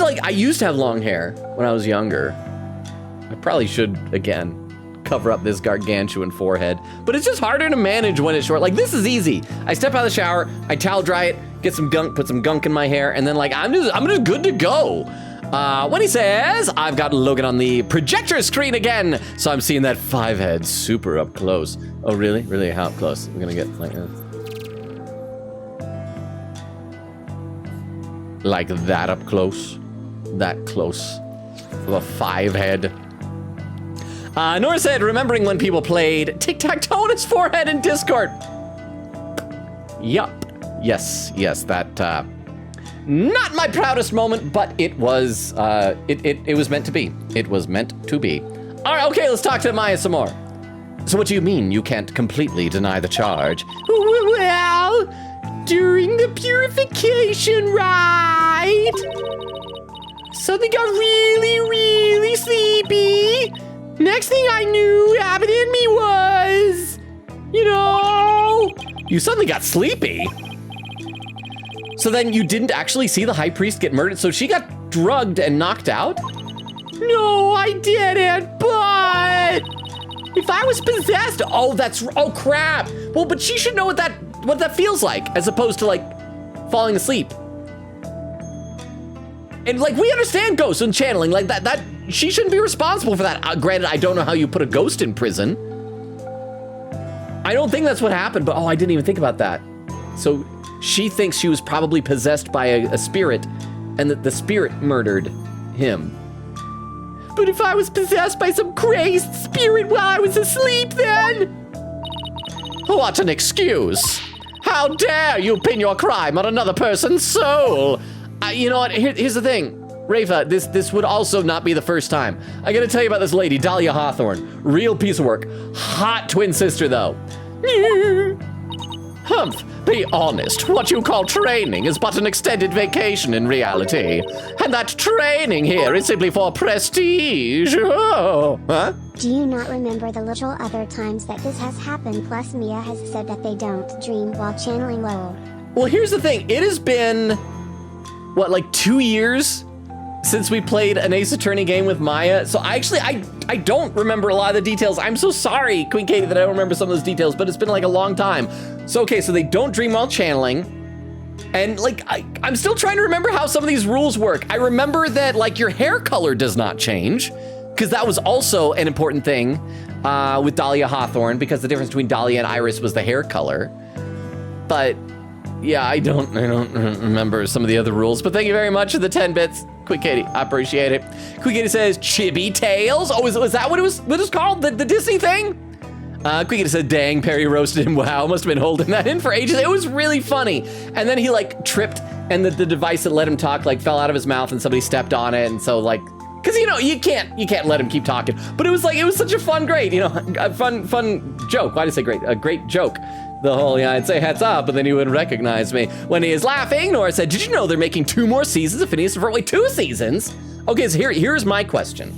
to have long hair when I was younger. I probably should again cover up this gargantuan forehead, but it's just harder to manage when it's short. Like this is easy. I step out of the shower, I towel dry it, get some gunk, put some gunk in my hair, and then like I'm just good to go. When he says, I've got Logan on the projector screen again, so I'm seeing that 5 head super up close. Oh really? Really? How up close? We're gonna get like like that up close. That close. The 5 head. Nora said, remembering when people played tic-tac-toe on his forehead in Discord. Yup. Yes, that, not my proudest moment, but it was, it was meant to be. It was meant to be. All right, okay, let's talk to Maya some more. So what do you mean you can't completely deny the charge? Well, during the purification rite, something got really sleepy. Next thing I knew, what happened in me was, you suddenly got sleepy. So then you didn't actually see the high priest get murdered, so she got drugged and knocked out? No, I didn't, but if I was possessed, oh crap. Well, but she should know what that feels like, as opposed to like falling asleep. And like, we understand ghosts and channeling, like that she shouldn't be responsible for that. Granted, I don't know how you put a ghost in prison. I don't think that's what happened, but I didn't even think about that. So she thinks she was probably possessed by a spirit, and that the spirit murdered him. But if I was possessed by some crazed spirit while I was asleep then? What an excuse. How dare you pin your crime on another person's soul? You know what, here's the thing. Rafa, this would also not be the first time. I gotta tell you about this lady, Dahlia Hawthorne. Real piece of work. Hot twin sister, though. Humph, be honest. What you call training is but an extended vacation in reality. And that training here is simply for prestige. Oh, huh? Do you not remember the little other times that this has happened? Plus Mia has said that they don't dream while channeling Lowell. Well, here's the thing. It has been, what, like 2 years since we played an Ace Attorney game with Maya. So I don't remember a lot of the details. I'm so sorry, Queen Katie, that I don't remember some of those details, but it's been like a long time. So, okay, so they don't dream while channeling. And like, I'm still trying to remember how some of these rules work. I remember that like your hair color does not change, because that was also an important thing with Dahlia Hawthorne, because the difference between Dahlia and Iris was the hair color. But yeah, I don't remember some of the other rules, but thank you very much for the 10 bits. Quick Katie, I appreciate it. Quick Katie says, Chibi Tales? Oh, was that what it was called? The Disney thing? Quick Katie said, dang, Perry roasted him. Wow, must have been holding that in for ages. It was really funny. And then he like tripped, and the device that let him talk like fell out of his mouth, and somebody stepped on it, and so like, because you can't let him keep talking. But it was such a fun, great, a fun joke. Why did I say great? A great joke. The whole, I'd say hats up, but then he wouldn't recognize me. When he is laughing, Nora said, did you know they're making 2 more seasons of Phineas and Ferb? Wait, 2 seasons? Okay, so here's my question.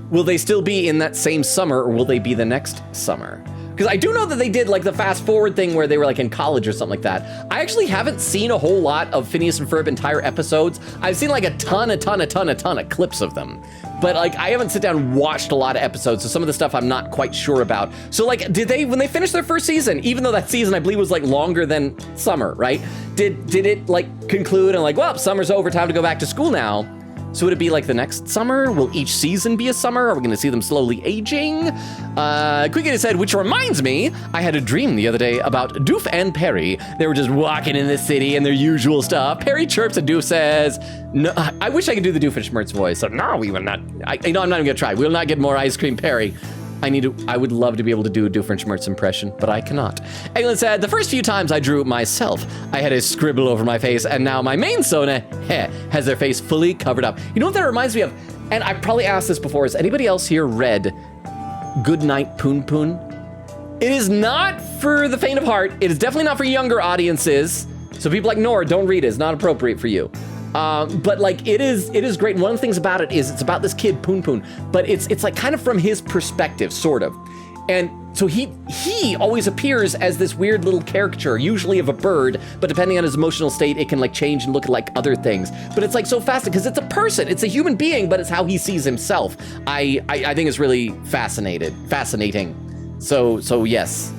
Will they still be in that same summer, or will they be the next summer? Because I do know that they did like the fast forward thing where they were like in college or something like that. I actually haven't seen a whole lot of Phineas and Ferb entire episodes. I've seen like a ton of clips of them. But like, I haven't sit down and watched a lot of episodes, so some of the stuff I'm not quite sure about. So like, when they finished their first season, even though that season I believe was like longer than summer, right? Did it like conclude and like, well, summer's over, time to go back to school now? So would it be like the next summer? Will each season be a summer? Are we gonna see them slowly aging? Quickly said, which reminds me, I had a dream the other day about Doof and Perry. They were just walking in the city and their usual stuff. Perry chirps and Doof says, no, I wish I could do the Doofenshmirtz voice. So no, we will not, I'm not even gonna try. We will not get more ice cream, Perry. I would love to be able to do a Doofenshmirtz impression, but I cannot. Eglin said, the first few times I drew myself, I had a scribble over my face, and now my main Sona has their face fully covered up. You know what that reminds me of? And I probably asked this before, has anybody else here read Goodnight Poon Poon? It is not for the faint of heart. It is definitely not for younger audiences. So people like Nora, don't read it. It's not appropriate for you. But like, it is great. And one of the things about it is it's about this kid, Poon Poon, but it's like kind of from his perspective, sort of. And so he always appears as this weird little caricature, usually of a bird, but depending on his emotional state, it can like change and look like other things. But it's like so fascinating because it's a person, it's a human being, but it's how he sees himself. I think it's really fascinating. So yes,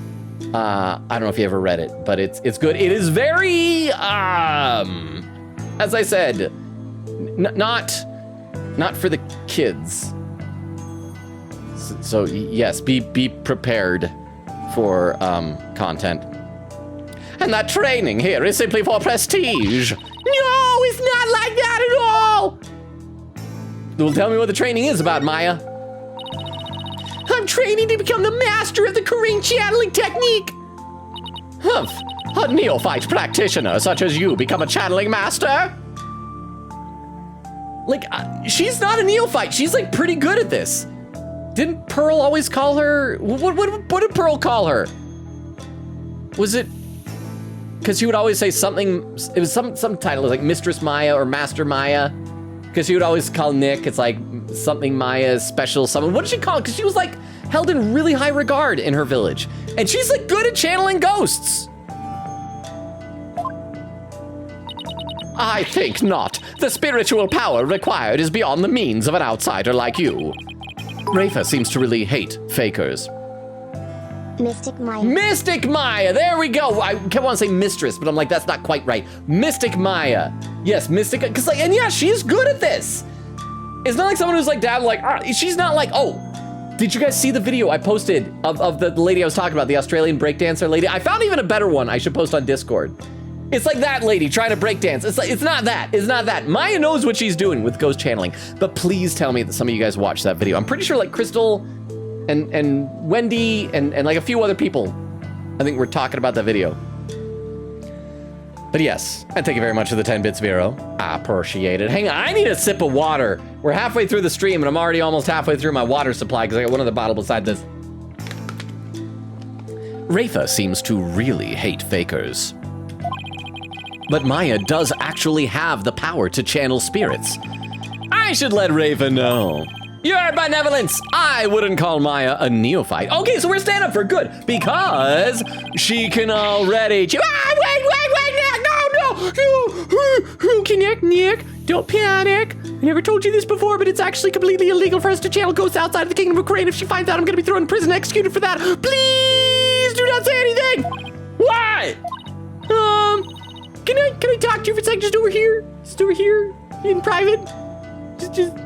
I don't know if you ever read it, but it's good. It is very, as I said, not for the kids. So yes, be prepared for content. And that training here is simply for prestige. No! Well, tell me what the training is about, Maya. I'm training to become the master of the Korean channeling technique. Humph. A neophyte practitioner such as you become a channeling master? Like, she's not a neophyte. She's like pretty good at this. Didn't Pearl always call her? What did Pearl call her? Was it? Because she would always say something. It was some title. It was like Mistress Maya or Master Maya. Because she would always call Nick. It's like something Maya special. Someone. What did she call it? Because she was like held in really high regard in her village, and she's like good at channeling ghosts. I think not. The spiritual power required is beyond the means of an outsider like you. Rafa seems to really hate fakers. Mystic Maya. Mystic Maya, there we go. I kept wanting to say mistress, but I'm like, that's not quite right. Mystic Maya. Yes, Mystic, because like, and yeah, she's good at this. It's not like someone who's like down, like, she's not like, oh, did you guys see the video I posted of the lady I was talking about, the Australian breakdancer lady? I found even a better one I should post on Discord. It's like that lady trying to breakdance. It's like, it's not that. It's not that. Maya knows what she's doing with ghost channeling, but please tell me that some of you guys watched that video. I'm pretty sure like Crystal and Wendy and like a few other people, I think we're talking about that video. But yes, and thank you very much for the 10 bits, Vero. I appreciate it. Hang on, I need a sip of water. We're halfway through the stream and I'm already almost halfway through my water supply because I got one other bottle beside this. Rafa seems to really hate fakers. But Maya does actually have the power to channel spirits. I should let Rafa know. Your benevolence! I wouldn't call Maya a neophyte. Okay, so we're standing up for good because she can already. Wait, Nick! No! Okay, Nick, don't panic. I never told you this before, but it's actually completely illegal for us to channel ghosts outside of the Kingdom of Ukraine. If she finds out, I'm gonna be thrown in prison and executed for that. Please do not say anything! What? Can I talk to you for a second? Just over here? Just over here? In private? Just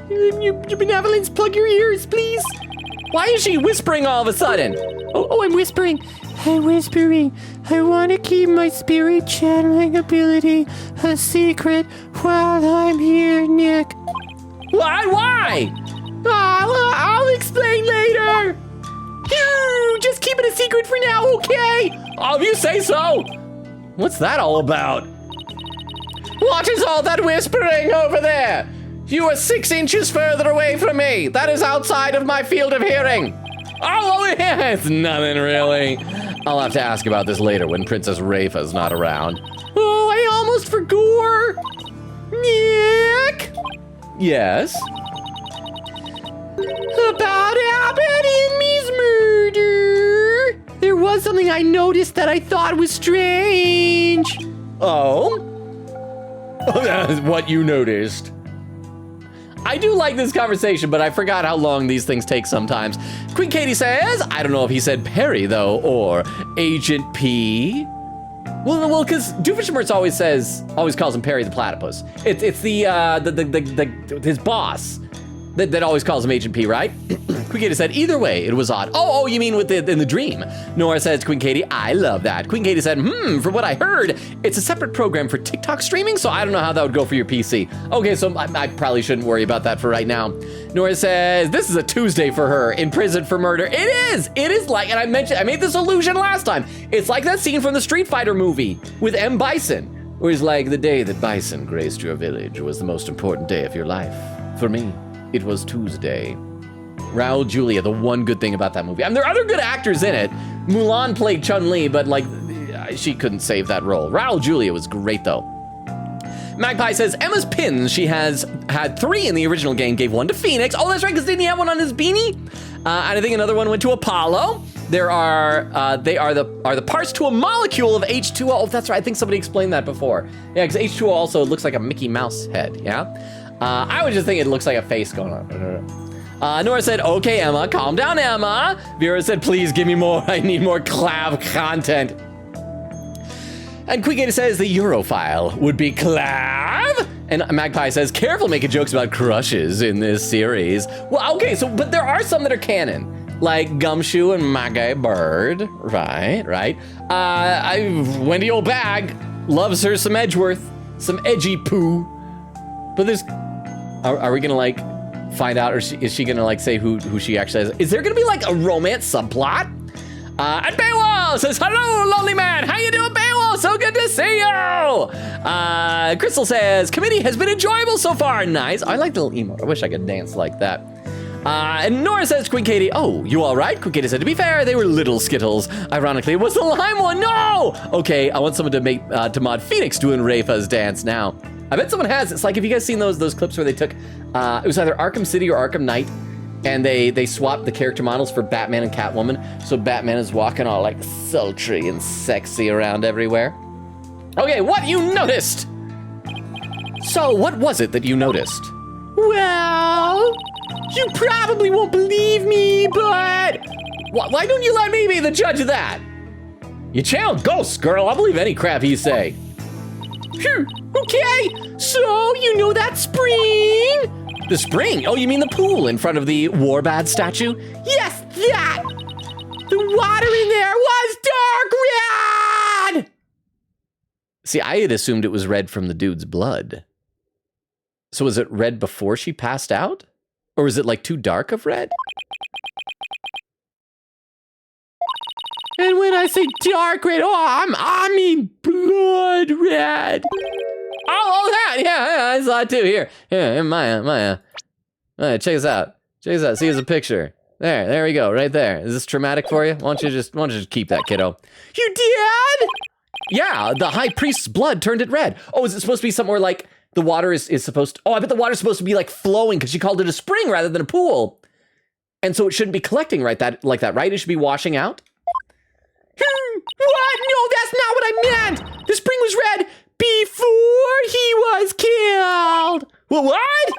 your benevolence, plug your ears, please. Why is she whispering all of a sudden? Oh, I'm whispering. I'm whispering. I want to keep my spirit channeling ability a secret while I'm here, Nick. Why? I'll explain later. Just keep it a secret for now, okay? Oh, you say so. What's that all about? What is all that whispering over there? You are 6 inches further away from me. That is outside of my field of hearing. Oh, yeah, it's nothing really. I'll have to ask about this later when Princess Rafa's not around. Oh, I almost forgot. Nick? Yes? About Abbott and Me's murder. There was something I noticed that I thought was strange. Oh? Oh, that is what you noticed. I do like this conversation, but I forgot how long these things take sometimes. Queen Katie says, I don't know if he said Perry, though, or Agent P. Well, because Doofenshmirtz always calls him Perry the Platypus. It's his boss that always calls him Agent P, right? Queen Katie said, either way, it was odd. Oh, you mean in the dream? Nora says, Queen Katie, I love that. Queen Katie said, from what I heard, it's a separate program for TikTok streaming, so I don't know how that would go for your PC. Okay, so I probably shouldn't worry about that for right now. Nora says, this is a Tuesday for her, in prison for murder. It is like, and I made this illusion last time. It's like that scene from the Street Fighter movie with M. Bison, where he's like, the day that Bison graced your village was the most important day of your life. For me, it was Tuesday. Raul Julia, the one good thing about that movie. I mean, there are other good actors in it. Mulan played Chun-Li, but like, she couldn't save that role. Raul Julia was great though. Magpie says, Emma's pins, she has had 3 in the original game, gave 1 to Phoenix. Oh, that's right, because didn't he have one on his beanie? And I think another one went to Apollo. They are the parts to a molecule of H2O. Oh, that's right, I think somebody explained that before. Yeah, because H2O also looks like a Mickey Mouse head, yeah? I was just thinking it looks like a face going on. Nora said, okay, Emma, calm down, Emma. Vera said, please give me more. I need more Clav content. And Quigate says the Europhile would be Clav. And Magpie says, careful making jokes about crushes in this series. Well, okay, but there are some that are canon, like Gumshoe and Maggie Bird, right? Wendy O'Bag loves her some Edgeworth, some edgy poo. But Are we gonna like find out, or is she gonna like say who she actually is? Is there gonna be like a romance subplot? And Baywall says, hello, lonely man. How you doing, Baywall? So good to see you. Crystal says, committee has been enjoyable so far. Nice. I like the little emote. I wish I could dance like that. And Nora says to Queen Katie, oh, you all right? Queen Katie said, to be fair, they were little Skittles. Ironically, it was the lime one. No! Okay, I want someone to make to mod Phoenix doing Rafa's dance now. I bet someone has. It's like, have you guys seen those clips where they took, it was either Arkham City or Arkham Knight, and they swapped the character models for Batman and Catwoman. So Batman is walking all like sultry and sexy around everywhere. Okay, what you noticed? So what was it that you noticed? Well, you probably won't believe me, but why don't you let me be the judge of that? You channeled ghosts, girl. I'll believe any crap you say. Okay, so you know that spring? The spring? Oh, you mean the pool in front of the Warbad statue? Yes, that! The water in there was dark red! See, I had assumed it was red from the dude's blood. So was it red before she passed out? Or is it like too dark of red? And when I say dark red, I mean blood red. Oh, that, yeah, I saw it too. Here, Maya, check this out. See, here's a picture. There we go, right there. Is this traumatic for you? Why don't you just keep that, kiddo? You did? Yeah, the high priest's blood turned it red. Oh, is it supposed to be somewhere like the water is supposed to, I bet the water's supposed to be like flowing because she called it a spring rather than a pool. And so it shouldn't be collecting like that, right? It should be washing out. What? No, that's not what I meant. The spring was red before he was killed. What?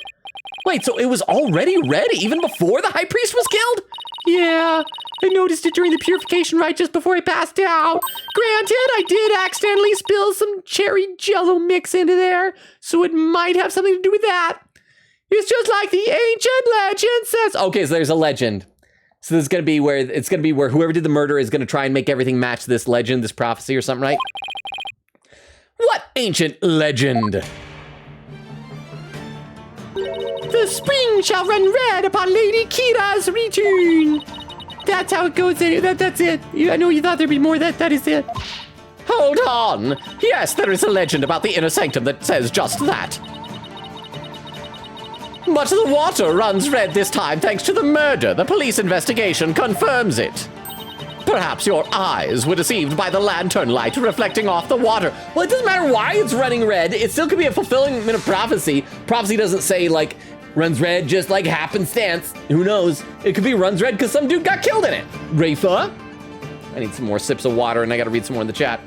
Wait, so it was already red even before the high priest was killed? Yeah, I noticed it during the purification rite just before I passed out. Granted, I did accidentally spill some cherry jello mix into there, so it might have something to do with that. It's just like the ancient legend says. Okay, so there's a legend. So this is gonna be where whoever did the murder is gonna try and make everything match this legend, this prophecy or something, right? What ancient legend? The spring shall run red upon Lady Kira's return. That's how it goes. That's it. I know you thought there'd be more. That is it. Hold on. Yes, there is a legend about the inner sanctum that says just that. But the water runs red this time thanks to the murder. The police investigation confirms it. Perhaps your eyes were deceived by the lantern light reflecting off the water. Well, it doesn't matter why it's running red. It still could be a fulfillment of prophecy. Prophecy doesn't say, like, runs red just like happenstance. Who knows? It could be runs red because some dude got killed in it. Rafa? I need some more sips of water and I gotta read some more in the chat.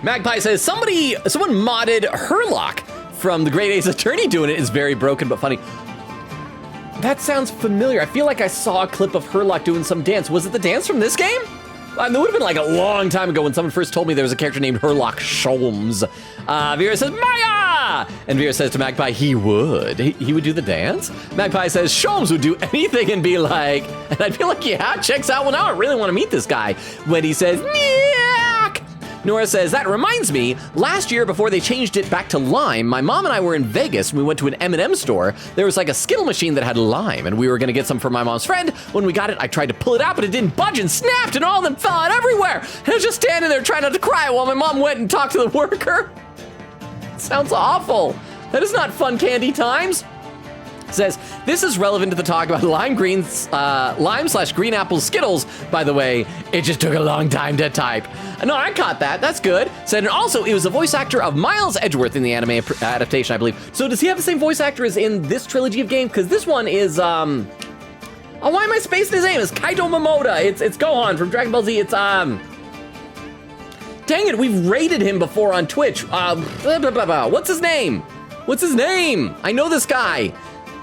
Magpie says, someone modded Herlock from the Great Ace Attorney doing it. Is very broken but funny. That sounds familiar. I feel like I saw a clip of Herlock doing some dance. Was it the dance from this game? It would have been like a long time ago when someone first told me there was a character named Herlock Sholmes. Vera says, Maya! And Vera says to Magpie, he would. He would do the dance? Magpie says, Sholmes would do anything and be like, and I'd be like, yeah, checks out. Well, now I really want to meet this guy. When he says, Nyah! Nora says, that reminds me, last year before they changed it back to lime, my mom and I were in Vegas and we went to an M&M store. There was like a Skittle machine that had lime and we were gonna get some for my mom's friend. When we got it, I tried to pull it out, but it didn't budge and snapped and all of them fell out everywhere. And I was just standing there trying not to cry while my mom went and talked to the worker. Sounds awful. That is not fun candy times. Says, this is relevant to the talk about lime/green apple Skittles. By the way, it just took a long time to type. No, I caught that. That's good. Said, and also, it was a voice actor of Miles Edgeworth in the anime adaptation, I believe. So does he have the same voice actor as in this trilogy of games? Because this one is, oh, why am I spacing his name? It's Kaito Momoda. It's Gohan from Dragon Ball Z. It's, dang it, we've rated him before on Twitch. What's his name? What's his name? I know this guy.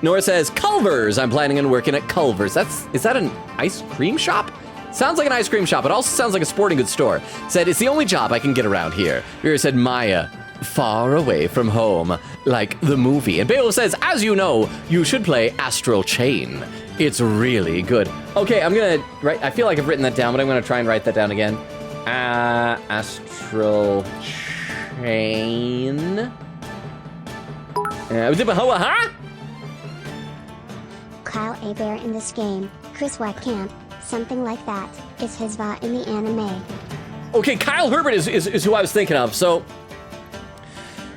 Nora says, Culver's. I'm planning on working at Culver's. Is that an ice cream shop? Sounds like an ice cream shop. It also sounds like a sporting goods store. Said, it's the only job I can get around here. Vera said, Maya, far away from home, like the movie. And Bayo says, as you know, you should play Astral Chain. It's really good. Okay, I'm gonna write, I feel like I've written that down, but I'm gonna try and write that down again. Astral Chain. Huh? Kyle A. Bear in this game, Chris Wetcamp, something like that, is his va in the anime. Okay, Kyle Herbert is who I was thinking of. So,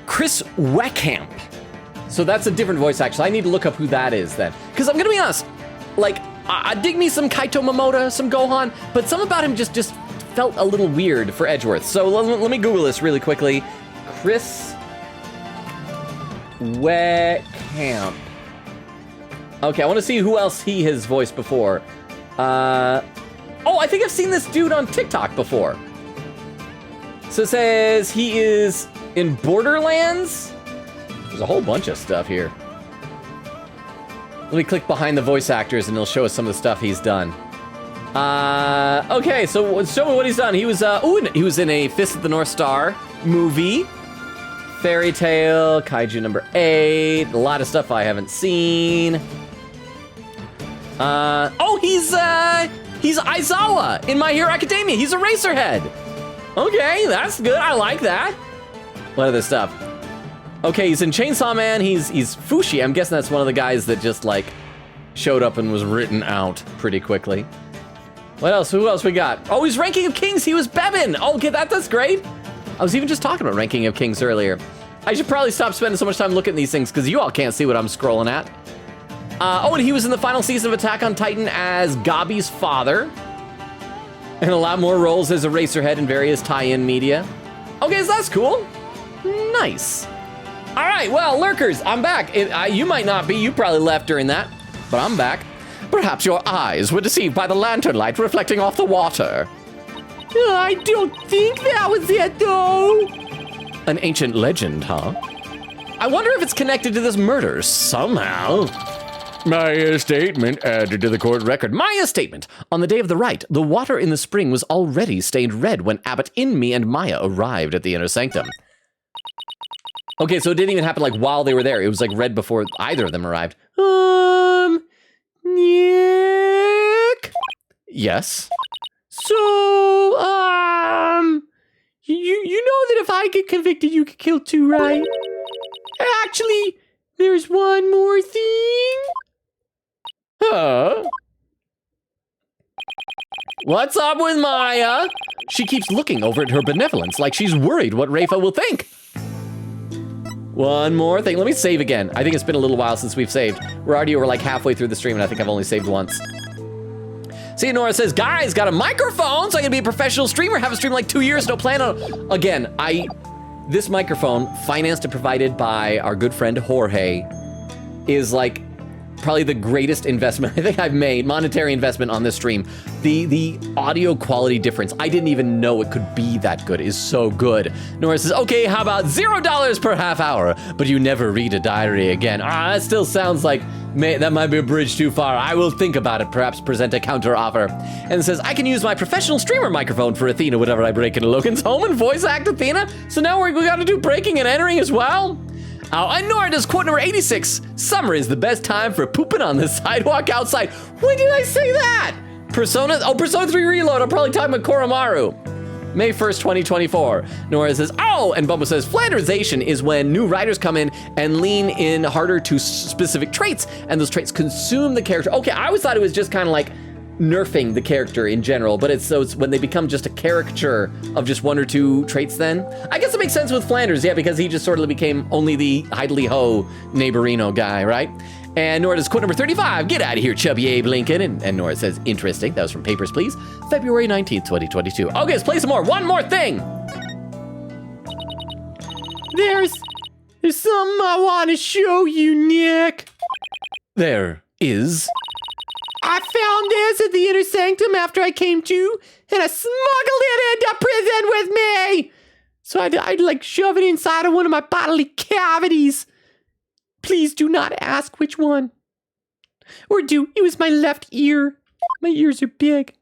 Chris Weckamp. So that's a different voice actor. So I need to look up who that is then. Because I'm going to be honest, like, I dig me some Kaito Momoda, some Gohan, but something about him just felt a little weird for Edgeworth. So let me Google this really quickly. Chris Weckamp. Okay, I want to see who else he has voiced before. Oh, I think I've seen this dude on TikTok before. So it says he is in Borderlands. There's a whole bunch of stuff here. Let me click behind the voice actors and it'll show us some of the stuff he's done. Okay, so show me what he's done. He was he was in a Fist of the North Star movie. Fairy Tail, Kaiju number 8, a lot of stuff I haven't seen. Oh, he's Aizawa in My Hero Academia. He's a Eraserhead. Okay, that's good. I like that. What other stuff? Okay, he's in Chainsaw Man. He's Fushi. I'm guessing that's one of the guys that just like showed up and was written out pretty quickly. What else? Who else we got? Oh, he's Ranking of Kings. He was Bevin. Okay, that's great. I was even just talking about Ranking of Kings earlier. I should probably stop spending so much time looking at these things because you all can't see what I'm scrolling at. Oh, and he was in the final season of Attack on Titan as Gabi's father. And a lot more roles as Eraserhead in various tie-in media. Okay, so that's cool. Nice. All right, well, lurkers, I'm back. You might not be. You probably left during that, but I'm back. Perhaps your eyes were deceived by the lantern light reflecting off the water. I don't think that was it, though. An ancient legend, huh? I wonder if it's connected to this murder somehow. Maya's statement added to the court record. Maya's statement. On the day of the rite, the water in the spring was already stained red when Abbot Inmi and Maya arrived at the inner sanctum. Okay, so it didn't even happen like while they were there. It was like red before either of them arrived. Nick? Yes? So, you know that if I get convicted, you could kill too, right? Actually, there's one more thing. Huh? What's up with Maya? She keeps looking over at her benevolence like she's worried what Rafa will think. One more thing. Let me save again. I think it's been a little while since we've saved. We're already over like halfway through the stream, and I think I've only saved once. See, Nora says, guys, got a microphone, so I can be a professional streamer. Haven't streamed like 2 years, no plan on. Again, this microphone, financed and provided by our good friend Jorge, is like probably the greatest investment I think I've made, monetary investment on this stream. The audio quality difference, I didn't even know it could be that good, is so good. Nora says, okay, how about $0 per half hour, but you never read a diary again. That still sounds like, that might be a bridge too far. I will think about it, perhaps present a counter offer. And it says, I can use my professional streamer microphone for Athena whenever I break into Logan's home and voice act Athena. So now we gotta do breaking and entering as well? Oh, and Nora does quote number 86. Summer is the best time for pooping on the sidewalk outside. When did I say that? Persona 3 Reload. I'm probably talking about Koromaru. May 1st, 2024. Nora says, oh, and Bubba says, Flanderization is when new writers come in and lean in harder to specific traits, and those traits consume the character. Okay, I always thought it was just kind of like nerfing the character in general, but it's when they become just a caricature of just one or two traits then. I guess it makes sense with Flanders, yeah, because he just sort of became only the idly-ho neighborino guy, right? And Nora does quote number 35, get out of here, chubby Abe Lincoln. And Nora says, interesting. That was from Papers, Please. February 19th, 2022. Okay, let's play some more. One more thing. There's something I want to show you, Nick. There is. I found this at the inner sanctum after I came to, and I smuggled it into prison with me. So I'd like shove it inside of one of my bodily cavities. Please do not ask which one. Or do. It was my left ear. My ears are big.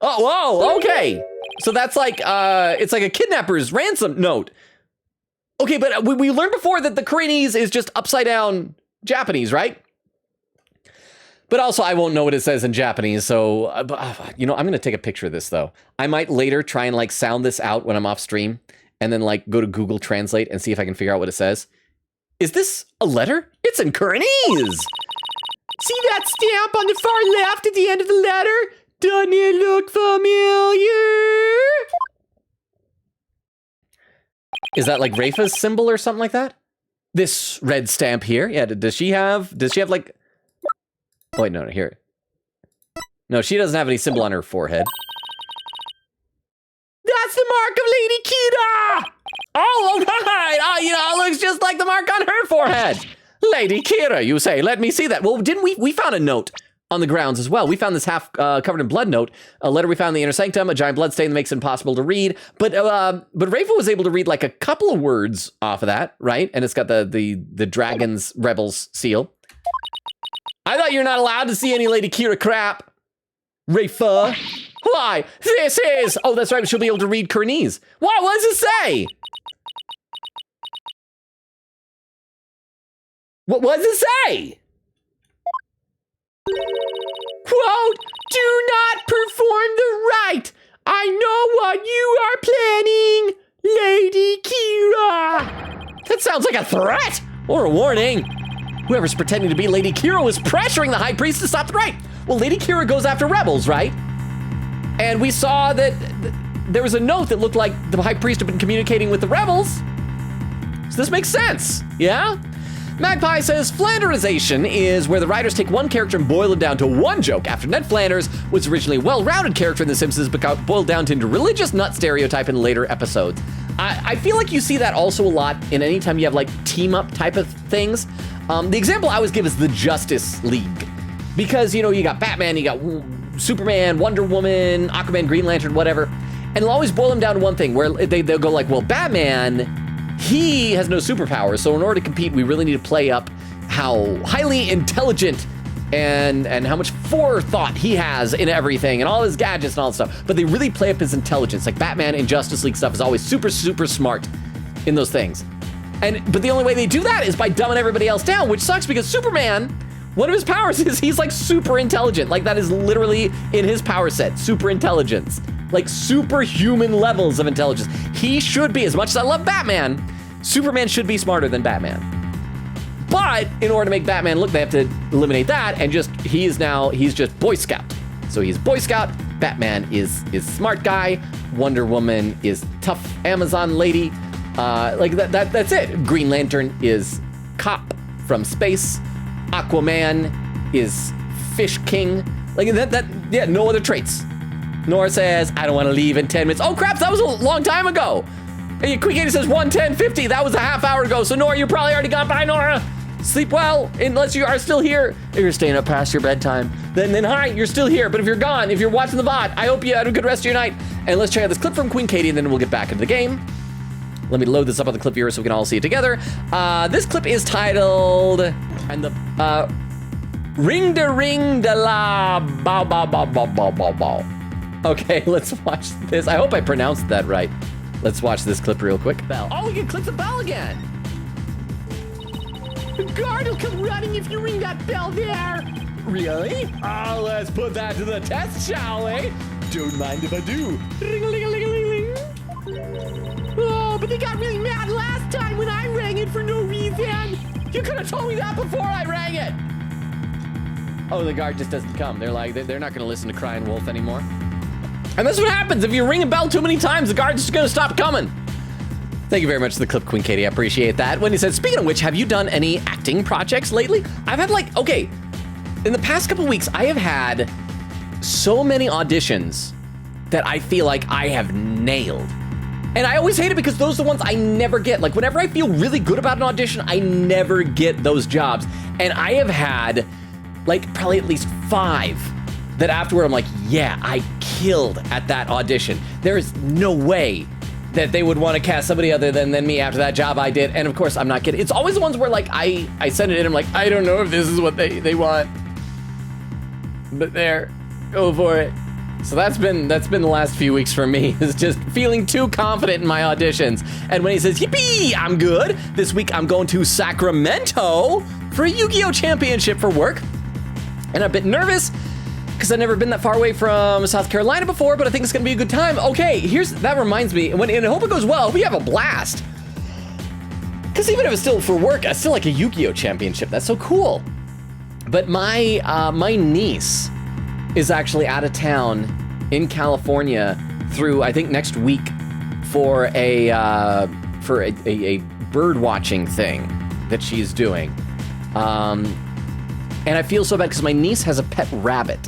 Oh, whoa, okay. So that's like, it's like a kidnapper's ransom note. Okay, but we learned before that the Koreanese is just upside down Japanese, right? But also, I won't know what it says in Japanese, so, you know, I'm going to take a picture of this, though. I might later try and, like, sound this out when I'm off stream, and then, like, go to Google Translate and see if I can figure out what it says. Is this a letter? It's in Koreanese. See that stamp on the far left at the end of the letter? Doesn't it look familiar? Is that like Rafa's symbol or something like that? This red stamp here. Yeah, does she have like... Oh, wait, no, here. No, she doesn't have any symbol on her forehead. That's the mark of Lady Kira! Oh, all right. Oh, it looks just like the mark on her forehead. Lady Kira, you say. Let me see that. Well, didn't we found a note on the grounds as well. We found this half covered in blood note, a letter we found in the inner sanctum, a giant blood stain that makes it impossible to read. But Rafa was able to read like a couple of words off of that, right? And it's got the Dragon's Rebels seal. I thought you're not allowed to see any Lady Kira crap, Rafa. Why? This is... Oh, that's right. She'll be able to read Koreanese. What does it say? What does it say? Quote, do not perform the rite. I know what you are planning, Lady Kira. That sounds like a threat or a warning. Whoever's pretending to be Lady Kira is pressuring the high priest to stop the rite. Well, Lady Kira goes after rebels, right? And we saw that there was a note that looked like the high priest had been communicating with the rebels. So this makes sense, yeah? Magpie says, Flanderization is where the writers take one character and boil it down to one joke. After Ned Flanders was originally a well-rounded character in The Simpsons, but got boiled down to religious nut stereotype in later episodes. I feel like you see that also a lot in any time you have like team-up type of things. The example I always give is the Justice League. Because, you got Batman, you got Superman, Wonder Woman, Aquaman, Green Lantern, whatever. And it'll always boil them down to one thing, where they'll go like, well, Batman... he has no superpowers, so in order to compete, we really need to play up how highly intelligent and how much forethought he has in everything and all his gadgets and all that stuff. But they really play up his intelligence. Like Batman in Justice League stuff is always super, super smart in those things. But the only way they do that is by dumbing everybody else down, which sucks because Superman, one of his powers is he's like super intelligent. Like that is literally in his power set, super intelligence. Like superhuman levels of intelligence. He should be, as much as I love Batman, Superman should be smarter than Batman. But in order to make Batman look, they have to eliminate that and he's just Boy Scout. So he's Boy Scout, Batman is smart guy, Wonder Woman is tough Amazon lady. That's it. Green Lantern is cop from space. Aquaman is fish king. Like yeah, no other traits. Nora says, I don't want to leave in 10 minutes. Oh crap, that was a long time ago. Hey, Quick 80 says 1:10:50. That was a half hour ago. So Nora, you're probably already gone. Bye, Nora. Sleep well, unless you are still here. If you're staying up past your bedtime, then hi, you're still here. But if you're gone, if you're watching the VOD, I hope you had a good rest of your night. And let's check out this clip from Queen Katie, and then we'll get back into the game. Let me load this up on the clip viewer so we can all see it together. This clip is titled, Ring da la bow bow bow bow bow bow bow. Okay, let's watch this. I hope I pronounced that right. Let's watch this clip real quick. Bell. Oh, we can click the bell again. The guard will come running if you ring that bell there. Really? Oh, let's put that to the test, shall we? Don't mind if I do. Ring-a-ling-a-ling-a-ling. Oh, but they got really mad last time when I rang it for no reason. You could have told me that before I rang it. Oh, the guard just doesn't come. They're like, they're not going to listen to Crying Wolf anymore. And that's what happens if you ring a bell too many times, the guard's just gonna stop coming. Thank you very much for the clip, Queen Katie, I appreciate that. Wendy said, speaking of which, have you done any acting projects lately? I've had in the past couple weeks, I have had so many auditions that I feel like I have nailed. And I always hate it because those are the ones I never get. Like whenever I feel really good about an audition, I never get those jobs. And I have had probably at least 5 that afterward I'm like, yeah, I killed at that audition. There is no way that they would want to cast somebody other than me after that job I did. And of course, I'm not kidding. It's always the ones where I send it in, I'm like, I don't know if this is what they want. But there, go for it. So that's been the last few weeks for me, is just feeling too confident in my auditions. And when he says, yippee, I'm good. This week I'm going to Sacramento for a Yu-Gi-Oh! Championship for work. And I'm a bit nervous, because I've never been that far away from South Carolina before, but I think it's gonna be a good time. Okay, that reminds me, and I hope it goes well, we have a blast. Because even if it's still for work, it's still like a Yu-Gi-Oh championship. That's so cool. But my my niece is actually out of town in California through, I think, next week for a bird watching thing that she's doing. And I feel so bad because my niece has a pet rabbit.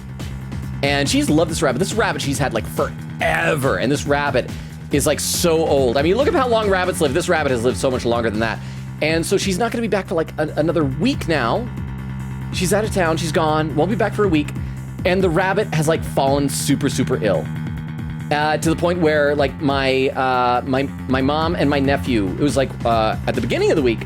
And she's loved this rabbit. This rabbit she's had like forever. And this rabbit is like so old. I mean, look at how long rabbits live. This rabbit has lived so much longer than that. And so she's not going to be back for like another week now. She's out of town. She's gone. Won't be back for a week. And the rabbit has like fallen super, super ill. To the point where like my mom and my nephew, it was like at the beginning of the week,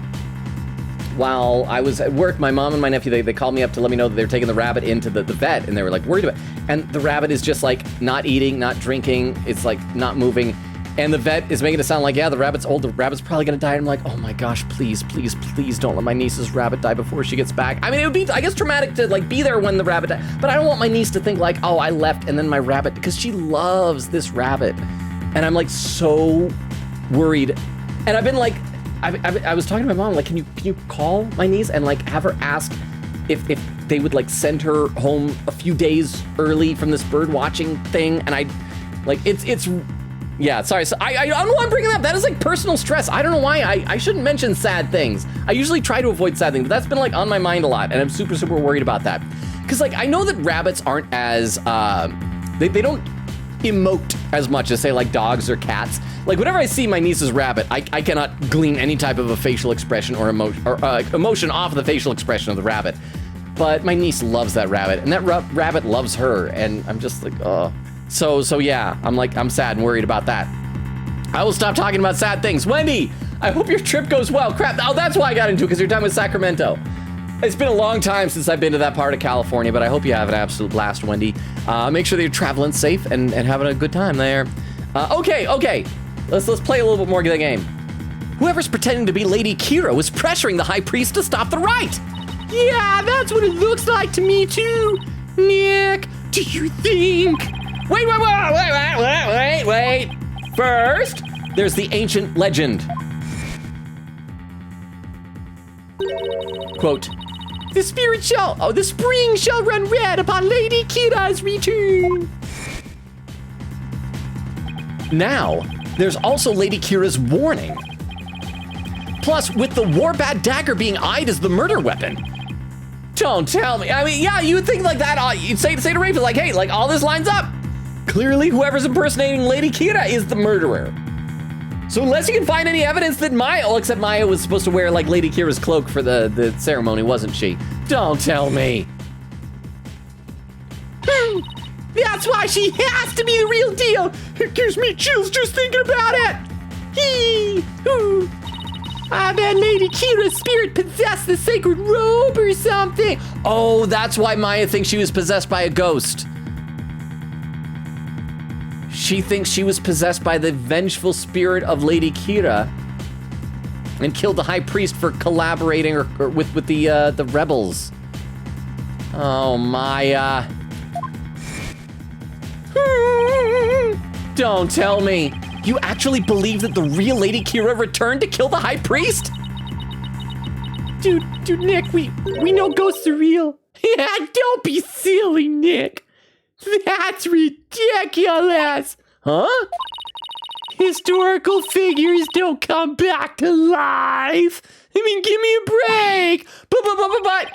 while I was at work, my mom and my nephew, they called me up to let me know that they were taking the rabbit into the vet, and they were like worried about it. And the rabbit is just like not eating, not drinking, it's like not moving. And the vet is making it sound like, yeah, the rabbit's old, the rabbit's probably gonna die. And I'm like, oh my gosh, please, please, please don't let my niece's rabbit die before she gets back. I mean, it would be, I guess, traumatic to like be there when the rabbit died, but I don't want my niece to think like, oh, I left and then my rabbit, because she loves this rabbit. And I'm like so worried. And I've been like, I was talking to my mom, like, can you call my niece and like have her ask if they would like send her home a few days early from this bird watching thing? And I, like, it's yeah, sorry. So I don't know why I'm bringing that up. That is like personal stress. I don't know why I shouldn't mention sad things. I usually try to avoid sad things, but that's been like on my mind a lot, and I'm super, super worried about that. Because like I know that rabbits aren't as they don't emote as much as say like dogs or cats. Like whenever I see my niece's rabbit, I cannot glean any type of a facial expression or emotion off of the facial expression of the rabbit. But my niece loves that rabbit, and that rabbit loves her, and I'm just like, oh. So yeah, I'm sad and worried about that. I will stop talking about sad things. Wendy, I hope your trip goes well. Crap, oh, that's why I got into it, because you're done with Sacramento. It's been a long time since I've been to that part of California, but I hope you have an absolute blast, Wendy. Make sure that you're traveling safe and having a good time there. Okay. Let's play a little bit more of the game. Whoever's pretending to be Lady Kira is pressuring the High Priest to stop the rite. Yeah, that's what it looks like to me too. Nick, do you think? Wait. First, there's the ancient legend. Quote, the spring shall run red upon Lady Kira's return. Now, there's also Lady Kira's warning. Plus, with the Warbat dagger being eyed as the murder weapon. Don't tell me. I mean, yeah, you would think like that. You'd say to Raven, like, hey, like all this lines up. Clearly, whoever's impersonating Lady Kira is the murderer. So unless you can find any evidence that Maya, except Maya was supposed to wear like Lady Kira's cloak for the ceremony, wasn't she? Don't tell me. That's why she has to be the real deal. It gives me chills just thinking about it. I bet Lady Kira's spirit possessed the sacred robe or something. Oh, that's why Maya thinks she was possessed by a ghost. She thinks she was possessed by the vengeful spirit of Lady Kira and killed the High Priest for collaborating or with the rebels. Oh, Maya. Don't tell me. You actually believe that the real Lady Kira returned to kill the High Priest? Dude, Nick, we know ghosts are real. Yeah, don't be silly, Nick. That's ridiculous. Huh? Historical figures don't come back to life. I mean, give me a break. But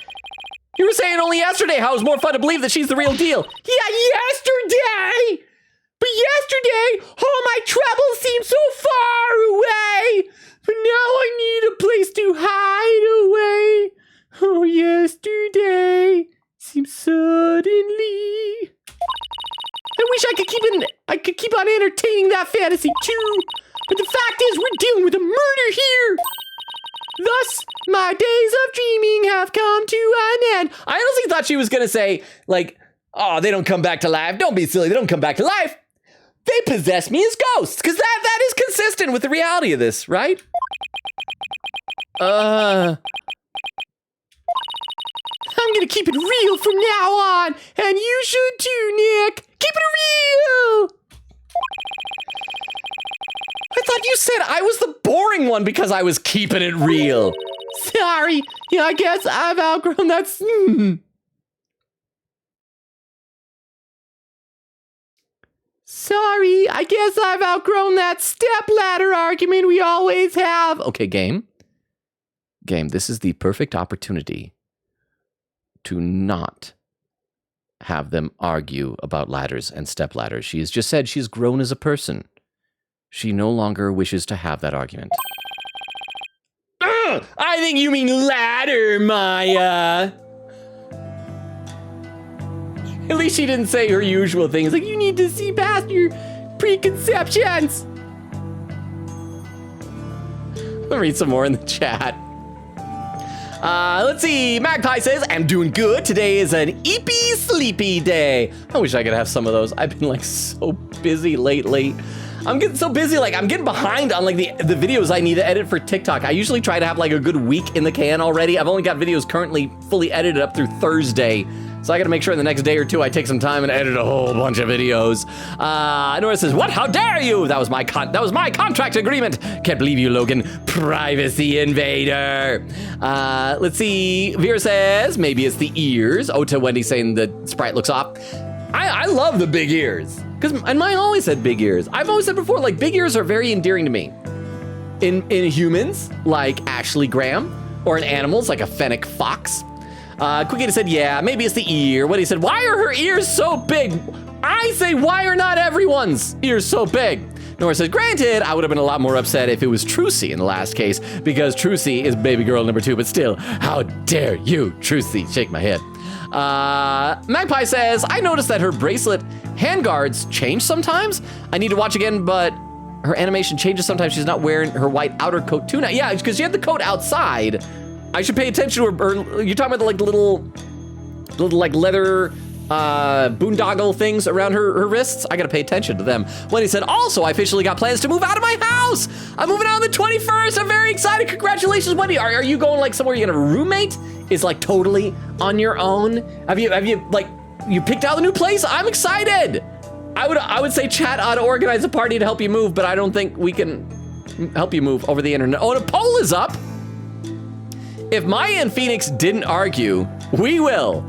you were saying only yesterday how it was more fun to believe that she's the real deal. Yeah, yesterday. But yesterday, all my troubles seemed so far away. But now I need a place to hide away. Oh, yesterday seems suddenly. I wish I could keep on entertaining that fantasy too. But the fact is, we're dealing with a murder here. Thus, my days of dreaming have come to an end. I honestly thought she was gonna say, like, oh, they don't come back to life. Don't be silly, they don't come back to life. They possess me as ghosts, because that is consistent with the reality of this, right? I'm gonna keep it real from now on, and you should too, Nick. Keep it real. I thought you said I was the boring one because I was keeping it real. Sorry. Yeah, I guess I've outgrown that. Sorry, I guess I've outgrown that stepladder argument we always have. Okay, game. Game, this is the perfect opportunity to not have them argue about ladders and stepladders. She has just said she's grown as a person. She no longer wishes to have that argument. I think you mean ladder, Maya. At least she didn't say her usual things like, you need to see past your preconceptions. I'll read some more in the chat. Let's see. Magpie says, I'm doing good. Today is an eepy sleepy day. I wish I could have some of those. I've been like so busy lately. I'm getting so busy, like I'm getting behind on like the videos I need to edit for TikTok. I usually try to have like a good week in the can already. I've only got videos currently fully edited up through Thursday. So I gotta make sure in the next day or two I take some time and edit a whole bunch of videos. Nora says, what? How dare you? That was my contract agreement. Can't believe you, Logan. Privacy invader. Let's see. Vera says, maybe it's the ears. Oh, to Wendy saying the sprite looks off. I love the big ears. And mine always had big ears. I've always said before, like big ears are very endearing to me. In humans, like Ashley Graham, or in animals, like a fennec fox. Quickie said, yeah, maybe it's the ear. What he said, why are her ears so big? I say, why are not everyone's ears so big? Nora says, granted, I would have been a lot more upset if it was Trucy in the last case, because Trucy is baby girl number 2, but still, how dare you, Trucy? Shake my head. Magpie says, I noticed that her bracelet handguards change sometimes. I need to watch again, but her animation changes sometimes. She's not wearing her white outer coat too now. Yeah, because she had the coat outside. I should pay attention to her. You're talking about like the little like leather boondoggle things around her wrists. I gotta pay attention to them. Wendy said, also, I officially got plans to move out of my house. I'm moving out on the 21st. I'm very excited. Congratulations, Wendy. Are you going like somewhere you're gonna have a roommate? Is like totally on your own? Have you like, you picked out the new place? I'm excited. I would say chat ought to organize a party to help you move, but I don't think we can help you move over the internet. Oh, and a poll is up. If Maya and Phoenix didn't argue, we will.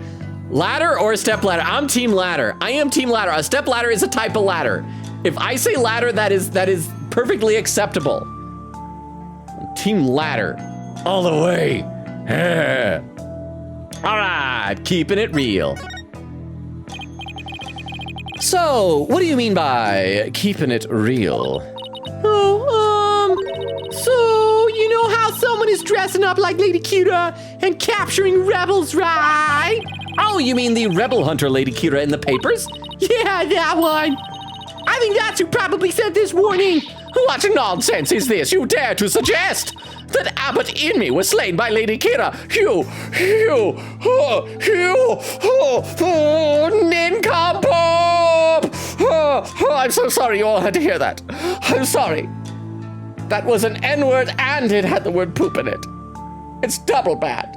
Ladder or step ladder? I'm team ladder. I am team ladder. A step ladder is a type of ladder. If I say ladder, that is perfectly acceptable. Team ladder, all the way. All right, keeping it real. So, what do you mean by keeping it real? So, you know how someone is dressing up like Lady Kira and capturing rebels, right? Oh, you mean the rebel hunter Lady Kira in the papers? Yeah, that one. I think that's who probably sent this warning. What nonsense is this you dare to suggest? That Abbot Inmi was slain by Lady Kira. Nincompoop! I'm so sorry you all had to hear that. I'm sorry. That was an N-word and it had the word poop in it. It's double bad.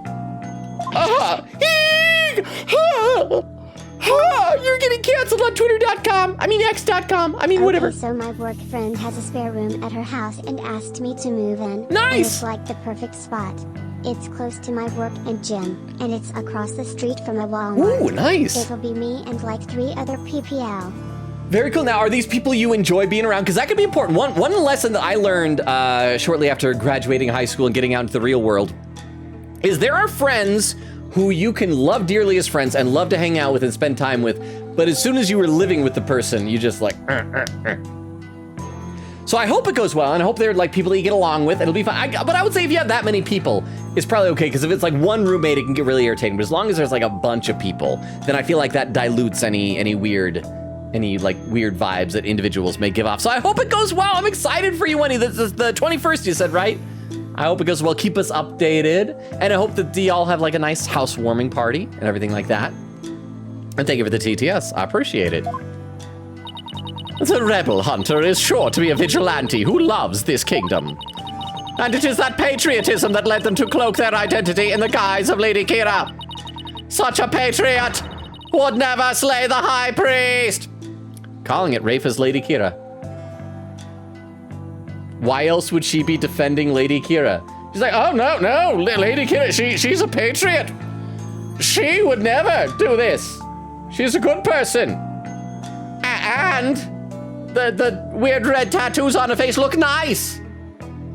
You're getting canceled on Twitter.com. I mean, X.com. I mean, whatever. So my work friend has a spare room at her house and asked me to move in. Nice. And it's like the perfect spot. It's close to my work and gym, and it's across the street from a Walmart. Ooh, nice. It'll be me and like 3 other PPL. Very cool. Now, are these people you enjoy being around? Because that could be important. One lesson that I learned shortly after graduating high school and getting out into the real world is there are friends who you can love dearly as friends and love to hang out with and spend time with, but as soon as you were living with the person, you just like, So I hope it goes well, and I hope they're like people that you get along with. It'll be fine. But I would say if you have that many people, it's probably okay, because if it's like one roommate, it can get really irritating. But as long as there's like a bunch of people, then I feel like that dilutes any weird vibes that individuals may give off. So I hope it goes well. I'm excited for you, Wendy. This is the 21st, you said, right? I hope it goes well. Keep us updated. And I hope that y'all have like a nice housewarming party and everything like that. And thank you for the TTS. I appreciate it. The rebel hunter is sure to be a vigilante who loves this kingdom. And it is that patriotism that led them to cloak their identity in the guise of Lady Kira. Such a patriot would never slay the high priest. Calling it Rafa's Lady Kira. Why else would she be defending Lady Kira? She's like, oh, no, Lady Kira, she's a patriot. She would never do this. She's a good person. And the weird red tattoos on her face look nice.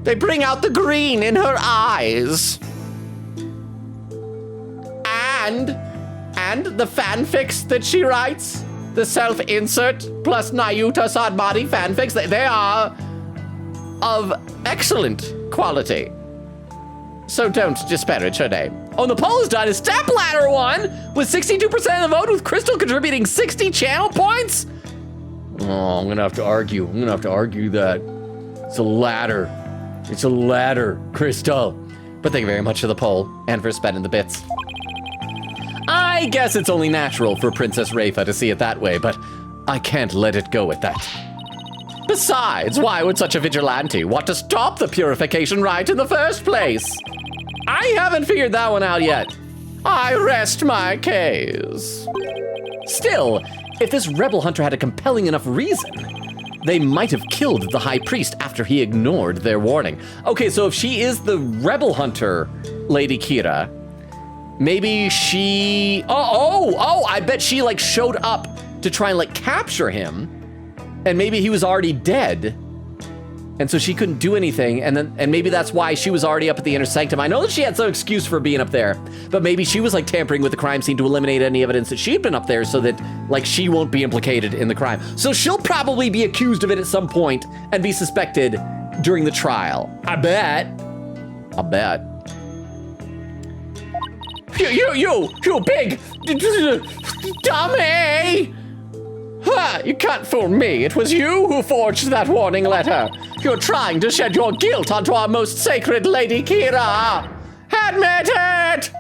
They bring out the green in her eyes. And the fanfics that she writes, the self-insert plus Nayuta Sadbody fanfics, they are of excellent quality. So don't disparage her name. Oh, and the poll is done. Is Stepladder won with 62% of the vote, with Crystal contributing 60 channel points? Oh, I'm gonna have to argue. That. It's a ladder. It's a ladder, Crystal. But thank you very much for the poll and for spending the bits. I guess it's only natural for Princess Rafa to see it that way, but I can't let it go at that. Besides, why would such a vigilante want to stop the purification rite in the first place? I haven't figured that one out yet. I rest my case. Still, if this rebel hunter had a compelling enough reason, they might have killed the high priest after he ignored their warning. Okay, so if she is the rebel hunter, Lady Kira, maybe she... Oh, I bet she, like, showed up to try and, like, capture him, and maybe he was already dead, and so she couldn't do anything, and maybe that's why she was already up at the inner sanctum. I know that she had some excuse for being up there, but maybe she was, like, tampering with the crime scene to eliminate any evidence that she'd been up there so that, like, she won't be implicated in the crime. So she'll probably be accused of it at some point and be suspected during the trial. I bet. You big dummy! Ha! You can't fool me. It was you who forged that warning letter. You're trying to shed your guilt onto our most sacred Lady Kira. Admit it!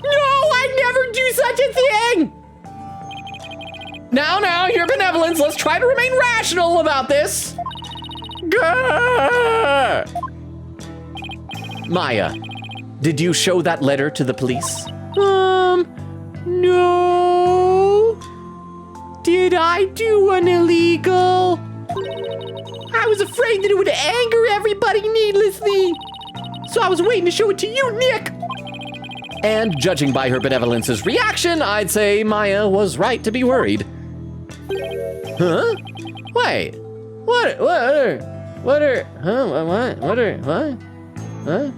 No, I'd never do such a thing! Now, your benevolence, let's try to remain rational about this. Grr! Maya, did you show that letter to the police? No. Did I do an illegal? I was afraid that it would anger everybody needlessly. So I was waiting to show it to you, Nick. And judging by her benevolence's reaction, I'd say Maya was right to be worried. Huh? Wait. What are? Huh?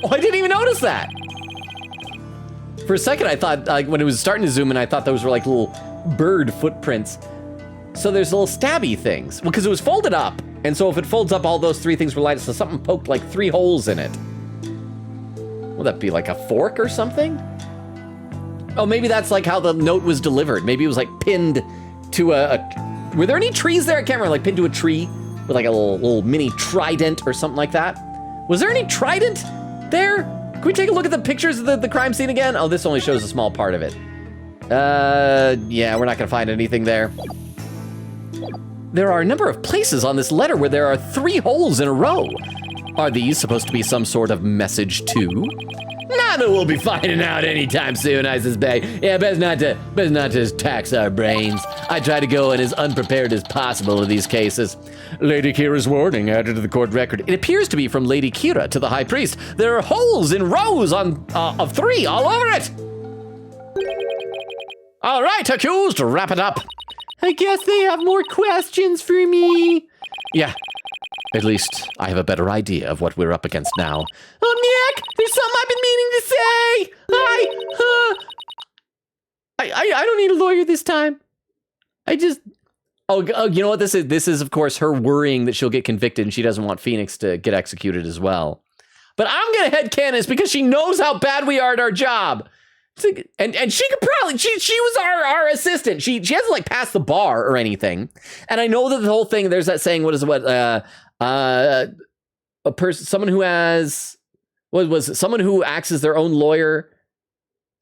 Oh, I didn't even notice that. For a second, I thought, like, when it was starting to zoom in, I thought those were like little bird footprints. So there's little stabby things. Well, because it was folded up. And so if it folds up, all those three things were lighted. So something poked like 3 holes in it. Would that be like a fork or something? Oh, maybe that's like how the note was delivered. Maybe it was like pinned to were there any trees there? I can't remember, like pinned to a tree with like a little mini trident or something like that. Was there any trident there? Can we take a look at the pictures of the crime scene again? Oh, this only shows a small part of it. Yeah, we're not gonna find anything there. There are a number of places on this letter where there are 3 holes in a row. Are these supposed to be some sort of message too? Nada we'll be finding out anytime soon, I suspect. Yeah, best not to tax our brains. I try to go in as unprepared as possible in these cases. Lady Kira's warning added to the court record. It appears to be from Lady Kira to the high priest. There are holes in rows of 3 all over it. All right, accused, wrap it up. I guess they have more questions for me. Yeah, at least I have a better idea of what we're up against now. Oh, Nick, there's something I've been meaning to say. I don't need a lawyer this time. Oh, you know what this is? This is, of course, her worrying that she'll get convicted and she doesn't want Phoenix to get executed as well. But I'm gonna headcanon this because she knows how bad we are at our job. And she could probably, she was our assistant. She hasn't like passed the bar or anything. And I know that the whole thing, there's that saying, a person, someone who has, someone who acts as their own lawyer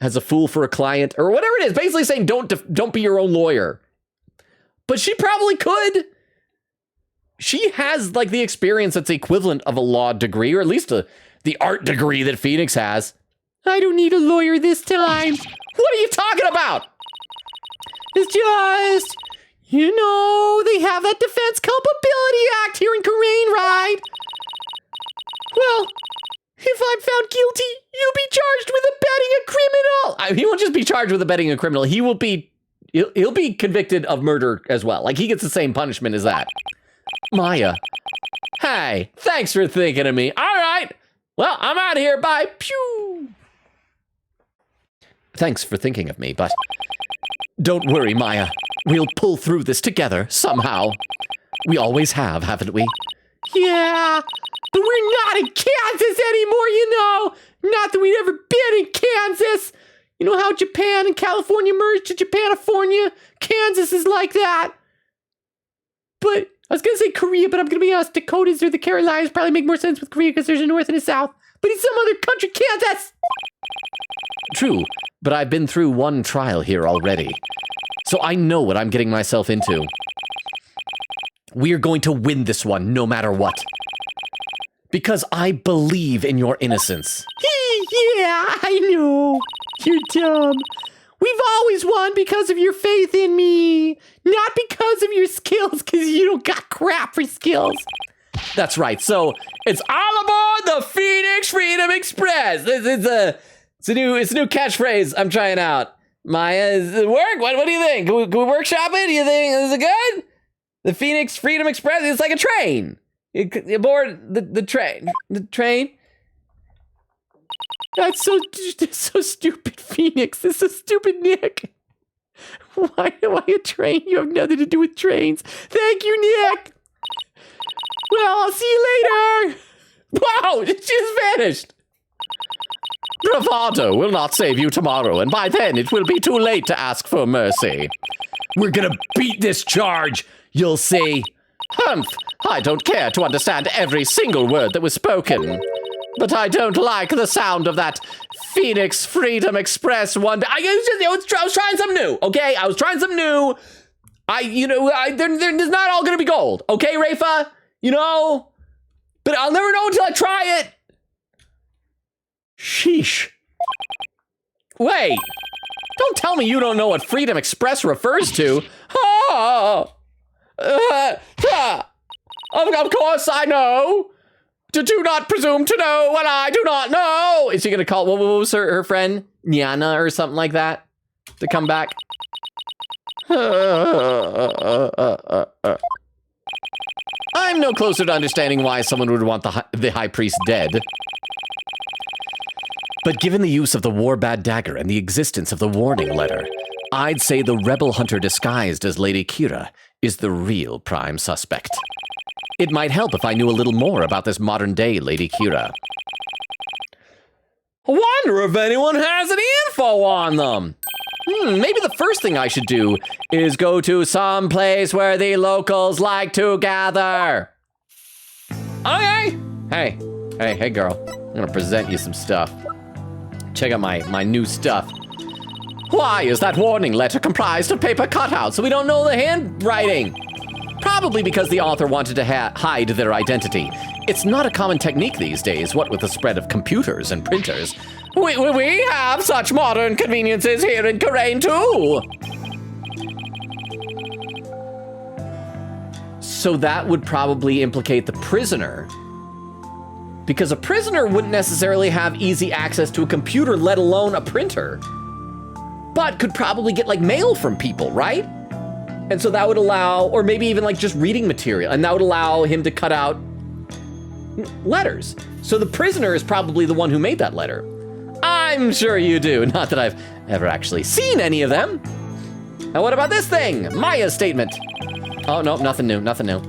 has a fool for a client or whatever it is, basically saying don't be your own lawyer. But she probably could. She has like the experience that's equivalent of a law degree, or at least the art degree that Phoenix has. I don't need a lawyer this time. What are you talking about? It's just, You know, they have that Defense Culpability Act here in Korean, right? Well, if I'm found guilty, you'll be charged with abetting a criminal. He won't just be charged with abetting a criminal. He will be, he'll be convicted of murder as well. Like, he gets the same punishment as that. Maya. Hey, thanks for thinking of me. All right. Well, I'm out of here. Bye. Pew. Thanks for thinking of me, but don't worry, Maya. We'll pull through this together somehow. We always have, haven't we? Yeah, but we're not in Kansas anymore, you know. Not that we've ever been in Kansas. You know how Japan and California merged to Japanifornia? Kansas is like that. But I was going to say Korea, but I'm going to be honest. Dakotas or the Carolinas probably make more sense with Korea because there's a north and a south. But in some other country, Kansas. True, but I've been through one trial here already. So I know what I'm getting myself into. We're going to win this one no matter what. Because I believe in your innocence. Yeah, I know. You're dumb. We've always won because of your faith in me. Not because of your skills, because you don't got crap for skills. That's right. So it's all aboard the Phoenix Freedom Express. It's a new catchphrase I'm trying out. Maya, does it work? What do you think? Can we workshop it? Do you think is it good? The Phoenix Freedom Express, it's like a train. Aboard the train. The train. That's so stupid, Phoenix. This is so stupid, Nick. Why a train? You have nothing to do with trains. Thank you, Nick. Well, I'll see you later. Wow, it just vanished. Bravado will not save you tomorrow, and by then it will be too late to ask for mercy. We're gonna beat this charge, you'll see. Humph, I don't care to understand every single word that was spoken. But I don't like the sound of that Phoenix Freedom Express one. I was trying something new, okay? I was trying something new. There's not all gonna be gold, okay, Rafa? You know? But I'll never know until I try it. Sheesh. Wait. Don't tell me you don't know what Freedom Express refers to. Of course I know. Do not presume to know what I do not know. Is she gonna call, what was her friend? Niana or something like that? To come back? I'm no closer to understanding why someone would want the High Priest dead. But given the use of the Warbad Dagger and the existence of the warning letter, I'd say the rebel hunter disguised as Lady Kira is the real prime suspect. It might help if I knew a little more about this modern-day Lady Kira. I wonder if anyone has any info on them. Maybe the first thing I should do is go to some place where the locals like to gather. Okay. Hey, girl. I'm gonna present you some stuff. Check out my new stuff. Why is that warning letter comprised of paper cutouts so we don't know the handwriting? Probably because the author wanted to hide their identity. It's not a common technique these days, what with the spread of computers and printers. We have such modern conveniences here in Korean too. So that would probably implicate the prisoner. Because a prisoner wouldn't necessarily have easy access to a computer, let alone a printer. But could probably get like mail from people, right? And so that would allow, or maybe even like just reading material, and that would allow him to cut out letters. So the prisoner is probably the one who made that letter. I'm sure you do, not that I've ever actually seen any of them. And what about this thing? Maya's statement. Oh, no, nothing new.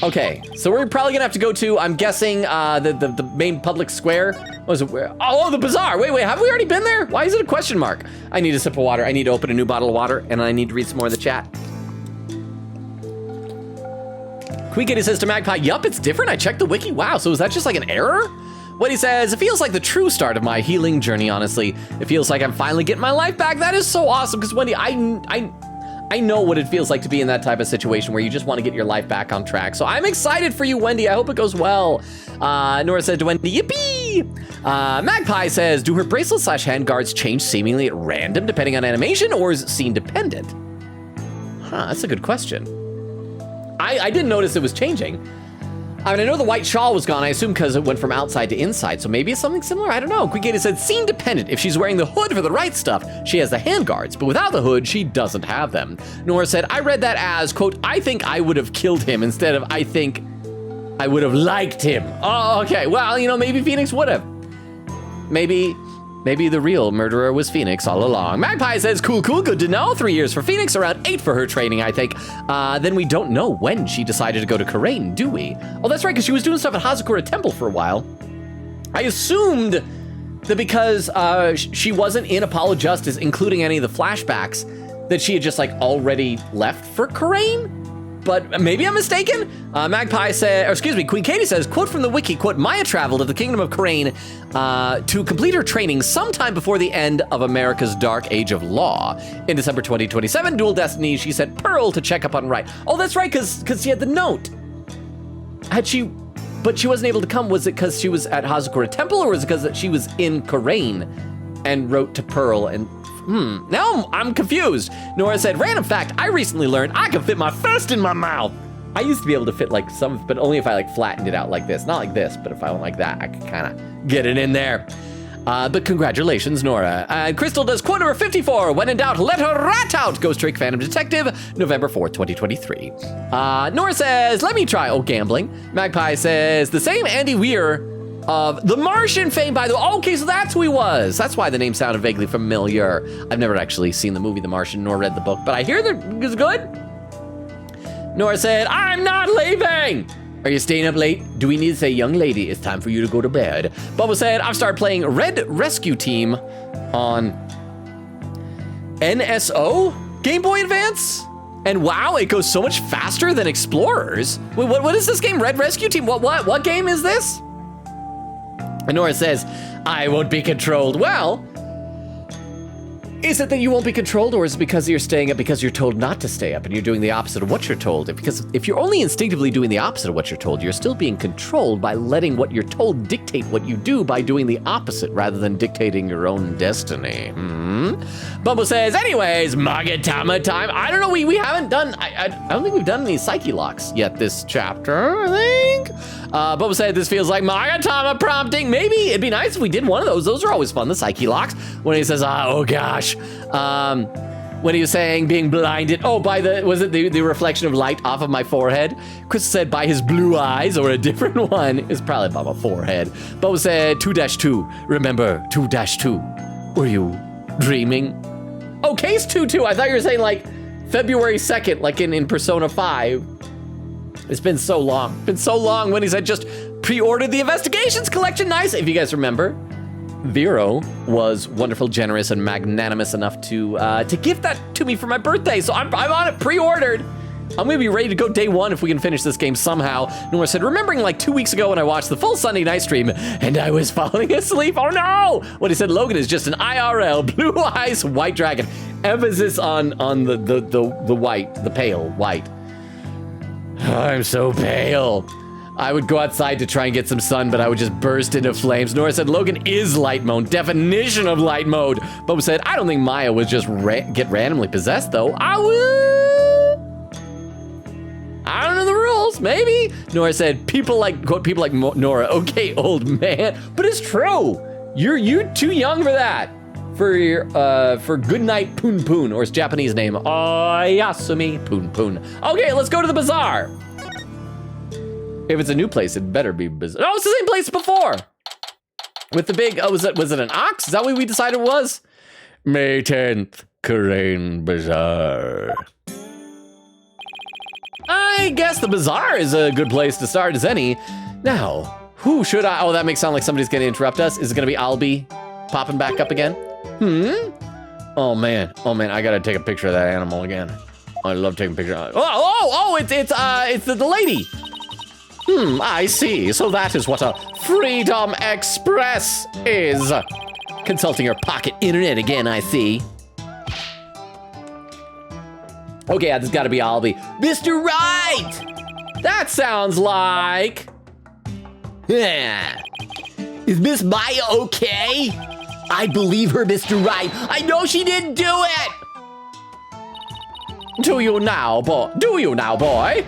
Okay, so we're probably gonna have to go to, I'm guessing, the main public square. What was it? Where? Oh, the bazaar. Wait, have we already been there? Why is it a question mark? I need a sip of water. I need to open a new bottle of water, and I need to read some more of the chat. Queekitty says to Magpie, yup, it's different. I checked the wiki. Wow, so is that just like an error? What he says, it feels like the true start of my healing journey, honestly. It feels like I'm finally getting my life back. That is so awesome, because Wendy, I know what it feels like to be in that type of situation where you just want to get your life back on track. So I'm excited for you, Wendy. I hope it goes well. Nora said to Wendy, yippee! Magpie says, do her bracelet/handguards change seemingly at random depending on animation, or is it scene dependent? Huh, that's a good question. I didn't notice it was changing. I mean, I know the white shawl was gone, I assume because it went from outside to inside, so maybe it's something similar, I don't know. Queen Katie said, scene dependent. If she's wearing the hood for the right stuff, she has the handguards, but without the hood, she doesn't have them. Nora said, I read that as, quote, I think I would have killed him instead of I think I would have liked him. Oh, okay, well, you know, maybe Phoenix would have. Maybe the real murderer was Phoenix all along. Magpie says, cool, good to know. 3 years for Phoenix, around 8 for her training, I think. Then we don't know when she decided to go to Karain, do we? Oh, that's right, because she was doing stuff at Hazakura Temple for a while. I assumed that because she wasn't in Apollo Justice, including any of the flashbacks, that she had just like already left for Karain? But maybe I'm mistaken. Magpie said, or excuse me, Queen Katie says, quote from the wiki, quote, Maya traveled to the Kingdom of Karain to complete her training sometime before the end of America's Dark Age of Law. In December 2027, Dual Destiny, she sent Pearl to check up on Rite. Oh, that's right, because she had the note. But she wasn't able to come. Was it because she was at Hazakura Temple, or was it because she was in Karain and wrote to Pearl and now I'm confused. Nora said, random fact, I recently learned I can fit my fist in my mouth. I used to be able to fit like some, but only if I like flattened it out like this. Not like this, but if I went like that, I could kind of get it in there. But congratulations, Nora. Crystal does quote number 54. When in doubt, let her rat out. Ghost Trick Phantom Detective, November 4th, 2023. Nora says, let me try. Oh, gambling. Magpie says, the same Andy Weir of The Martian fame, by the way. Okay, so that's who he was. That's why the name sounded vaguely familiar. I've never actually seen the movie The Martian nor read the book, but I hear that it's good. Nora said, I'm not leaving. Are you staying up late? Do we need to say, young lady, it's time for you to go to bed? Bubba said, I've started playing Red Rescue Team on NSO Game Boy Advance. And wow, it goes so much faster than Explorers. Wait, what is this game? Red Rescue Team? What game is this? And Nora says, I won't be controlled. Well, is it that you won't be controlled, or is it because you're staying up because you're told not to stay up and you're doing the opposite of what you're told? Because if you're only instinctively doing the opposite of what you're told, you're still being controlled by letting what you're told dictate what you do by doing the opposite rather than dictating your own destiny. Bubble says, anyways, Magatama time. I don't know, we haven't done, I don't think we've done any Psyche locks yet this chapter, I think. Bubba said this feels like Magatama prompting. Maybe it'd be nice if we did one of those. Those are always fun, the Psyche locks. When he says, oh gosh. When he was saying being blinded, by the reflection of light off of my forehead? Chris said by his blue eyes, or a different one. It's probably by my forehead. Bubba said 2-2. Remember 2-2. Were you dreaming? Oh, case 2-2. I thought you were saying like February 2nd, like in Persona 5. It's been so long. Been so long when he said just pre-ordered the Investigations collection. Nice. If you guys remember, Vero was wonderful, generous, and magnanimous enough to gift that to me for my birthday. So I'm on it, pre-ordered. I'm gonna be ready to go day one if we can finish this game somehow. Nora said, remembering like 2 weeks ago when I watched the full Sunday night stream and I was falling asleep. Oh no! What he said, Logan is just an IRL, blue eyes, white dragon. Emphasis on the white, the pale white. Oh, I'm so pale. I would go outside to try and get some sun, but I would just burst into flames. Nora said, Logan is light mode, definition of light mode. Bubba said, I don't think Maya was just get randomly possessed though. I don't know the rules, maybe. Nora said, people like Nora, okay, old man. But it's true, you're too young for that. For Goodnight Poon Poon, or his Japanese name, Oyasumi Poon Poon. Okay, let's go to the bazaar. If it's a new place, it better be bazaar. Oh, it's the same place before. With the big, was it an ox? Is that what we decided it was? May 10th, Karain Bazaar. I guess the bazaar is a good place to start as any. Now, who should I, that makes it sound like somebody's gonna interrupt us. Is it gonna be Albie popping back up again? Oh man, I gotta take a picture of that animal again. I love taking pictures of it. It's the lady. I see. So that is what a Freedom Express is. Consulting her pocket internet again, I see. Okay, this has gotta be Albie. Mr. Right! That sounds like... Yeah. Is Miss Maya okay? I believe her, Mr. Right. I know she didn't do it! Do you now, boy? Do you now, boy?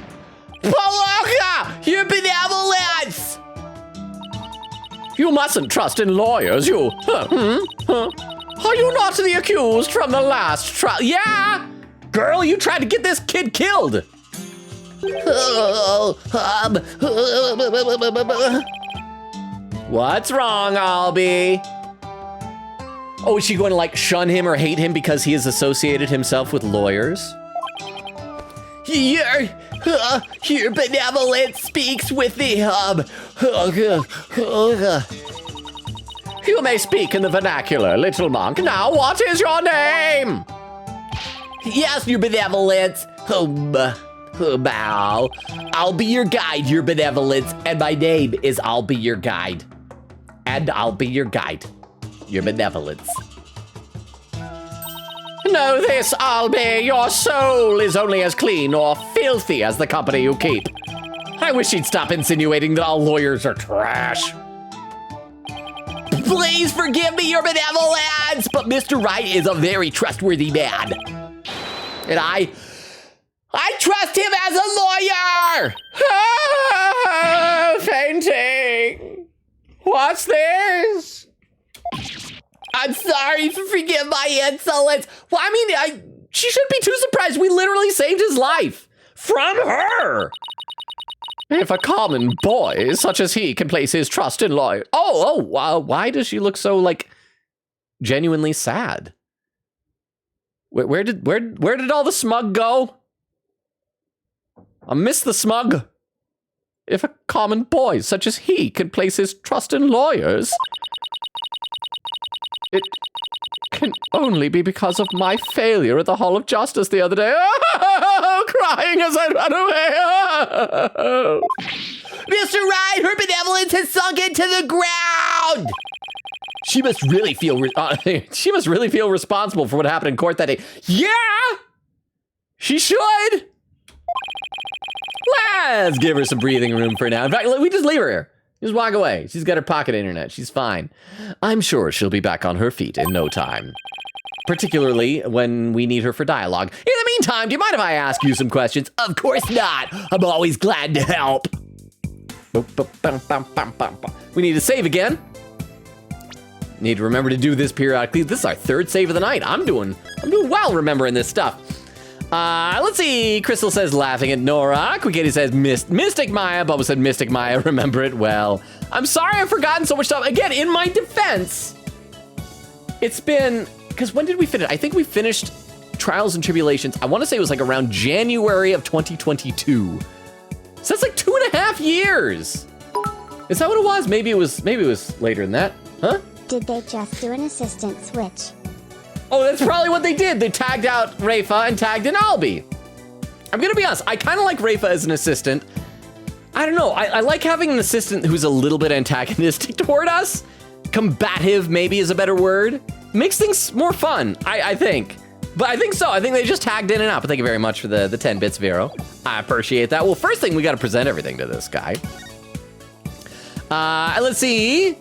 Palaka, your benevolence! You mustn't trust in lawyers, you. Are you not the accused from the last trial? Yeah! Girl, you tried to get this kid killed. What's wrong, Albie? Oh, is she going to like shun him or hate him because he has associated himself with lawyers? Your benevolence speaks with the You may speak in the vernacular, little monk. Now, what is your name? Yes, your benevolence. Bow. I'll be your guide, your benevolence, and my name is I'll be your guide. And I'll be your guide, your benevolence. Know this, Albie, your soul is only as clean or filthy as the company you keep. I wish he'd stop insinuating that all lawyers are trash. Please forgive me, your benevolence, but Mr. Rite is a very trustworthy man. And I trust him as a lawyer! Fainting. What's this? I'm sorry, forgive my insolence. Well, I mean, she shouldn't be too surprised. We literally saved his life from her. If a common boy such as he can place his trust in lawyer. Wow. Why does she look so like genuinely sad? Where did all the smug go? I miss the smug. If a common boy such as he can place his trust in lawyers, it can only be because of my failure at the Hall of Justice the other day. Oh, crying as I run away. Oh. Mr. Rite, her benevolence has sunk into the ground. She must really feel responsible for what happened in court that day. Yeah, she should. Let's give her some breathing room for now. In fact, we just leave her here. Just walk away. She's got her pocket internet. She's fine. I'm sure she'll be back on her feet in no time. Particularly when we need her for dialogue. In the meantime, do you mind if I ask you some questions? Of course not. I'm always glad to help. We need to save again. Need to remember to do this periodically. This is our third save of the night. I'm doing well remembering this stuff. Let's see. Crystal says laughing at Nora. Quickity says Mystic Maya. Bubba said Mystic Maya. Remember it well. I'm sorry I've forgotten so much stuff. Again, in my defense, it's been, because when did we finish? I think we finished Trials and Tribulations. I want to say it was like around January of 2022. So that's like 2.5 years. Is that what it was? Maybe it was later than that. Huh? Did they just do an assistant switch? Oh, that's probably what they did. They tagged out Rafa and tagged in Albie. I'm gonna be honest, I kind of like Rafa as an assistant. I don't know, I like having an assistant who's a little bit antagonistic toward us. Combative, maybe, is a better word. Makes things more fun, I think. But I think so, I think they just tagged in and out. But thank you very much for the 10 bits, Vero. I appreciate that. Well, first thing, we gotta present everything to this guy. Let's see.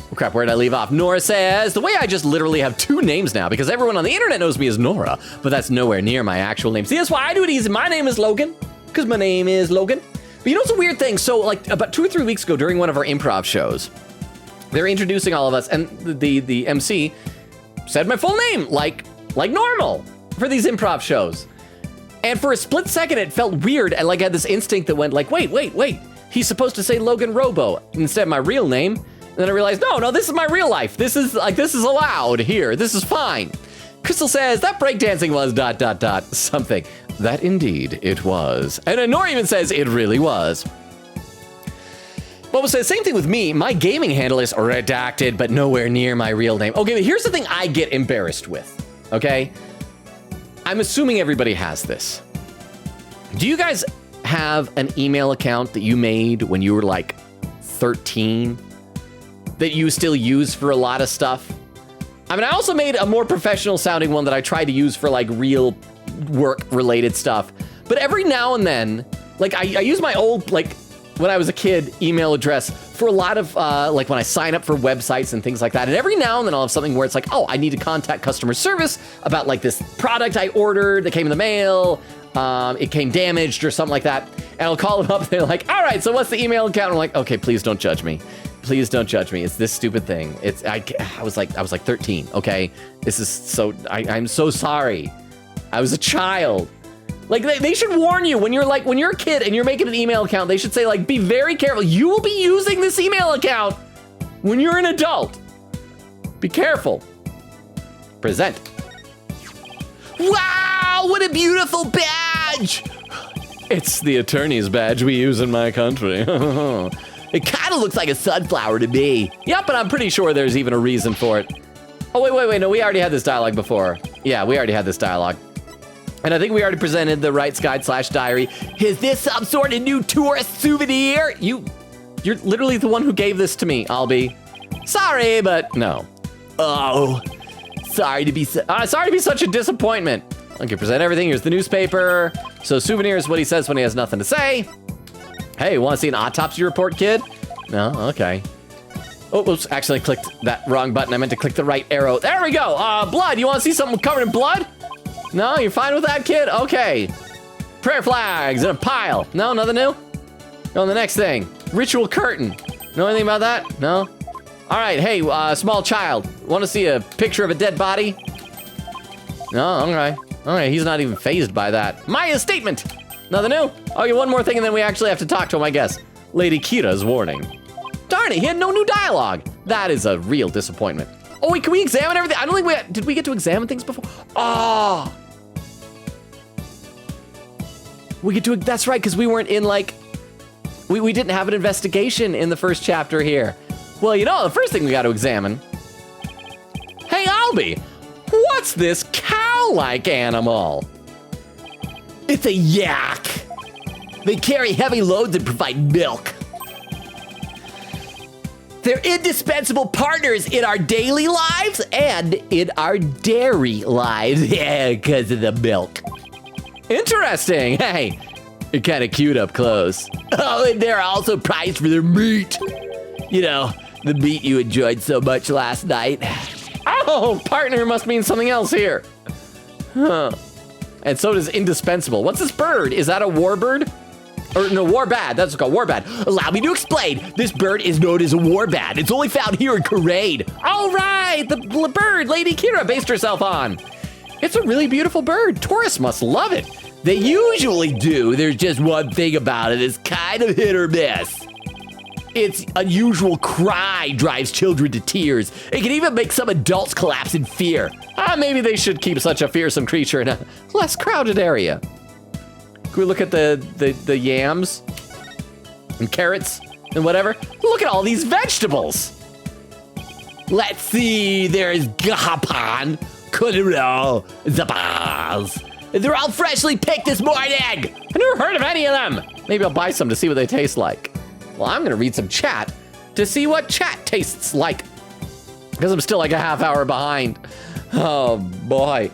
Oh, crap, where did I leave off? Nora says, the way I just literally have 2 names now because everyone on the internet knows me as Nora, but that's nowhere near my actual name. See, that's why I do it easy. My name is Logan, because my name is Logan. But you know, it's a weird thing. So like about 2 or 3 weeks ago during one of our improv shows, they're introducing all of us and the MC said my full name, like normal for these improv shows. And for a split second, it felt weird. And like I had this instinct that went like, wait. He's supposed to say Logan Robo instead of my real name. And then I realized, no, this is my real life. This is allowed here. This is fine. Crystal says, that breakdancing was ... something. That indeed it was. And then Nora even says, it really was. Bubba says, same thing with me. My gaming handle is redacted, but nowhere near my real name. Okay, but here's the thing I get embarrassed with, okay? I'm assuming everybody has this. Do you guys have an email account that you made when you were like 13? That you still use for a lot of stuff? I mean, I also made a more professional sounding one that I tried to use for like real work related stuff. But every now and then, like I use my old like when I was a kid, email address for a lot of, like when I sign up for websites and things like that. And every now and then I'll have something where it's like, oh, I need to contact customer service about like this product I ordered that came in the mail. It came damaged or something like that. And I'll call them up. They're like, all right, so what's the email account? I'm like, okay, please don't judge me. Please don't judge me. It's this stupid thing. I was like 13. Okay. This is so, I'm so sorry. I was a child. Like they should warn you when you're a kid and you're making an email account, they should say like, be very careful. You will be using this email account when you're an adult. Be careful. Present. Wow, what a beautiful badge. It's the attorney's badge we use in my country. It kind of looks like a sunflower to me. Yep, but I'm pretty sure there's even a reason for it. Oh, wait, no, we already had this dialogue before. Yeah, we already had this dialogue. And I think we already presented the Rite's Guide / Diary. Is this some sort of new tourist souvenir? You're literally the one who gave this to me, Albie. Sorry, but no. Oh, sorry to be such a disappointment. Okay, present everything. Here's the newspaper. So souvenir is what he says when he has nothing to say. Hey, want to see an autopsy report, kid? No? Okay. Oh, oops, actually clicked that wrong button. I meant to click the right arrow. There we go. Blood. You want to see something covered in blood? No, you're fine with that, kid? Okay. Prayer flags in a pile. No, nothing new? Go on the next thing. Ritual curtain. Know anything about that? No? All right, hey, small child. Want to see a picture of a dead body? No, okay. All right, he's not even fazed by that. Maya's statement. Nothing new? Okay, one more thing and then we actually have to talk to him, I guess. Lady Kira's warning. Darn it, he had no new dialogue. That is a real disappointment. Oh, wait, can we examine everything? I don't think did we get to examine things before? Oh. We get to, that's right, because we weren't in like, we didn't have an investigation in the first chapter here. Well, you know, the first thing we got to examine. Hey, Albie, what's this cow-like animal? It's a yak. They carry heavy loads and provide milk. They're indispensable partners in our daily lives and in our dairy lives. Yeah, because of the milk. Interesting. Hey, you're kind of cute up close. Oh, and they're also prized for their meat. You know, the meat you enjoyed so much last night. Oh, partner must mean something else here. Huh. And so does indispensable. What's this bird? Is that a warbird? Or no, warbad. That's called warbad. Allow me to explain. This bird is known as a warbad. It's only found here in Karaid. All right, the bird Lady Kira based herself on. It's a really beautiful bird. Tourists must love it. They usually do. There's just one thing about it. It's kind of hit or miss. Its unusual cry drives children to tears. It can even make some adults collapse in fear. Maybe they should keep such a fearsome creature in a less crowded area. Can we look at the yams and carrots and whatever? Look at all these vegetables. Let's see, there's gahapan, kuduro, zabaz. They're all freshly picked this morning. I never heard of any of them. Maybe I'll buy some to see what they taste like. Well, I'm gonna read some chat to see what chat tastes like, because I'm still like a half hour behind. Oh boy.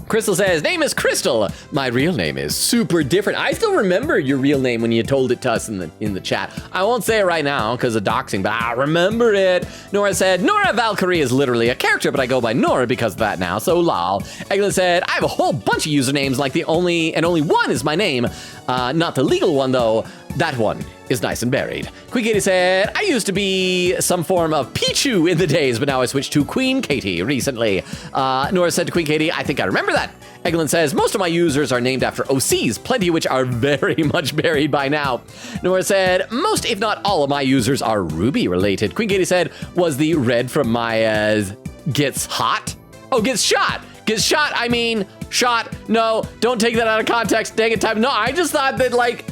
Crystal says, name is Crystal. My real name is super different. I still remember your real name when you told it to us in the chat. I won't say it right now because of doxing, but I remember it. Nora said, Nora Valkyrie is literally a character, but I go by Nora because of that now, so lol. Eglin said, I have a whole bunch of usernames, like only one is my name. Not the legal one though. That one is nice and buried. Queen Katie said, I used to be some form of Pichu in the days, but now I switched to Queen Katie recently. Nora said to Queen Katie, I think I remember that. Eglin says, most of my users are named after OCs, plenty of which are very much buried by now. Nora said, most if not all of my users are Ruby related. Queen Katie said, was the red from Maya's gets hot? Oh, gets shot. Gets shot, I mean, shot. No, don't take that out of context. Dang it, time. No, I just thought that like,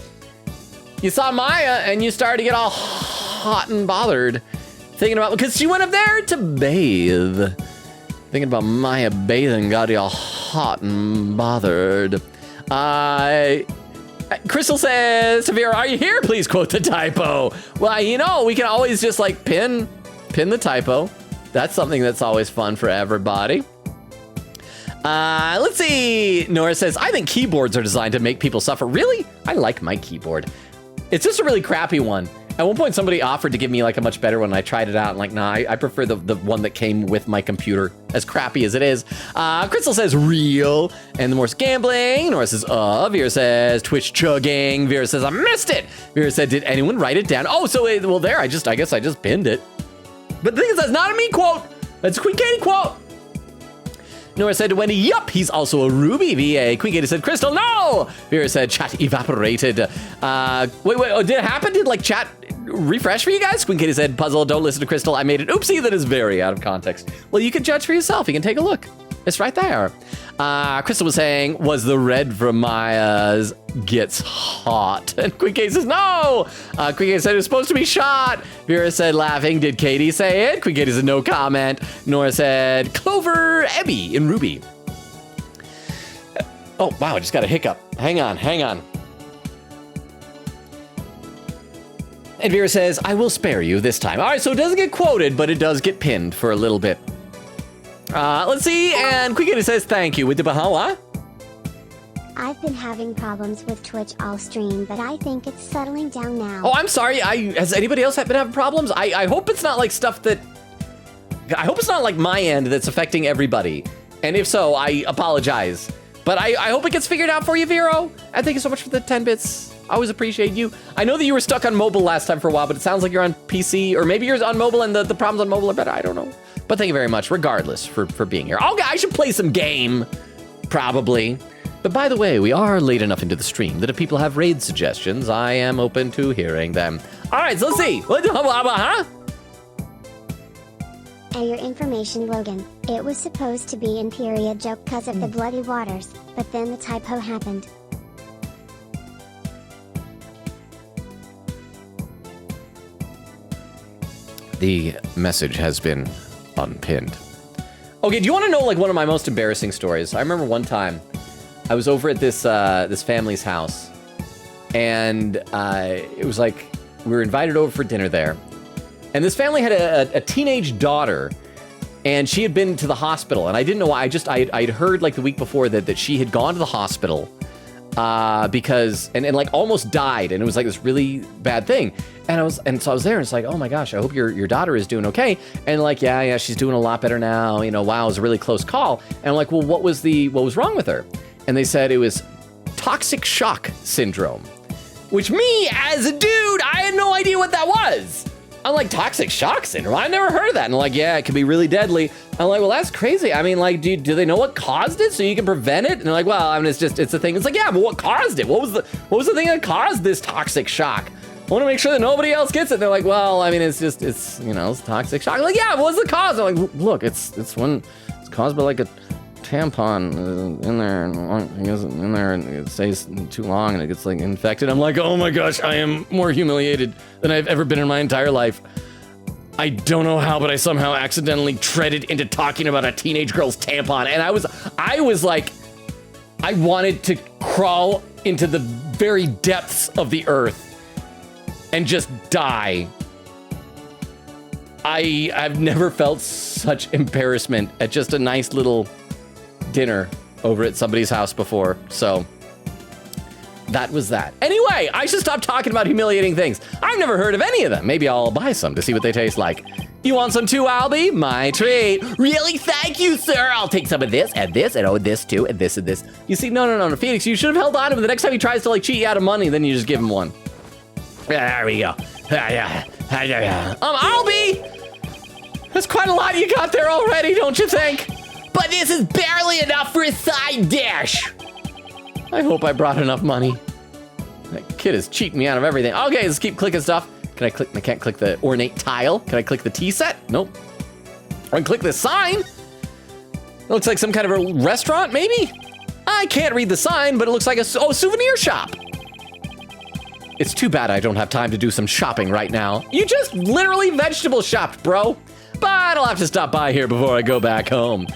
you saw Maya and you started to get all hot and bothered thinking about, because she went up there to bathe. Thinking about Maya bathing got you all hot and bothered. Crystal says, Severe, are you here? Please quote the typo. Well, you know, we can always just like pin the typo. That's something that's always fun for everybody. Let's see. Nora says, I think keyboards are designed to make people suffer. Really? I like my keyboard. It's just a really crappy one. At one point, somebody offered to give me like a much better one, and I tried it out. And like, nah, I prefer the one that came with my computer, as crappy as it is. Crystal says, real. And the Morse gambling. Nora says, Vera says, Twitch chugging. Vera says, I missed it. Vera said, did anyone write it down? Oh, so, well, there, I guess I just pinned it. But the thing is, that's not a me quote. That's a Queen Katie quote. Nora said to Wendy, yup, he's also a Ruby VA. Queen Katie said, Crystal, no! Vera said, chat evaporated. Wait, did it happen? Did, like, chat refresh for you guys? Queen Katie said, puzzle, don't listen to Crystal. I made an oopsie that is very out of context. Well, you can judge for yourself. You can take a look. It's right there. Crystal was saying, was the red from Maya's gets hot. And Queen Katie says, no! Queen Katie said it was supposed to be shot. Vera said, laughing, did Katie say it? Queen Katie said, no comment. Nora said, Clover, Ebby in Ruby. Oh, wow, I just got a hiccup. Hang on. And Vera says, I will spare you this time. All right, so it doesn't get quoted, but it does get pinned for a little bit. Let's see, and Queen Katie says, thank you. With the Bahawa? I've been having problems with Twitch all stream, but I think it's settling down now. Oh, I'm sorry. Has anybody else been having problems? I hope it's not like stuff that... I hope it's not like my end that's affecting everybody. And if so, I apologize. But I hope it gets figured out for you, Vero. And thank you so much for the 10 bits. I always appreciate you. I know that you were stuck on mobile last time for a while, but it sounds like you're on PC, or maybe you're on mobile and the problems on mobile are better. I don't know. But thank you very much, regardless, for being here. Okay, I should play some game, probably. But by the way, we are late enough into the stream that if people have raid suggestions, I am open to hearing them. All right, so let's see. Huh? And your information, Logan. It was supposed to be in period joke because of the bloody waters, but then the typo happened. The message has been unpinned. Okay, do you want to know like one of my most embarrassing stories? I remember one time I was over at this family's house, and it was like we were invited over for dinner there, and this family had a teenage daughter, and she had been to the hospital, and I didn't know why. I'd heard like the week before that she had gone to the hospital because and like almost died, and it was like this really bad thing. And so I was there, and it's like, oh my gosh, I hope your daughter is doing okay. And like, yeah, she's doing a lot better now. You know, wow, it was a really close call. And I'm like, well, what was wrong with her? And they said it was toxic shock syndrome, which me as a dude, I had no idea what that was. I'm like, toxic shock syndrome? I never heard of that. And I'm like, yeah, it can be really deadly. I'm like, well, that's crazy. I mean, like, do they know what caused it so you can prevent it? And they're like, well, I mean, it's a thing. It's like, yeah, but what caused it? What was the thing that caused this toxic shock? I want to make sure that nobody else gets it. They're like, well, I mean, it's toxic shock. I'm like, yeah, what's the cause? I'm like, look, it's caused by like a tampon in there, and it goes in there, and it stays too long, and it gets like infected. I'm like, oh my gosh, I am more humiliated than I've ever been in my entire life. I don't know how, but I somehow accidentally treaded into talking about a teenage girl's tampon, and I was like, I wanted to crawl into the very depths of the earth and just die. I've never felt such embarrassment at just a nice little dinner over at somebody's house before. So that was that. Anyway, I should stop talking about humiliating things. I've never heard of any of them. Maybe I'll buy some to see what they taste like. You want some too, Albie? My treat. Really? Thank you, sir. I'll take some of this, and oh, this too, and this, and this. You see, no, Phoenix, you should have held on to him. The next time he tries to like cheat you out of money, then you just give him one. There we go. Albie! That's quite a lot you got there already, don't you think? But this is barely enough for a side dish. I hope I brought enough money. That kid is cheating me out of everything. Okay, let's keep clicking stuff. Can I click? I can't click the ornate tile. Can I click the tea set? Nope. I can click this sign. It looks like some kind of a restaurant, maybe? I can't read the sign, but it looks like a souvenir shop. It's too bad I don't have time to do some shopping right now. You just literally vegetable shopped, bro. But I'll have to stop by here before I go back home.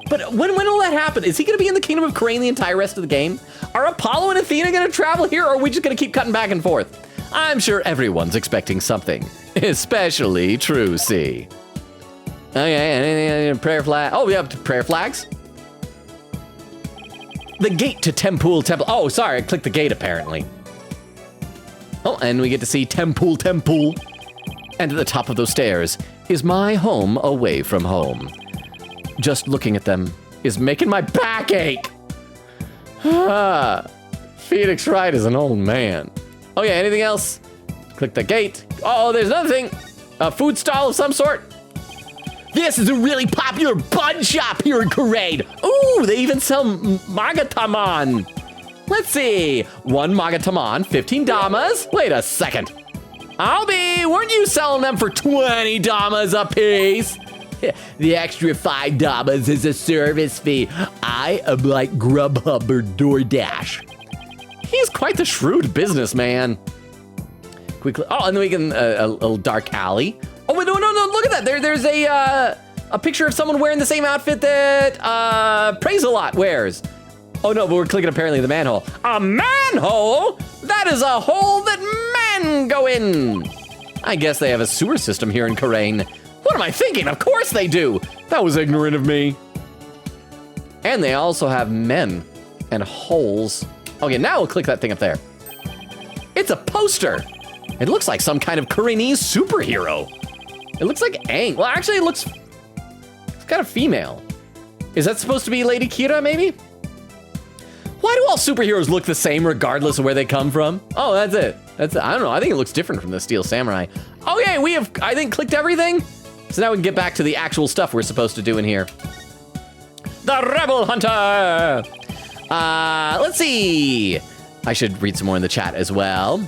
But when will that happen? Is he going to be in the Kingdom of Crane the entire rest of the game? Are Apollo and Athena going to travel here, or are we just going to keep cutting back and forth? I'm sure everyone's expecting something, especially Trucy. Okay, prayer flag. Oh, we have prayer flags? The gate to Temple Temple. Oh, sorry, I clicked the gate apparently. Oh, and we get to see Temple Temple. And at the top of those stairs is my home away from home. Just looking at them is making my back ache. Phoenix Wright is an old man. Oh yeah, anything else? Click the gate. Oh, there's another thing. A food stall of some sort. This is a really popular bun shop here in Parade. Ooh, they even sell Magataman. Let's see. 1 Magataman, 15 damas. Wait a second. Albie, weren't you selling them for 20 damas a piece? The extra 5 damas is a service fee. I am like Grubhub or DoorDash. He's quite the shrewd businessman. Quickly. Oh, and then we can a little dark alley. Oh wait, no! Look at that. There's a picture of someone wearing the same outfit that Praise a Lot wears. Oh no, but we're clicking apparently the manhole. A manhole? That is a hole that men go in. I guess they have a sewer system here in Karain. What am I thinking? Of course they do. That was ignorant of me. And they also have men and holes. Okay, now we'll click that thing up there. It's a poster. It looks like some kind of Koreanese superhero. It looks like Aang. Well, actually, it's kind of female. Is that supposed to be Lady Kira, maybe? Why do all superheroes look the same regardless of where they come from? Oh, that's it. I don't know. I think it looks different from the Steel Samurai. Okay, we have, I think, clicked everything. So now we can get back to the actual stuff we're supposed to do in here. The Rebel Hunter. Let's see. I should read some more in the chat as well.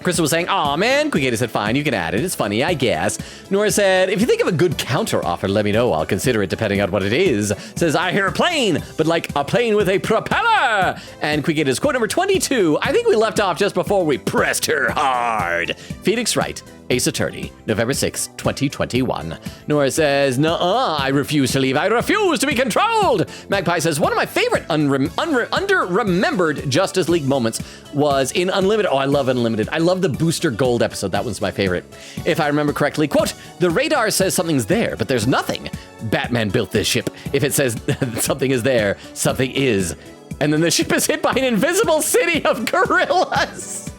Crystal was saying, aw man, Quickgator said, fine, you can add it. It's funny, I guess. Nora said, if you think of a good counter offer, let me know. I'll consider it depending on what it is. Says, I hear a plane, but like a plane with a propeller. And Quickgator's quote number 22. I think we left off just before we pressed her hard. Phoenix Wright, Ace Attorney, November 6, 2021. Nora says, nuh-uh, I refuse to leave. I refuse to be controlled. Magpie says, one of my favorite under-remembered Justice League moments was in Unlimited. Oh, I love Unlimited. I love the Booster Gold episode. That one's my favorite. If I remember correctly, quote, the radar says something's there, but there's nothing. Batman built this ship. If it says something is there, something is. And then the ship is hit by an invisible city of gorillas.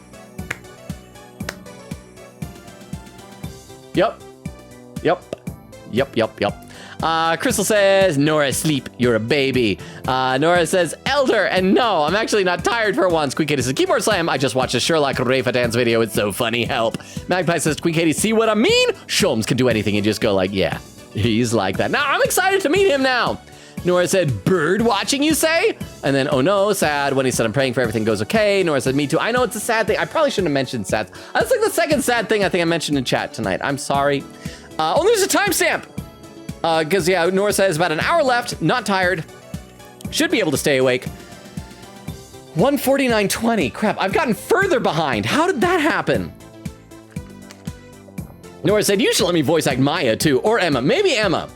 Yep. Crystal says, Nora, sleep. You're a baby. Nora says, elder. And no, I'm actually not tired for once. Queen Katie says, keyboard slam. I just watched a Sherlock Rafa dance video. It's so funny. Help. Magpie says, Queen Katie, see what I mean? Sholmes can do anything and just go like, yeah, he's like that. Now I'm excited to meet him now. Nora said, bird watching, you say? And then, oh no, sad. When he said, I'm praying for everything goes okay. Nora said, me too. I know it's a sad thing. I probably shouldn't have mentioned sad. That's like the second sad thing I think I mentioned in chat tonight. I'm sorry. Oh, there's a timestamp. Because, yeah, Nora says about an hour left. Not tired. Should be able to stay awake. 1:49:20. Crap, I've gotten further behind. How did that happen? Nora said, you should let me voice act Maya too. Or Emma. Maybe Emma.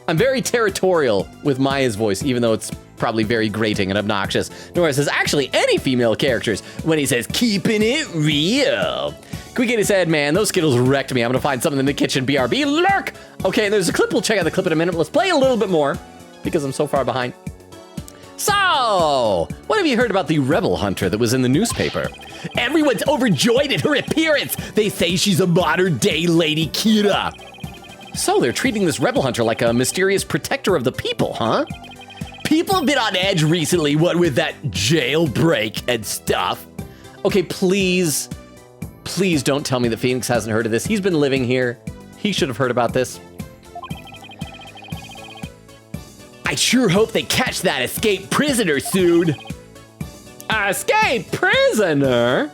I'm very territorial with Maya's voice, even though it's probably very grating and obnoxious. Nora says, actually, any female characters, when he says, keeping it real. Quickity said, man, those Skittles wrecked me. I'm gonna find something in the kitchen, BRB, lurk! Okay, there's a clip, we'll check out the clip in a minute. Let's play a little bit more, because I'm so far behind. So, what have you heard about the Rebel Hunter that was in the newspaper? Everyone's overjoyed at her appearance. They say she's a modern-day Lady Kira. So they're treating this Rebel Hunter like a mysterious protector of the people, huh? People have been on edge recently, what with that jailbreak and stuff. Okay, please don't tell me that Phoenix hasn't heard of this. He's been living here. He should have heard about this. I sure hope they catch that escaped prisoner soon. Escaped prisoner?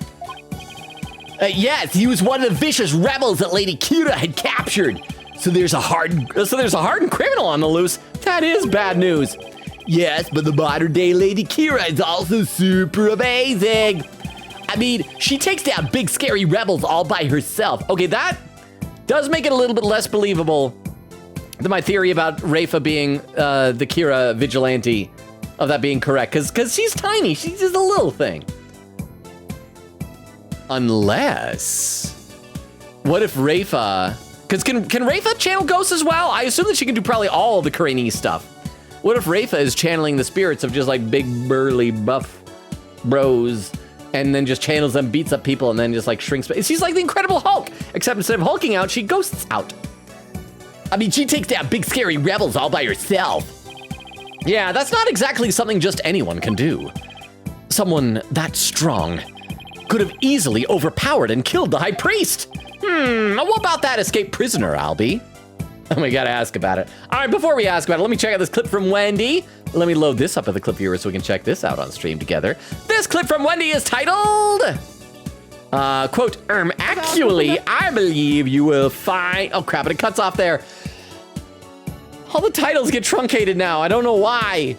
Yes, he was one of the vicious rebels that Lady Kira had captured. So there's a hardened criminal on the loose. That is bad news. Yes, but the modern day Lady Kira is also super amazing. I mean, she takes down big scary rebels all by herself. Okay, that does make it a little bit less believable than my theory about Rafa being the Kira vigilante, of that being correct, because she's tiny. She's just a little thing. Unless, what if Rafa? Because can Rafa channel ghosts as well? I assume that she can do probably all of the Koreanese stuff. What if Rafa is channeling the spirits of just like big, burly, buff bros and then just channels them, beats up people, and then just like shrinks? She's like the Incredible Hulk, except instead of hulking out, she ghosts out. I mean, she takes down big, scary rebels all by herself. Yeah, that's not exactly something just anyone can do. Someone that strong could have easily overpowered and killed the High Priest. What about that escaped prisoner, Albie? Oh, we gotta ask about it. All right, before we ask about it, let me check out this clip from Wendy. Let me load this up at the clip viewer so we can check this out on stream together. This clip from Wendy is titled, quote, actually, I believe you will find, oh crap, and it cuts off there. All the titles get truncated now. I don't know why.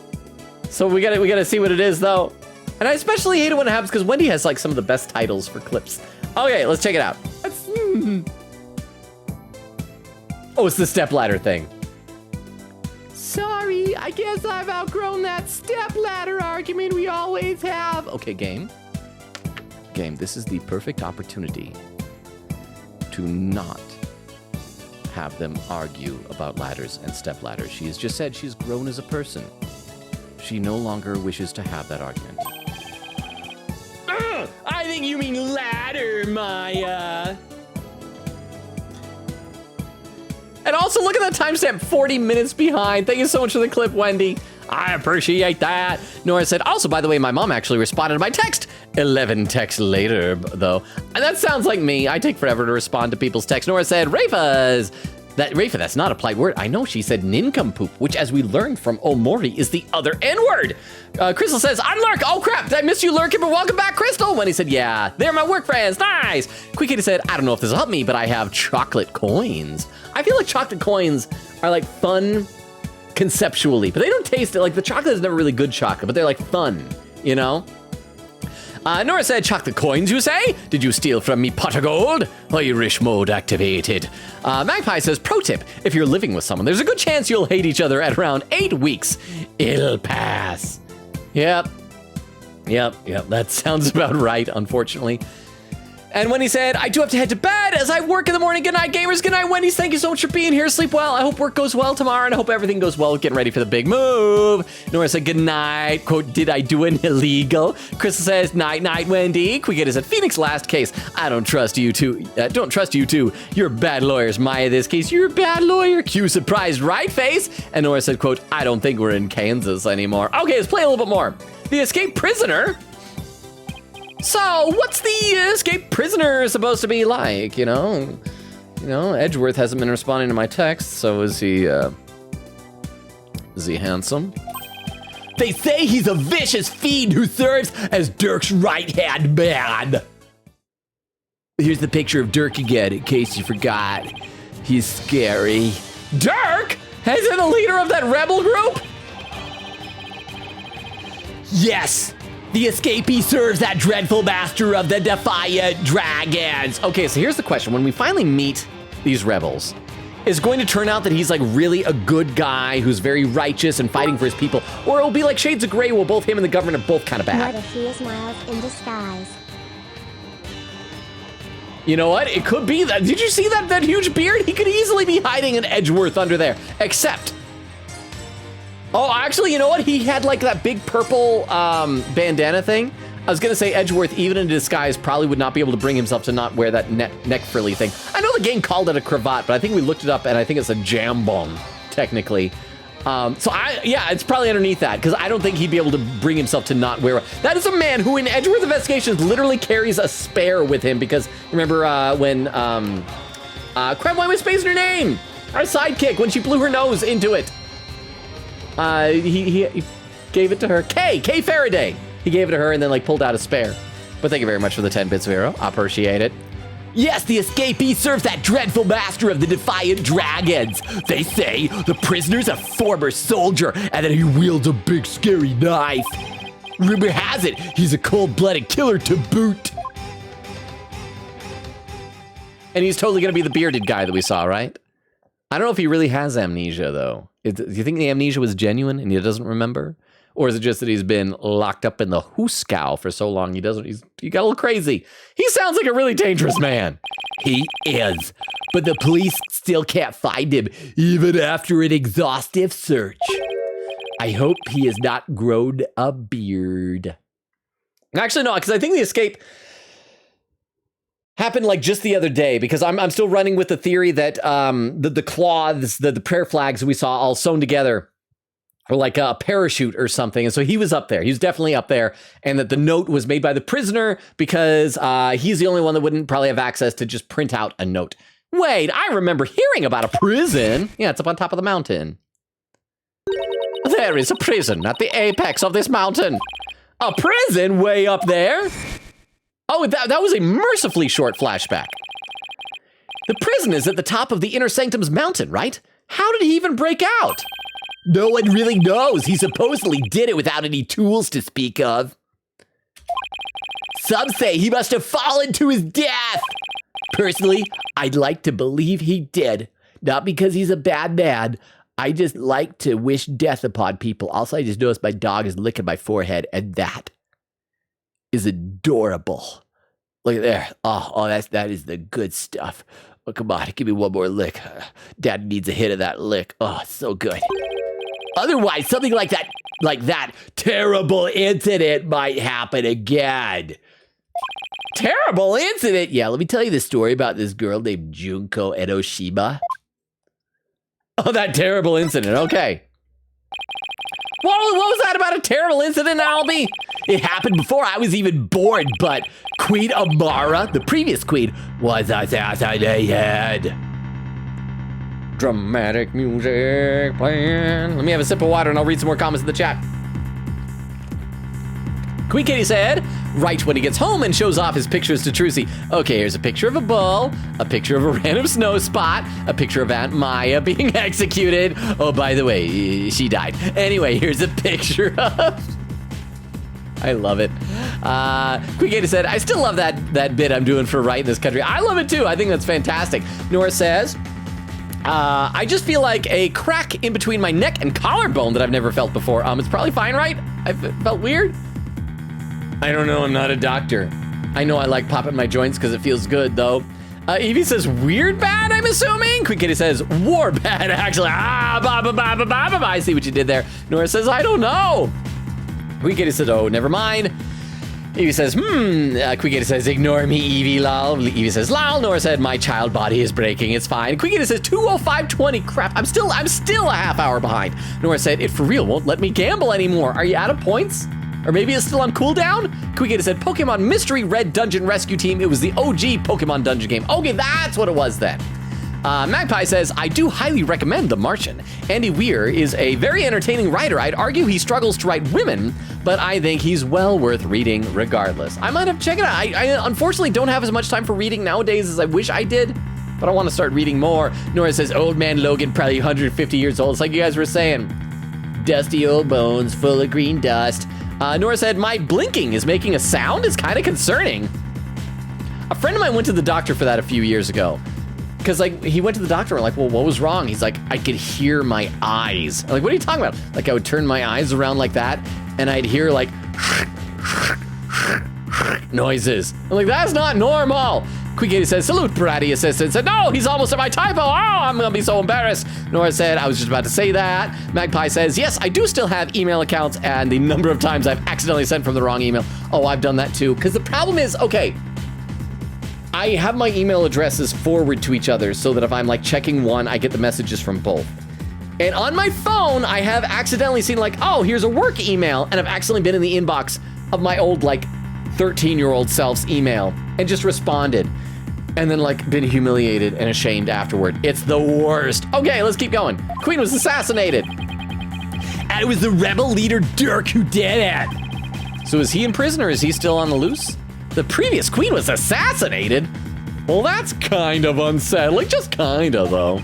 So we gotta see what it is though. And I especially hate it when it happens because Wendy has like some of the best titles for clips. Okay, let's check it out. Oh, it's the stepladder thing. Sorry, I guess I've outgrown that stepladder argument we always have. Okay, game. Game, this is the perfect opportunity to not have them argue about ladders and stepladders. She has just said she's grown as a person. She no longer wishes to have that argument. I think you mean ladder, Maya. And also, look at that timestamp, 40 minutes behind. Thank you so much for the clip, Wendy. I appreciate that. Nora said, also, by the way, my mom actually responded to my text 11 texts later, though. And that sounds like me. I take forever to respond to people's texts. Nora said, Rafa, that's not a polite word. I know she said nincompoop, which, as we learned from Omori, is the other N-word. Crystal says, I'm Lurk. Oh, crap. Did I miss you, Lurk? But welcome back, Crystal. Wendy said, yeah, they're my work friends. Nice. Quick Kitty said, I don't know if this will help me, but I have chocolate coins. I feel like chocolate coins are like fun conceptually, but they don't taste it. Like the chocolate is never really good chocolate, but they're like fun, you know? Nora said, chocolate coins, you say? Did you steal from me pot of gold? Irish mode activated. Magpie says, pro tip, if you're living with someone, there's a good chance you'll hate each other at around 8 weeks. It'll pass. Yep, that sounds about right, unfortunately. And Wendy said, I do have to head to bed as I work in the morning. Good night, gamers. Good night, Wendy's. Thank you so much for being here. Sleep well. I hope work goes well tomorrow, and I hope everything goes well getting ready for the big move. Nora said, good night. Quote, did I do an illegal? Crystal says, night, night, Wendy. Quiggett said, Phoenix last case. I don't trust you two. Don't trust you two. You're bad lawyers. Maya, this case, you're a bad lawyer. Q surprised right face. And Nora said, quote, I don't think we're in Kansas anymore. Okay, let's play a little bit more. The escaped prisoner. So, what's the escaped prisoner supposed to be like, you know? Edgeworth hasn't been responding to my text, so is he handsome? They say he's a vicious fiend who serves as Dirk's right-hand man. Here's the picture of Dirk again, in case you forgot. He's scary. Dirk? Is he the leader of that rebel group? Yes! The escapee serves that dreadful master of the Defiant Dragons. Okay, so here's the question. When we finally meet these rebels, is it going to turn out that he's like really a good guy who's very righteous and fighting for his people? Or it'll be like Shades of Grey where both him and the government are both kind of bad? What if he is Miles in disguise? You know what? It could be that. Did you see that huge beard? He could easily be hiding an Edgeworth under there. Except... oh, actually, you know what? He had like that big purple bandana thing. I was gonna say Edgeworth, even in disguise, probably would not be able to bring himself to not wear that neck frilly thing. I know the game called it a cravat, but I think we looked it up and I think it's a jambon, technically. It's probably underneath that because I don't think he'd be able to bring himself to not wear it. That is a man who in Edgeworth Investigations literally carries a spare with him because remember when, crap, why am I spacing her name? Our sidekick, when she blew her nose into it. He gave it to her. Kay Faraday. He gave it to her and then like pulled out a spare. But thank you very much for the 10 bits, Vero. I appreciate it. Yes, the escapee serves that dreadful master of the Defiant Dragons. They say the prisoner's a former soldier and that he wields a big scary knife. Rumor has it, he's a cold-blooded killer to boot. And he's totally gonna be the bearded guy that we saw, right? I don't know if he really has amnesia, though. Do you think the amnesia was genuine and he doesn't remember? Or is it just that he's been locked up in the hooskow for so long he got a little crazy? He sounds like a really dangerous man. He is. But the police still can't find him, even after an exhaustive search. I hope he has not grown a beard. Actually, no, because I think the escape happened like just the other day, because I'm still running with the theory that the cloths, the prayer flags we saw all sewn together or like a parachute or something. And so he was up there. He was definitely up there. And that the note was made by the prisoner because he's the only one that wouldn't probably have access to just print out a note. Wait, I remember hearing about a prison. Yeah, it's up on top of the mountain. There is a prison at the apex of this mountain. A prison way up there? Oh, that was a mercifully short flashback. The prison is at the top of the Inner Sanctum's mountain, right? How did he even break out? No one really knows. He supposedly did it without any tools to speak of. Some say he must have fallen to his death. Personally, I'd like to believe he did. Not because he's a bad man. I just like to wish death upon people. Also, I just noticed my dog is licking my forehead, and that is adorable. Look at there. Oh, that is the good stuff. Oh, come on, give me one more lick. Dad needs a hit of that lick. Oh, so good. Otherwise, something like that terrible incident might happen again. Terrible incident? Yeah, let me tell you this story about this girl named Junko Enoshima. Oh, that terrible incident. Okay. What was that about a terrible incident, Albie? It happened before I was even born, but Queen Amara, the previous queen, was assassinated. Dramatic music playing. Let me have a sip of water and I'll read some more comments in the chat. Queen Katie said, Rite when he gets home and shows off his pictures to Trucy. Okay, here's a picture of a bull, a picture of a random snow spot, a picture of Aunt Maya being executed. Oh, by the way, she died. Anyway, here's a picture of... I love it. Queen Katie said, I still love that bit I'm doing for Rite in this country. I love it too. I think that's fantastic. Nora says, I just feel like a crack in between my neck and collarbone that I've never felt before. It's probably fine, right? I felt weird. I don't know, I'm not a doctor. I know I like popping my joints because it feels good, though. Evie says, weird bad, I'm assuming? Queen Kitty says, war bad, actually. I see what you did there. Nora says, I don't know. Queen Kitty says, oh, never mind. Evie says, Queen Kitty says, ignore me, Evie, lol. Evie says, lol. Nora said, my child body is breaking, it's fine. Queen Kitty says, 2:05:20, crap, I'm still a half hour behind. Nora said, it for real won't let me gamble anymore. Are you out of points? Or maybe it's still on cooldown? Quigata said, Pokemon Mystery Red Dungeon Rescue Team. It was the OG Pokemon Dungeon game. Okay, that's what it was then. Magpie says, I do highly recommend The Martian. Andy Weir is a very entertaining writer. I'd argue he struggles to write women, but I think he's well worth reading regardless. I might have to check it out. I unfortunately don't have as much time for reading nowadays as I wish I did, but I want to start reading more. Nora says, old man Logan, probably 150 years old. It's like you guys were saying. Dusty old bones, full of green dust. Nora said, my blinking is making a sound? It's kind of concerning. A friend of mine went to the doctor for that a few years ago. Because, like, he went to the doctor and, like, well, what was wrong? He's like, I could hear my eyes. I'm like, what are you talking about? Like, I would turn my eyes around like that, and I'd hear, like, noises. I'm like, that's not normal. Quiggy says, salute, bratty assistant. Said, no, he's almost at my typo. Oh, I'm going to be so embarrassed. Nora said, I was just about to say that. Magpie says, yes, I do still have email accounts and the number of times I've accidentally sent from the wrong email. Oh, I've done that too. Because the problem is, okay, I have my email addresses forward to each other so that if I'm like checking one, I get the messages from both. And on my phone, I have accidentally seen like, oh, here's a work email. And I've accidentally been in the inbox of my old like 13-year-old self's email and just responded. And then like been humiliated and ashamed afterward. It's the worst. Okay, let's keep going. Queen was assassinated. And it was the rebel leader Dirk who did it. So is he in prison or is he still on the loose? The previous queen was assassinated? Well, that's kind of unsettling. Just kind of, though.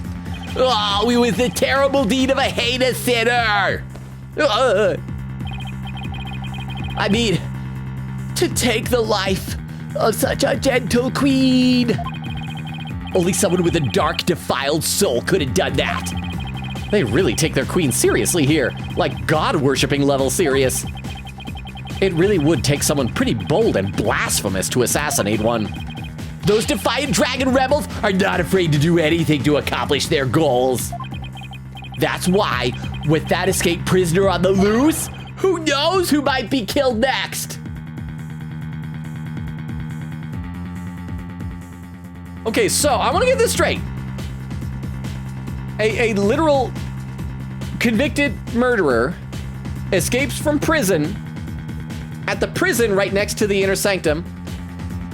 Oh, it was the terrible deed of a heinous sinner. I mean, to take the life of such a gentle queen. Only someone with a dark, defiled soul could have done that. They really take their queen seriously here, like God-worshipping level serious. It really would take someone pretty bold and blasphemous to assassinate one. Those defiant dragon rebels are not afraid to do anything to accomplish their goals. That's why With that escaped prisoner on the loose, who knows who might be killed next? Okay, so I want to get this straight. A literal convicted murderer escapes from prison at the prison right next to the inner sanctum.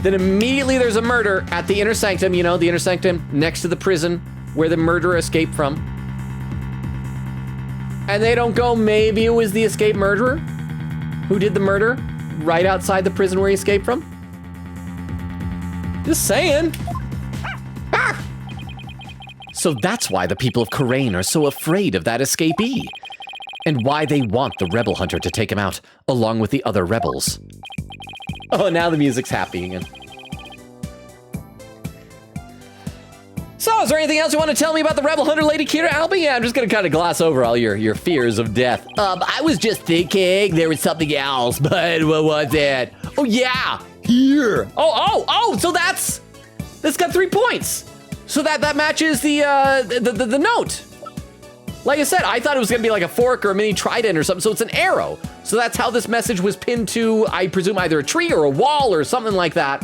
Then immediately there's a murder at the inner sanctum, you know, the inner sanctum next to the prison where the murderer escaped from. And they don't go, maybe it was the escaped murderer who did the murder right outside the prison where he escaped from. Just saying. Ah! So that's why the people of Khura'in are so afraid of that escapee. And why they want the rebel hunter to take him out, along with the other rebels. Oh, now the music's happy again. So, is there anything else you want to tell me about the rebel hunter, Lady Kira, Albie? Yeah, I'm just going to kind of gloss over all your fears of death. I was just thinking there was something else, but what was it? Oh, yeah, here. So that's got 3 points. So that matches the note. Like I said, I thought it was going to be like a fork or a mini trident or something, so it's an arrow. So that's how this message was pinned to, I presume, either a tree or a wall or something like that.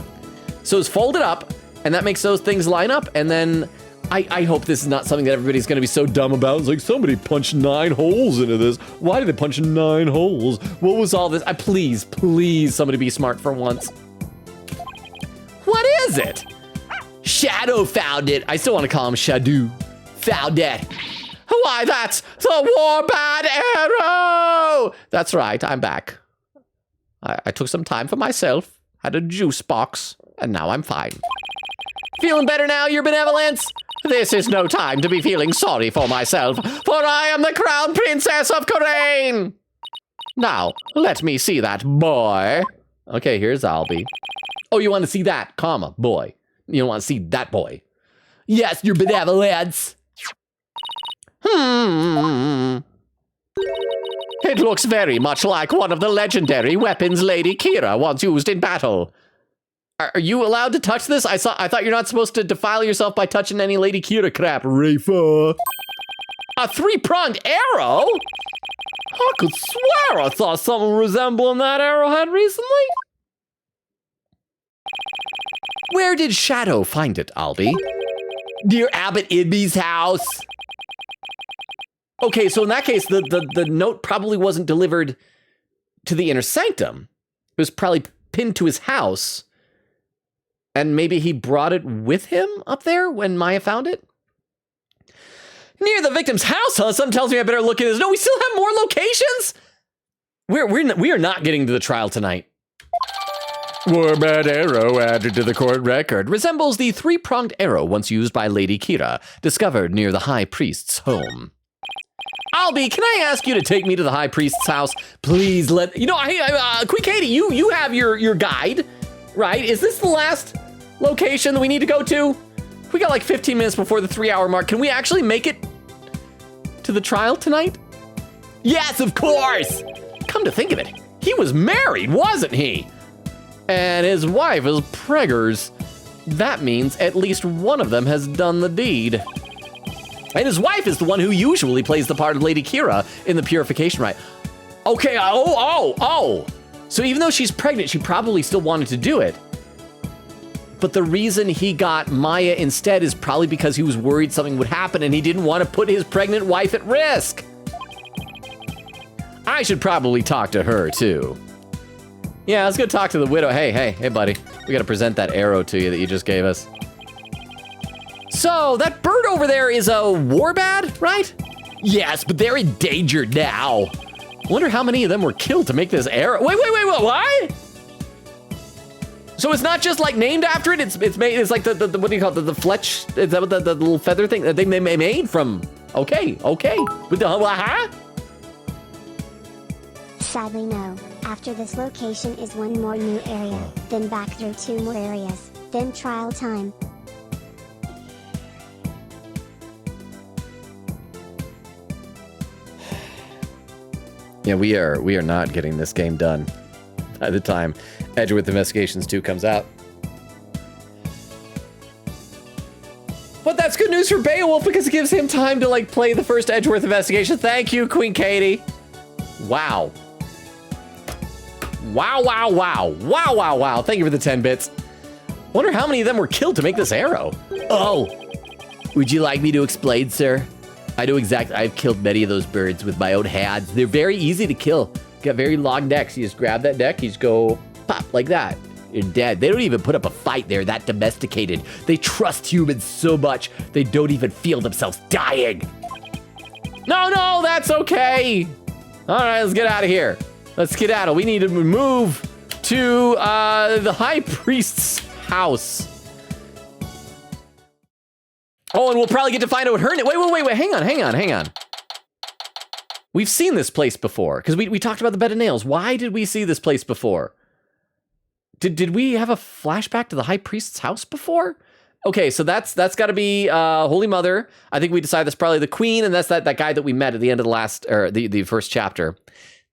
So it's folded up, and that makes those things line up, and then I hope this is not something that everybody's going to be so dumb about. It's like, somebody punched 9 holes into this. Why did they punch 9 holes? What was all this? Please, somebody be smart for once. What is it? Shadow found it. I still want to call him Shadow. Found it. Why, that's the Warbad arrow! That's right, I'm back. I took some time for myself, had a juice box, and now I'm fine. Feeling better now, your benevolence? This is no time to be feeling sorry for myself, for I am the Crown Princess of Khura'in! Now, let me see that boy. Okay, here's Albie. Oh, you want to see that, comma, boy. You don't want to see that boy. Yes, your benevolence. It looks very much like one of the legendary weapons Lady Kira once used in battle. Are you allowed to touch this? I thought you're not supposed to defile yourself by touching any Lady Kira crap, Rafa. A 3-pronged arrow? I could swear I saw something resembling that arrowhead recently. Where did Shadow find it, Albie? Near Abbot Idby's house. Okay, so in that case, the note probably wasn't delivered to the inner sanctum. It was probably pinned to his house. And maybe he brought it with him up there when Maya found it? Near the victim's house, huh? Something tells me I better look at this. No, we still have more locations? We are not getting to the trial tonight. Warbad arrow added to the court record resembles the 3-pronged arrow once used by Lady Kira, discovered near the High Priest's home. Albie, can I ask you to take me to the High Priest's house? Please let... You know, Queen Katie, you have your guide, right? Is this the last location that we need to go to? We got like 15 minutes before the 3-hour mark. Can we actually make it to the trial tonight? Yes, of course! Come to think of it, he was married, wasn't he? And his wife is preggers. That means at least one of them has done the deed. And his wife is the one who usually plays the part of Lady Kira in the purification rite. Okay, So even though she's pregnant, she probably still wanted to do it. But the reason he got Maya instead is probably because he was worried something would happen and he didn't want to put his pregnant wife at risk. I should probably talk to her too. Yeah, let's go talk to the widow. Hey, buddy. We gotta present that arrow to you that you just gave us. So, that bird over there is a warbad, right? Yes, but they're endangered now. I wonder how many of them were killed to make this arrow. Wait, what? So it's not just like named after it, it's made, it's like the what do you call it, the fletch, is that what the little feather thing that they made from? Okay. With the, Sadly no. After this location is one more new area, then back through 2 more areas, then trial time. Yeah, we are not getting this game done by the time Edgeworth Investigations 2 comes out. But that's good news for Beowulf because it gives him time to like play the first Edgeworth investigation. Thank you, Queen Katie. Wow. Wow, wow, wow. Wow, wow, wow. Thank you for the 10 bits. Wonder how many of them were killed to make this arrow. Oh, would you like me to explain, sir? I know exactly. I've killed many of those birds with my own hands. They're very easy to kill. Got very long necks. You just grab that neck, you just go pop like that. You're dead. They don't even put up a fight. They're that domesticated. They trust humans so much, they don't even feel themselves dying. No, that's okay. All right, let's get out of here. Let's skedaddle. We need to move to the High Priest's house. Oh, and we'll probably get to find out what her name. Wait. Hang on. We've seen this place before because we talked about the bed of nails. Why did we see this place before? Did we have a flashback to the High Priest's house before? Okay, so that's got to be Holy Mother. I think we decided that's probably the Queen, and that's that guy that we met at the end of the last or the first chapter.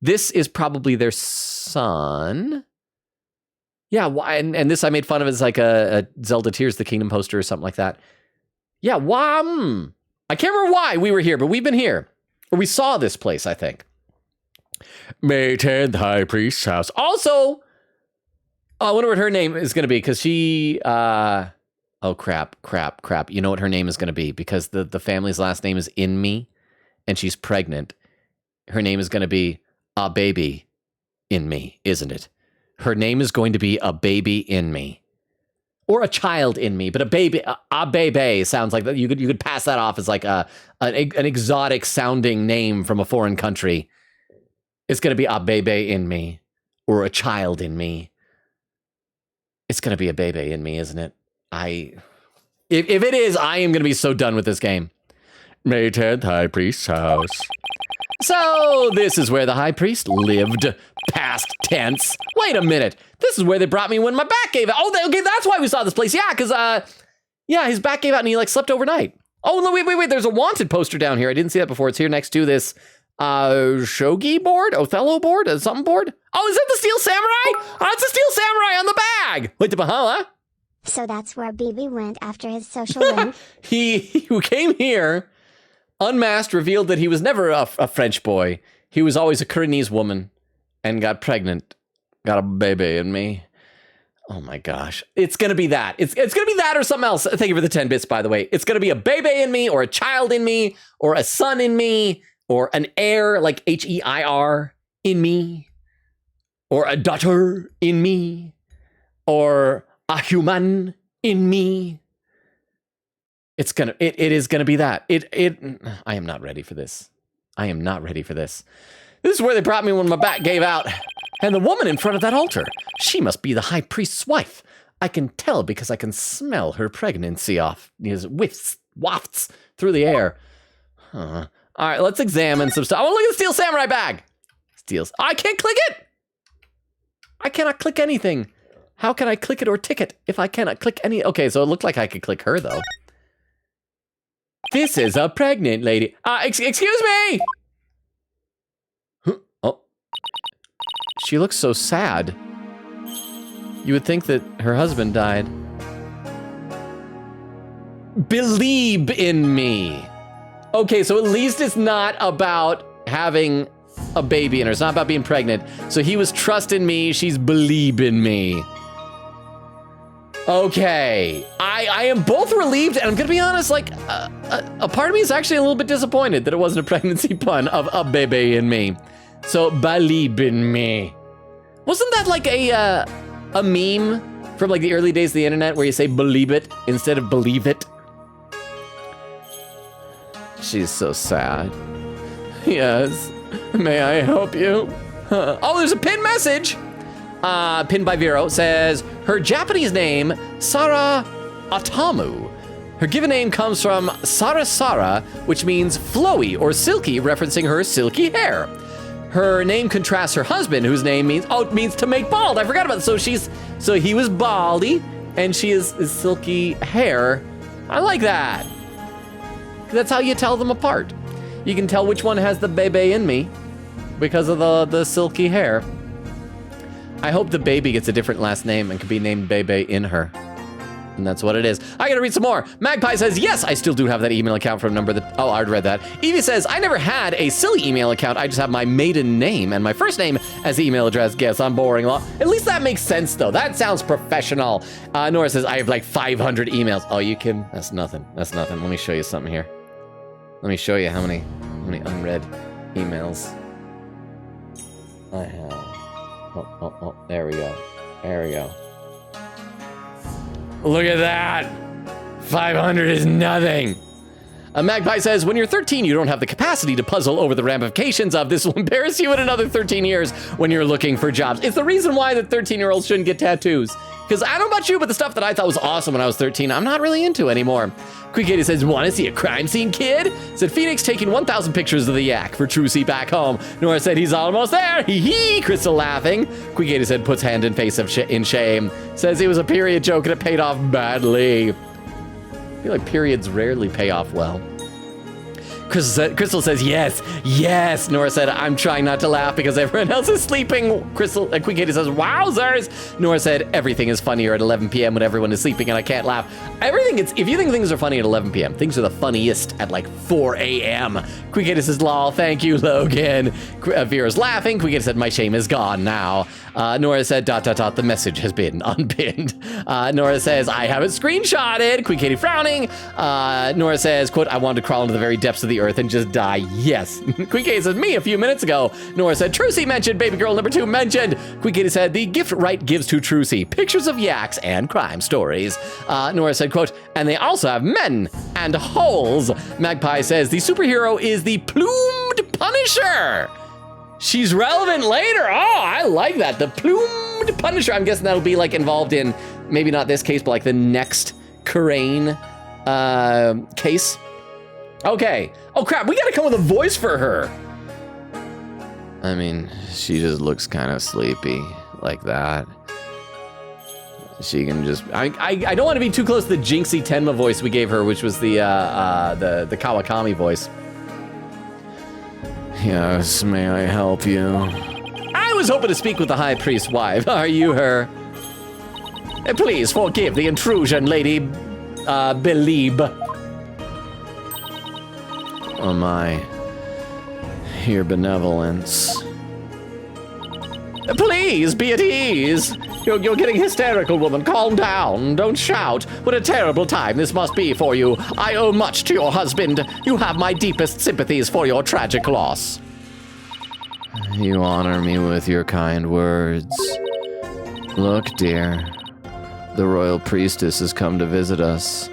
This is probably their son. Yeah, and this I made fun of as like a Zelda Tears of the Kingdom poster or something like that. Yeah, I can't remember why we were here, but we've been here. Or we saw this place, I think. May 10th High Priest's house. Also, I wonder what her name is going to be, because she... oh, crap. You know what her name is going to be, because the family's last name is In Me, and she's pregnant. Her name is going to be A Baby In Me, isn't it? Her name is going to be A Baby In Me. Or A Child In Me, but a baby sounds like that. You could pass that off as like an exotic sounding name from a foreign country. It's going to be A Baby In Me, or A Child In Me. It's going to be A Baby In Me, isn't it? If it is, I am going to be so done with this game. May 10th High Priest's house. So, this is where the High Priest lived. Past tense. Wait a minute. This is where they brought me when my back gave out. Oh, okay, that's why we saw this place. Yeah, because, his back gave out and he, like, slept overnight. Oh, no, wait. There's a wanted poster down here. I didn't see that before. It's here next to this, shogi board? Othello board? Something board? Oh, is that the Steel Samurai? Oh, it's a Steel Samurai on the bag. Wait, huh? So that's where BB went after his social win. He came here, unmasked, revealed that he was never a French boy. He was always a Koreanese woman and got pregnant. Got a baby in me. Oh my gosh. It's going to be that. It's going to be that or something else. Thank you for the 10 bits, by the way. It's going to be a baby in me, or a child in me, or a son in me, or an heir, like H-E-I-R, in me, or a daughter in me, or a human in me. It is gonna be that. I am not ready for this. This is where they brought me when my back gave out. And the woman in front of that altar, she must be the High Priest's wife. I can tell because I can smell her pregnancy off. His wafts through the air. All right, let's examine some stuff. I want to look at the Steel Samurai bag. I can't click it. I cannot click anything. How can I click it or tick it if I cannot click any? Okay, so it looked like I could click her, though. This is a pregnant lady. Excuse me! Oh. She looks so sad. You would think that her husband died. Believe in me. Okay, so at least it's not about having a baby in her. It's not about being pregnant. So he was trusting me. She's believing me. Okay, I am both relieved, and I'm gonna be honest, like, a part of me is actually a little bit disappointed that it wasn't a pregnancy pun of A Baby in Me. So, believe in me. Wasn't that like a meme from like the early days of the internet where you say believe it instead of believe it? She's so sad. Yes, may I help you? Oh, there's a pinned message. Pinned by Vero, says, her Japanese name, Sara Atamu. Her given name comes from Sara, which means flowy or silky, referencing her silky hair. Her name contrasts her husband, whose name means to make bald. I forgot about that. So he was baldy, and she is silky hair. I like that. That's how you tell them apart. You can tell which one has the baby in me because of the silky hair. I hope the baby gets a different last name and can be named Bebe in her. And that's what it is. I gotta read some more. Magpie says, yes, I still do have that email account from a number that, oh, I already read that. Evie says, I never had a silly email account. I just have my maiden name and my first name as the email address. Guess I'm boring. At least that makes sense, though. That sounds professional. Nora says, I have like 500 emails. Oh, you can? That's nothing. That's nothing. Let me show you something here. Let me show you how many unread emails I have. Oh, there we go. There we go. Look at that! 500 is nothing! Magpie says, when you're 13, you don't have the capacity to puzzle over the ramifications of this will embarrass you in another 13 years when you're looking for jobs. It's the reason why the 13-year-olds shouldn't get tattoos. Because I don't know about you, but the stuff that I thought was awesome when I was 13, I'm not really into anymore. Quick Katie says, want to see a crime scene, kid? Said Phoenix taking 1,000 pictures of the yak for Trucy back home. Nora said, he's almost there. Hee hee. Crystal laughing. Quick Katie said, puts hand in face in shame. Says it was a period joke and it paid off badly. I feel like periods rarely pay off well. Crystal says, yes, yes. Nora said, I'm trying not to laugh because everyone else is sleeping. Quick Katie says, wowzers. Nora said, everything is funnier at 11 p.m. when everyone is sleeping and I can't laugh. If you think things are funny at 11 p.m., things are the funniest at like 4 a.m. Quick Katie says, lol, thank you, Logan. Vera's laughing. Quick Katie said, my shame is gone now. Nora said, ... the message has been unpinned. Nora says, I have it screenshotted. Quick Katie frowning. Nora says, quote, I wanted to crawl into the very depths of the earth and just die. Yes. Quick Katie says, me a few minutes ago. Nora said, Trucy mentioned, baby girl number 2 mentioned. Quick Katie said, the gift Rite gives to Trucy, pictures of yaks and crime stories. Nora said, quote, and they also have men and holes. Magpie says, the superhero is the plumed Punisher. She's relevant later. Oh, I like that. The plumed Punisher. I'm guessing that'll be like involved in maybe not this case, but like the next Karain case. Okay. Oh crap, we gotta come with a voice for her. I mean, she just looks kind of sleepy like that. She can just, I don't want to be too close to the Jinxie Tenma voice we gave her, which was the Kawakami voice. Yes, may I help you? I was hoping to speak with the High Priest's wife. Are you her? Please forgive the intrusion, Lady Belieb. Oh my, your benevolence. Please be at ease. You're getting hysterical, woman. Calm down. Don't shout. What a terrible time this must be for you. I owe much to your husband. You have my deepest sympathies for your tragic loss. You honor me with your kind words. Look, dear. The royal priestess has come to visit us.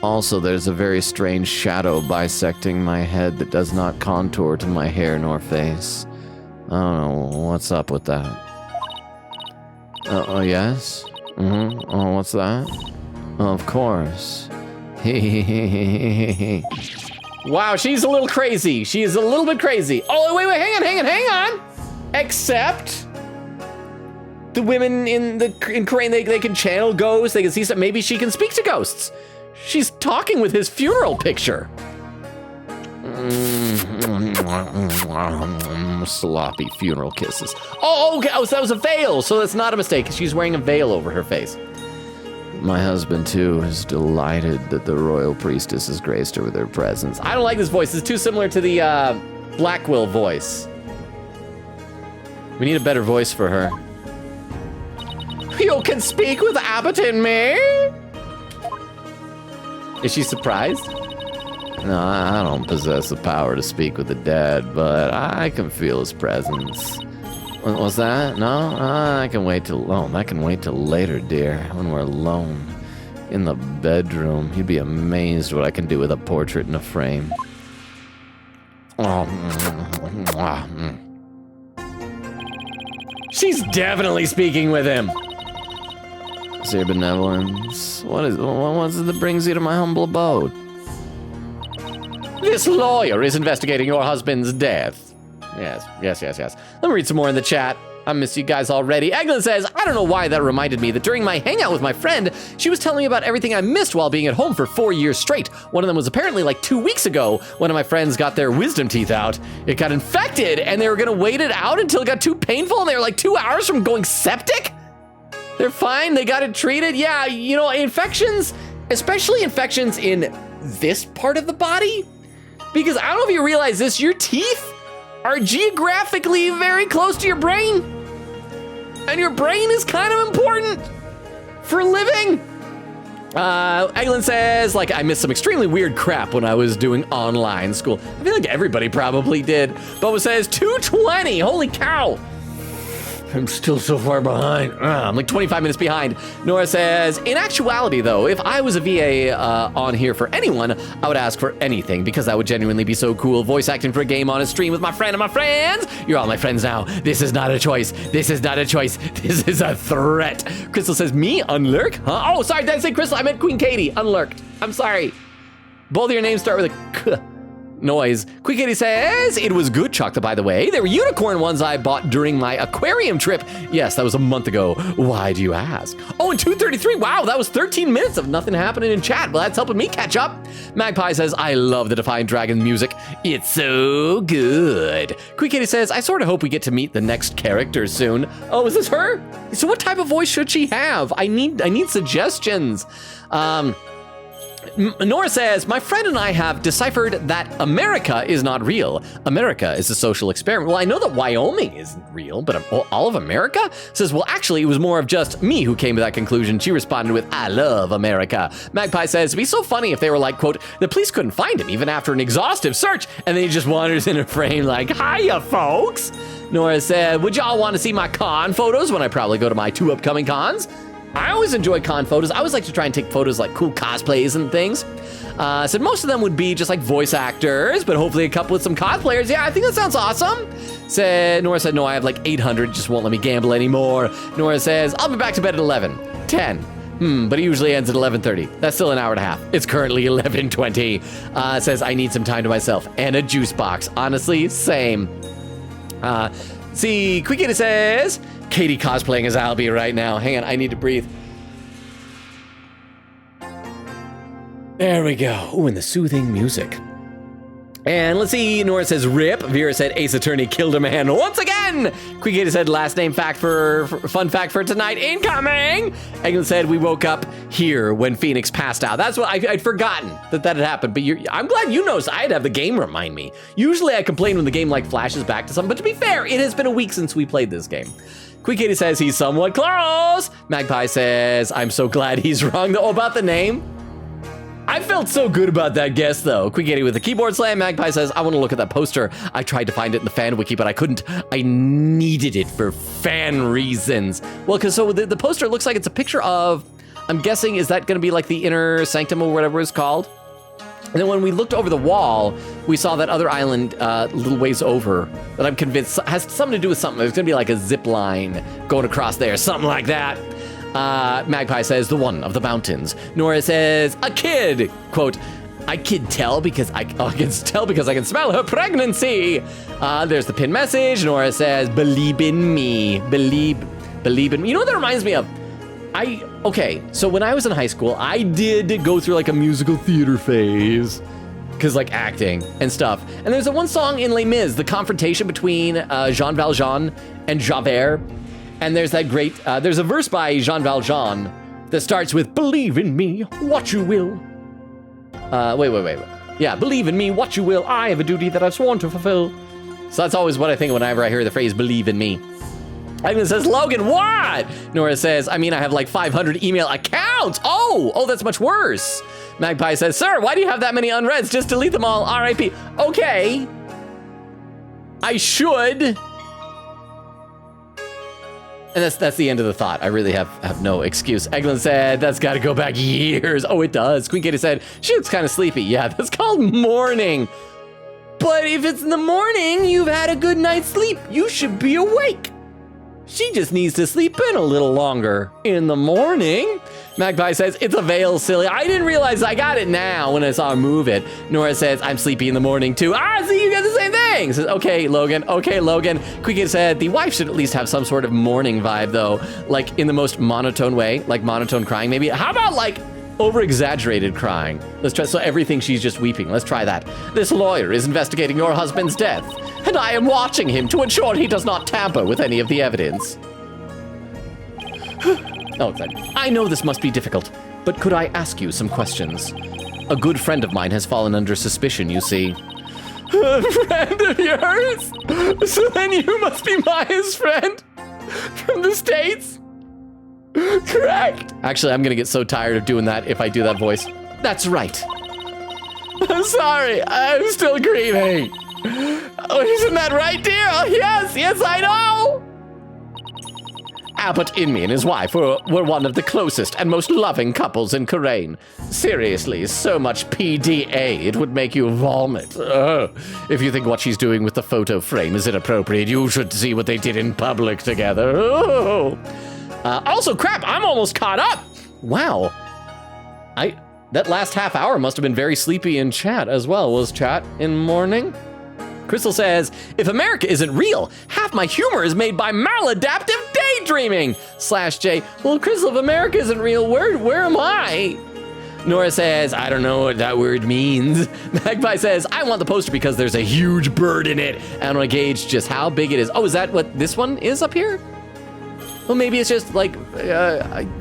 Also, there's a very strange shadow bisecting my head that does not contour to my hair nor face. I don't know what's up with that. Oh, yes? Mm-hmm. Oh, what's that? Of course. Wow, she's a little crazy. She is a little bit crazy. Oh, wait, hang on. Except the women in Karain, they can channel ghosts. They can see something. Maybe she can speak to ghosts. She's talking with his funeral picture. Sloppy funeral kisses. Oh, okay. Oh, so that was a veil. So that's not a mistake. She's wearing a veil over her face. My husband, too, is delighted that the royal priestess has graced her with her presence. I don't like this voice. It's too similar to the Blackwill voice. We need a better voice for her. You can speak with Abbott and me? Is she surprised? No, I don't possess the power to speak with the dead, but I can feel his presence. What's that? No? I can wait till... Oh, I can wait till later, dear, when we're alone. In the bedroom. You'd be amazed what I can do with a portrait in a frame. She's definitely speaking with him. Is there benevolence? What is it that brings you to my humble abode? This lawyer is investigating your husband's death. Yes. Let me read some more in the chat. I miss you guys already. Eglin says, I don't know why that reminded me that during my hangout with my friend, she was telling me about everything I missed while being at home for 4 years straight. One of them was apparently like 2 weeks ago. One of my friends got their wisdom teeth out. It got infected and they were gonna wait it out until it got too painful and they were like 2 hours from going septic? They're fine. They got it treated. Yeah, you know, infections, especially infections in this part of the body, because I don't know if you realize this, your teeth are geographically very close to your brain. And your brain is kind of important for living. Eglin says, like, I missed some extremely weird crap when I was doing online school. I feel like everybody probably did. Boba says 2:20. Holy cow. I'm still so far behind. I'm like 25 minutes behind. Nora says, in actuality, though, if I was a VA on here for anyone, I would ask for anything because that would genuinely be so cool. Voice acting for a game on a stream with my friend and my friends. You're all my friends now. This is not a choice. This is not a choice. This is a threat. Crystal says, me? Unlurk? Huh? Oh, sorry, did I say Crystal? I meant Queen Katie. Unlurked. I'm sorry. Both of your names start with a K. Noise. Queen Katie says, it was good chocolate, by the way. They were unicorn ones I bought during my aquarium trip. Yes, that was a month ago. Why do you ask? Oh, and 2:33. Wow, that was 13 minutes of nothing happening in chat. Well, that's helping me catch up. Magpie says, I love the Defiant Dragon music. It's so good. Queen Katie says, I sort of hope we get to meet the next character soon. Oh, is this her? So what type of voice should she have? I need suggestions. Nora says, my friend and I have deciphered that America is not real. America is a social experiment. Well, I know that Wyoming isn't real, but all of America? Says, well, actually, it was more of just me who came to that conclusion. She responded with, I love America. Magpie says, it'd be so funny if they were like, quote, the police couldn't find him even after an exhaustive search, and then he just wanders in a frame like, hiya, folks. Nora said, would y'all want to see my con photos when I probably go to my 2 upcoming cons? I always enjoy con photos. I always like to try and take photos like cool cosplays and things. Said most of them would be just like voice actors, but hopefully a couple with some cosplayers. Yeah, I think that sounds awesome. Nora said, no, I have like 800, just won't let me gamble anymore. Nora says, I'll be back to bed at 11, 10. But it usually ends at 11:30. That's still an hour and a half. It's currently 11:20. Says, I need some time to myself and a juice box. Honestly, same. See, Quick Kitty says, Katie cosplaying as Albie right now. Hang on, I need to breathe. There we go. Ooh, and the soothing music. And let's see, Nora says rip. Vera said Ace Attorney killed a man once again. Queen said last name fact for fun fact for tonight incoming. Eglin said we woke up here when Phoenix passed out. That's what I'd forgotten that had happened. But I'm glad you noticed. I'd have the game remind me. Usually I complain when the game like flashes back to something. But to be fair, it has been a week since we played this game. Queen Katie says he's somewhat close. Magpie says I'm so glad he's wrong though about the name. I felt so good about that guess, though. Queen Katie with the keyboard slam. Magpie says, I want to look at that poster. I tried to find it in the fan wiki, but I couldn't. I needed it for fan reasons. Well, because so the poster looks like it's a picture of, I'm guessing, is that going to be like the inner sanctum or whatever it's called? And then when we looked over the wall, we saw that other island a little ways over that I'm convinced has something to do with something. There's going to be like a zip line going across there, something like that. Magpie says, the one of the mountains. Nora says, a kid. Quote, I can tell because I can smell her pregnancy. There's the pinned message. Nora says, believe in me. Believe in me. You know what that reminds me of? Okay, so when I was in high school, I did go through like a musical theater phase. Because like acting and stuff. And there's a one song in Les Mis, the confrontation between Jean Valjean and Javert. And there's that great, there's a verse by Jean Valjean that starts with, believe in me, what you will. Wait. Yeah, believe in me, what you will. I have a duty that I've sworn to fulfill. So that's always what I think whenever I hear the phrase, believe in me. Ivan says, Logan, what? Nora says, I mean, I have like 500 email accounts. Oh, that's much worse. Magpie says, sir, why do you have that many unreads? Just delete them all, RIP. Okay. I should. And that's the end of the thought. I really have no excuse. Eglin said, that's got to go back years. Oh, it does. Queen Katie said, she looks kind of sleepy. Yeah, that's called morning. But if it's in the morning, you've had a good night's sleep. You should be awake. She just needs to sleep in a little longer in the morning. Magpie says, it's a veil, silly. I didn't realize I got it now when I saw her move it. Nora says, I'm sleepy in the morning too. See, you got the same thing. Says, okay, Logan. Quickie said, the wife should at least have some sort of morning vibe though. Like in the most monotone way, like monotone crying maybe. How about like over-exaggerated crying? Let's try, so everything she's just weeping. Let's try that. This lawyer is investigating your husband's death, and I am watching him to ensure he does not tamper with any of the evidence. Oh, I know this must be difficult, but could I ask you some questions? A good friend of mine has fallen under suspicion, you see. A friend of yours? So then you must be Maya's friend from the States? Correct. Actually, I'm gonna get so tired of doing that if I do that voice. That's right. I'm sorry, I'm still grieving. Oh, isn't that right, dear? Oh, yes, I know. Abbott Inmi and his wife were one of the closest and most loving couples in Karain. Seriously, so much PDA, it would make you vomit. If you think what she's doing with the photo frame is inappropriate, you should see what they did in public together. Also, crap, I'm almost caught up. Wow. That last half hour must have been very sleepy in chat as well. Was chat in morning? Crystal says, if America isn't real, half my humor is made by maladaptive daydreaming. /J, well, Crystal, if America isn't real, where am I? Nora says, I don't know what that word means. Magpie says, I want the poster because there's a huge bird in it. I want to gauge just how big it is. Oh, is that what this one is up here? Well, maybe it's just like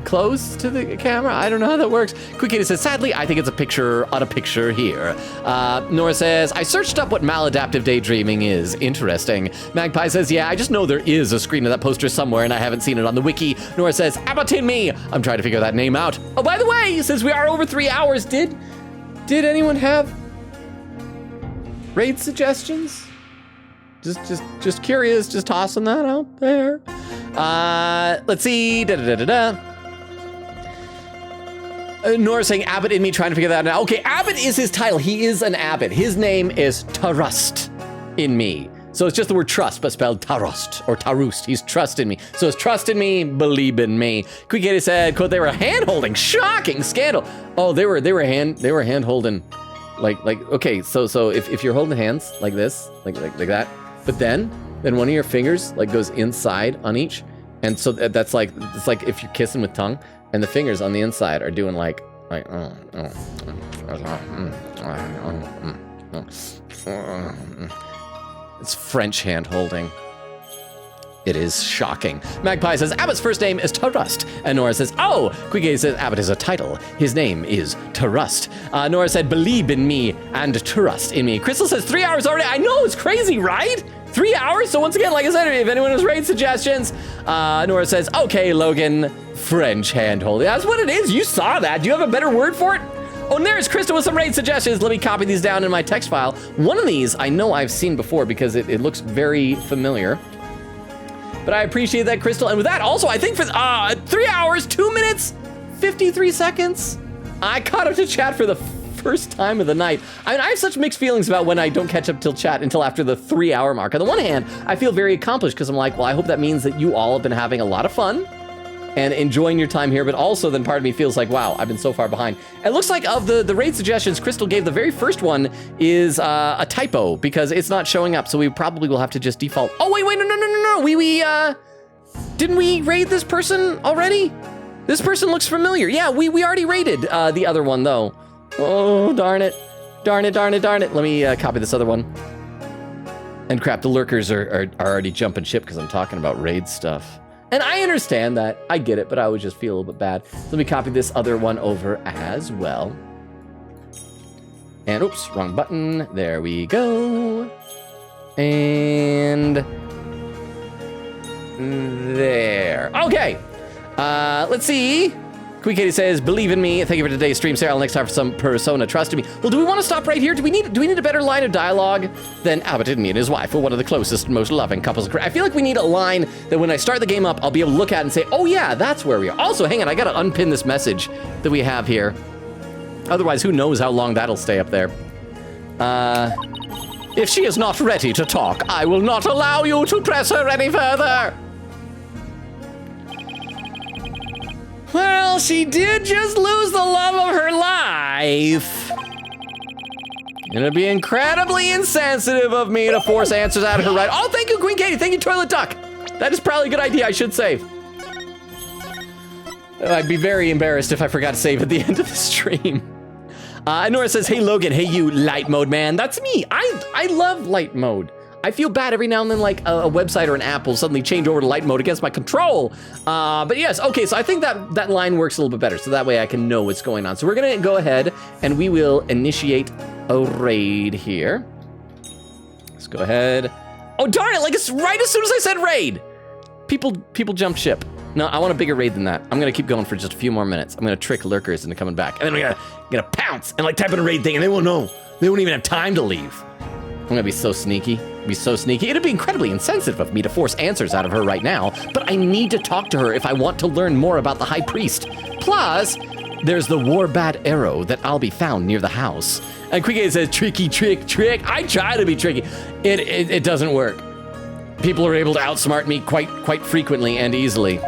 close to the camera. I don't know how that works. Quick Kitty says, sadly, I think it's a picture on a picture here. Nora says, I searched up what maladaptive daydreaming is. Interesting. Magpie says, yeah, I just know there is a screen of that poster somewhere and I haven't seen it on the wiki. Nora says, Abatin me. I'm trying to figure that name out. Oh, by the way, since we are over 3 hours, did anyone have raid suggestions? Just curious, just tossing that out there. Let's see. Nora saying Abbott in me, trying to figure that out now. Okay, Abbott is his title. He is an abbot. His name is Tarust in me. So it's just the word trust, but spelled Tarost or Tarust. He's trust in me. So it's trust in me, believe in me. Quick Kitty said, quote, they were hand holding. Shocking scandal. Oh, they were hand holding. Like, okay, so if you're holding hands like this, like that, but then one of your fingers like goes inside on each, and so that's like, it's like if you're kissing with tongue, and the fingers on the inside are doing like it's French hand holding. It is shocking. Magpie says, Abbott's first name is Tarust. And Nora says, oh, Quigay says, Abbott is a title. His name is Tarust. Nora said, believe in me and trust in me. Crystal says, 3 hours already. I know, it's crazy, right? 3 hours? So once again, like I said, if anyone has raid suggestions, Nora says, okay, Logan, French hand holding. That's what it is. You saw that. Do you have a better word for it? Oh, and there's Crystal with some raid suggestions. Let me copy these down in my text file. One of these I know I've seen before because it looks very familiar. But I appreciate that, Crystal. And with that, also, I think for 3 hours, 2 minutes, 53 seconds, I caught up to chat for the first time of the night. I mean, I have such mixed feelings about when I don't catch up till chat until after the 3 hour mark. On the one hand, I feel very accomplished because I'm like, well, I hope that means that you all have been having a lot of fun and enjoying your time here, but also then part of me feels like, wow, I've been so far behind. It looks like of the raid suggestions Crystal gave, the very first one is a typo because it's not showing up, so we probably will have to just default. Oh, wait, no. We didn't we raid this person already? This person looks familiar. Yeah, we already raided the other one, though. Oh, darn it. Darn it. Let me copy this other one. And crap, the lurkers are already jumping ship because I'm talking about raid stuff. And I understand that. I get it, but I would just feel a little bit bad. Let me copy this other one over as well. And oops, wrong button. There we go. And there. Okay. Let's see. Quick Katie says, believe in me. Thank you for today's stream, Sarah. Next time for some persona. Trust me. Well, do we want to stop right here? Do we need a better line of dialogue than Abbott and me and his wife were one of the closest and most loving couples? I feel like we need a line that when I start the game up, I'll be able to look at and say, oh yeah, that's where we are. Also, hang on, I gotta unpin this message that we have here. Otherwise, who knows how long that'll stay up there. If she is not ready to talk, I will not allow you to press her any further. Well, she did just lose the love of her life. It'd be incredibly insensitive of me to force answers out of her right. Oh, thank you, Queen Katie. Thank you, Toilet Duck. That is probably a good idea. I should save. I'd be very embarrassed if I forgot to save at the end of the stream. Nora says, hey, Logan. Hey, you light mode man. That's me. I love light mode. I feel bad every now and then, like a website or an app will suddenly change over to light mode against my control. But yes, okay, so I think that line works a little bit better, so that way I can know what's going on. So we're gonna go ahead and we will initiate a raid here. Let's go ahead. Oh, darn it, like it's right as soon as I said raid. People jump ship. No, I want a bigger raid than that. I'm gonna keep going for just a few more minutes. I'm gonna trick lurkers into coming back. And then we're gonna pounce and like type in a raid thing and they won't know. They won't even have time to leave. I'm gonna be so sneaky. It'd be incredibly insensitive of me to force answers out of her right now, but I need to talk to her if I want to learn more about the High Priest. Plus, there's the war bat arrow that I'll be found near the house. And Quick says, tricky, trick. I try to be tricky. It doesn't work. People are able to outsmart me quite frequently and easily.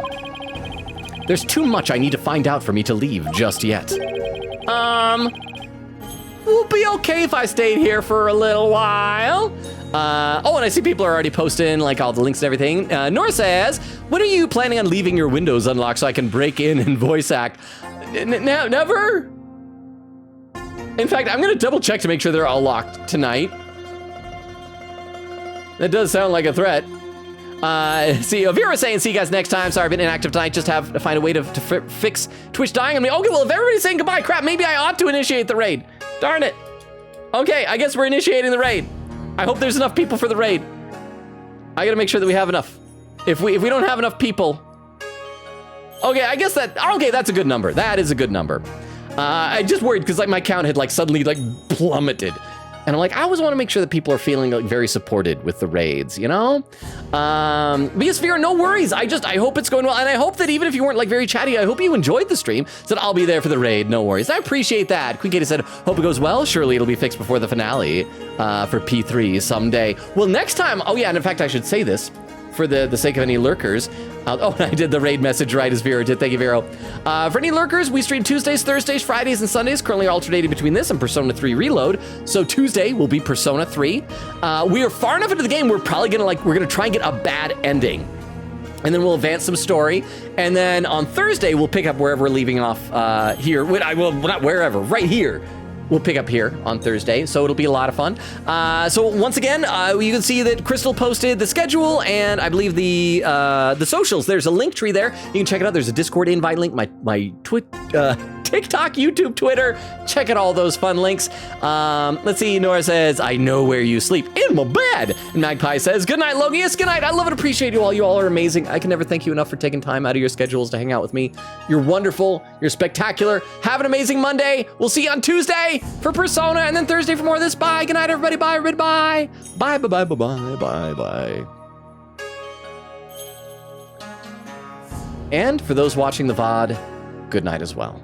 There's too much I need to find out for me to leave just yet. We'll be okay if I stayed here for a little while. Oh, and I see people are already posting like all the links and everything. Nora says, when are you planning on leaving your windows unlocked so I can break in and voice act? Never. In fact, I'm gonna double check to make sure they're all locked tonight. That does sound like a threat. See, Vera saying, see you guys next time. Sorry, I've been inactive tonight. Just have to find a way to fix Twitch dying on me. Okay, well, if everybody's saying goodbye, crap, maybe I ought to initiate the raid. Darn it. Okay, I guess we're initiating the raid. I hope there's enough people for the raid. I gotta make sure that we have enough. If we don't have enough people. Okay, I guess that's a good number. That is a good number. I just worried because like my count had like suddenly like plummeted. And I'm like, I always want to make sure that people are feeling like very supported with the raids, you know? But yes, Vera, no worries. I hope it's going well. And I hope that even if you weren't like very chatty, I hope you enjoyed the stream. So that I'll be there for the raid, no worries. I appreciate that. Queen Katie said, hope it goes well. Surely it'll be fixed before the finale for P3 someday. Well, next time, oh yeah, and in fact, I should say this for the sake of any lurkers. Oh, I did the raid message right as Vera did. Thank you, Vero. For any lurkers, we stream Tuesdays, Thursdays, Fridays, and Sundays. Currently alternating between this and Persona 3 Reload. So Tuesday will be Persona 3. We are far enough into the game, we're probably we're gonna try and get a bad ending. And then we'll advance some story. And then on Thursday, we'll pick up wherever we're leaving off here. Not wherever, right here. We'll pick up here on Thursday, so it'll be a lot of fun. So once again, you can see that Crystal posted the schedule and I believe the socials. There's a link tree there. You can check it out. There's a Discord invite link, my TikTok, YouTube, Twitter. Check out all those fun links. Let's see, Nora says, I know where you sleep, in my bed. And Magpie says, good night, Logius, good night. I love and appreciate you all. You all are amazing. I can never thank you enough for taking time out of your schedules to hang out with me. You're wonderful. You're spectacular. Have an amazing Monday. We'll see you on Tuesday for Persona and then Thursday for more of this. Bye. Good night, everybody. Bye, everybody. Bye. Bye, bye, bye, bye, bye, bye. And for those watching the VOD, good night as well.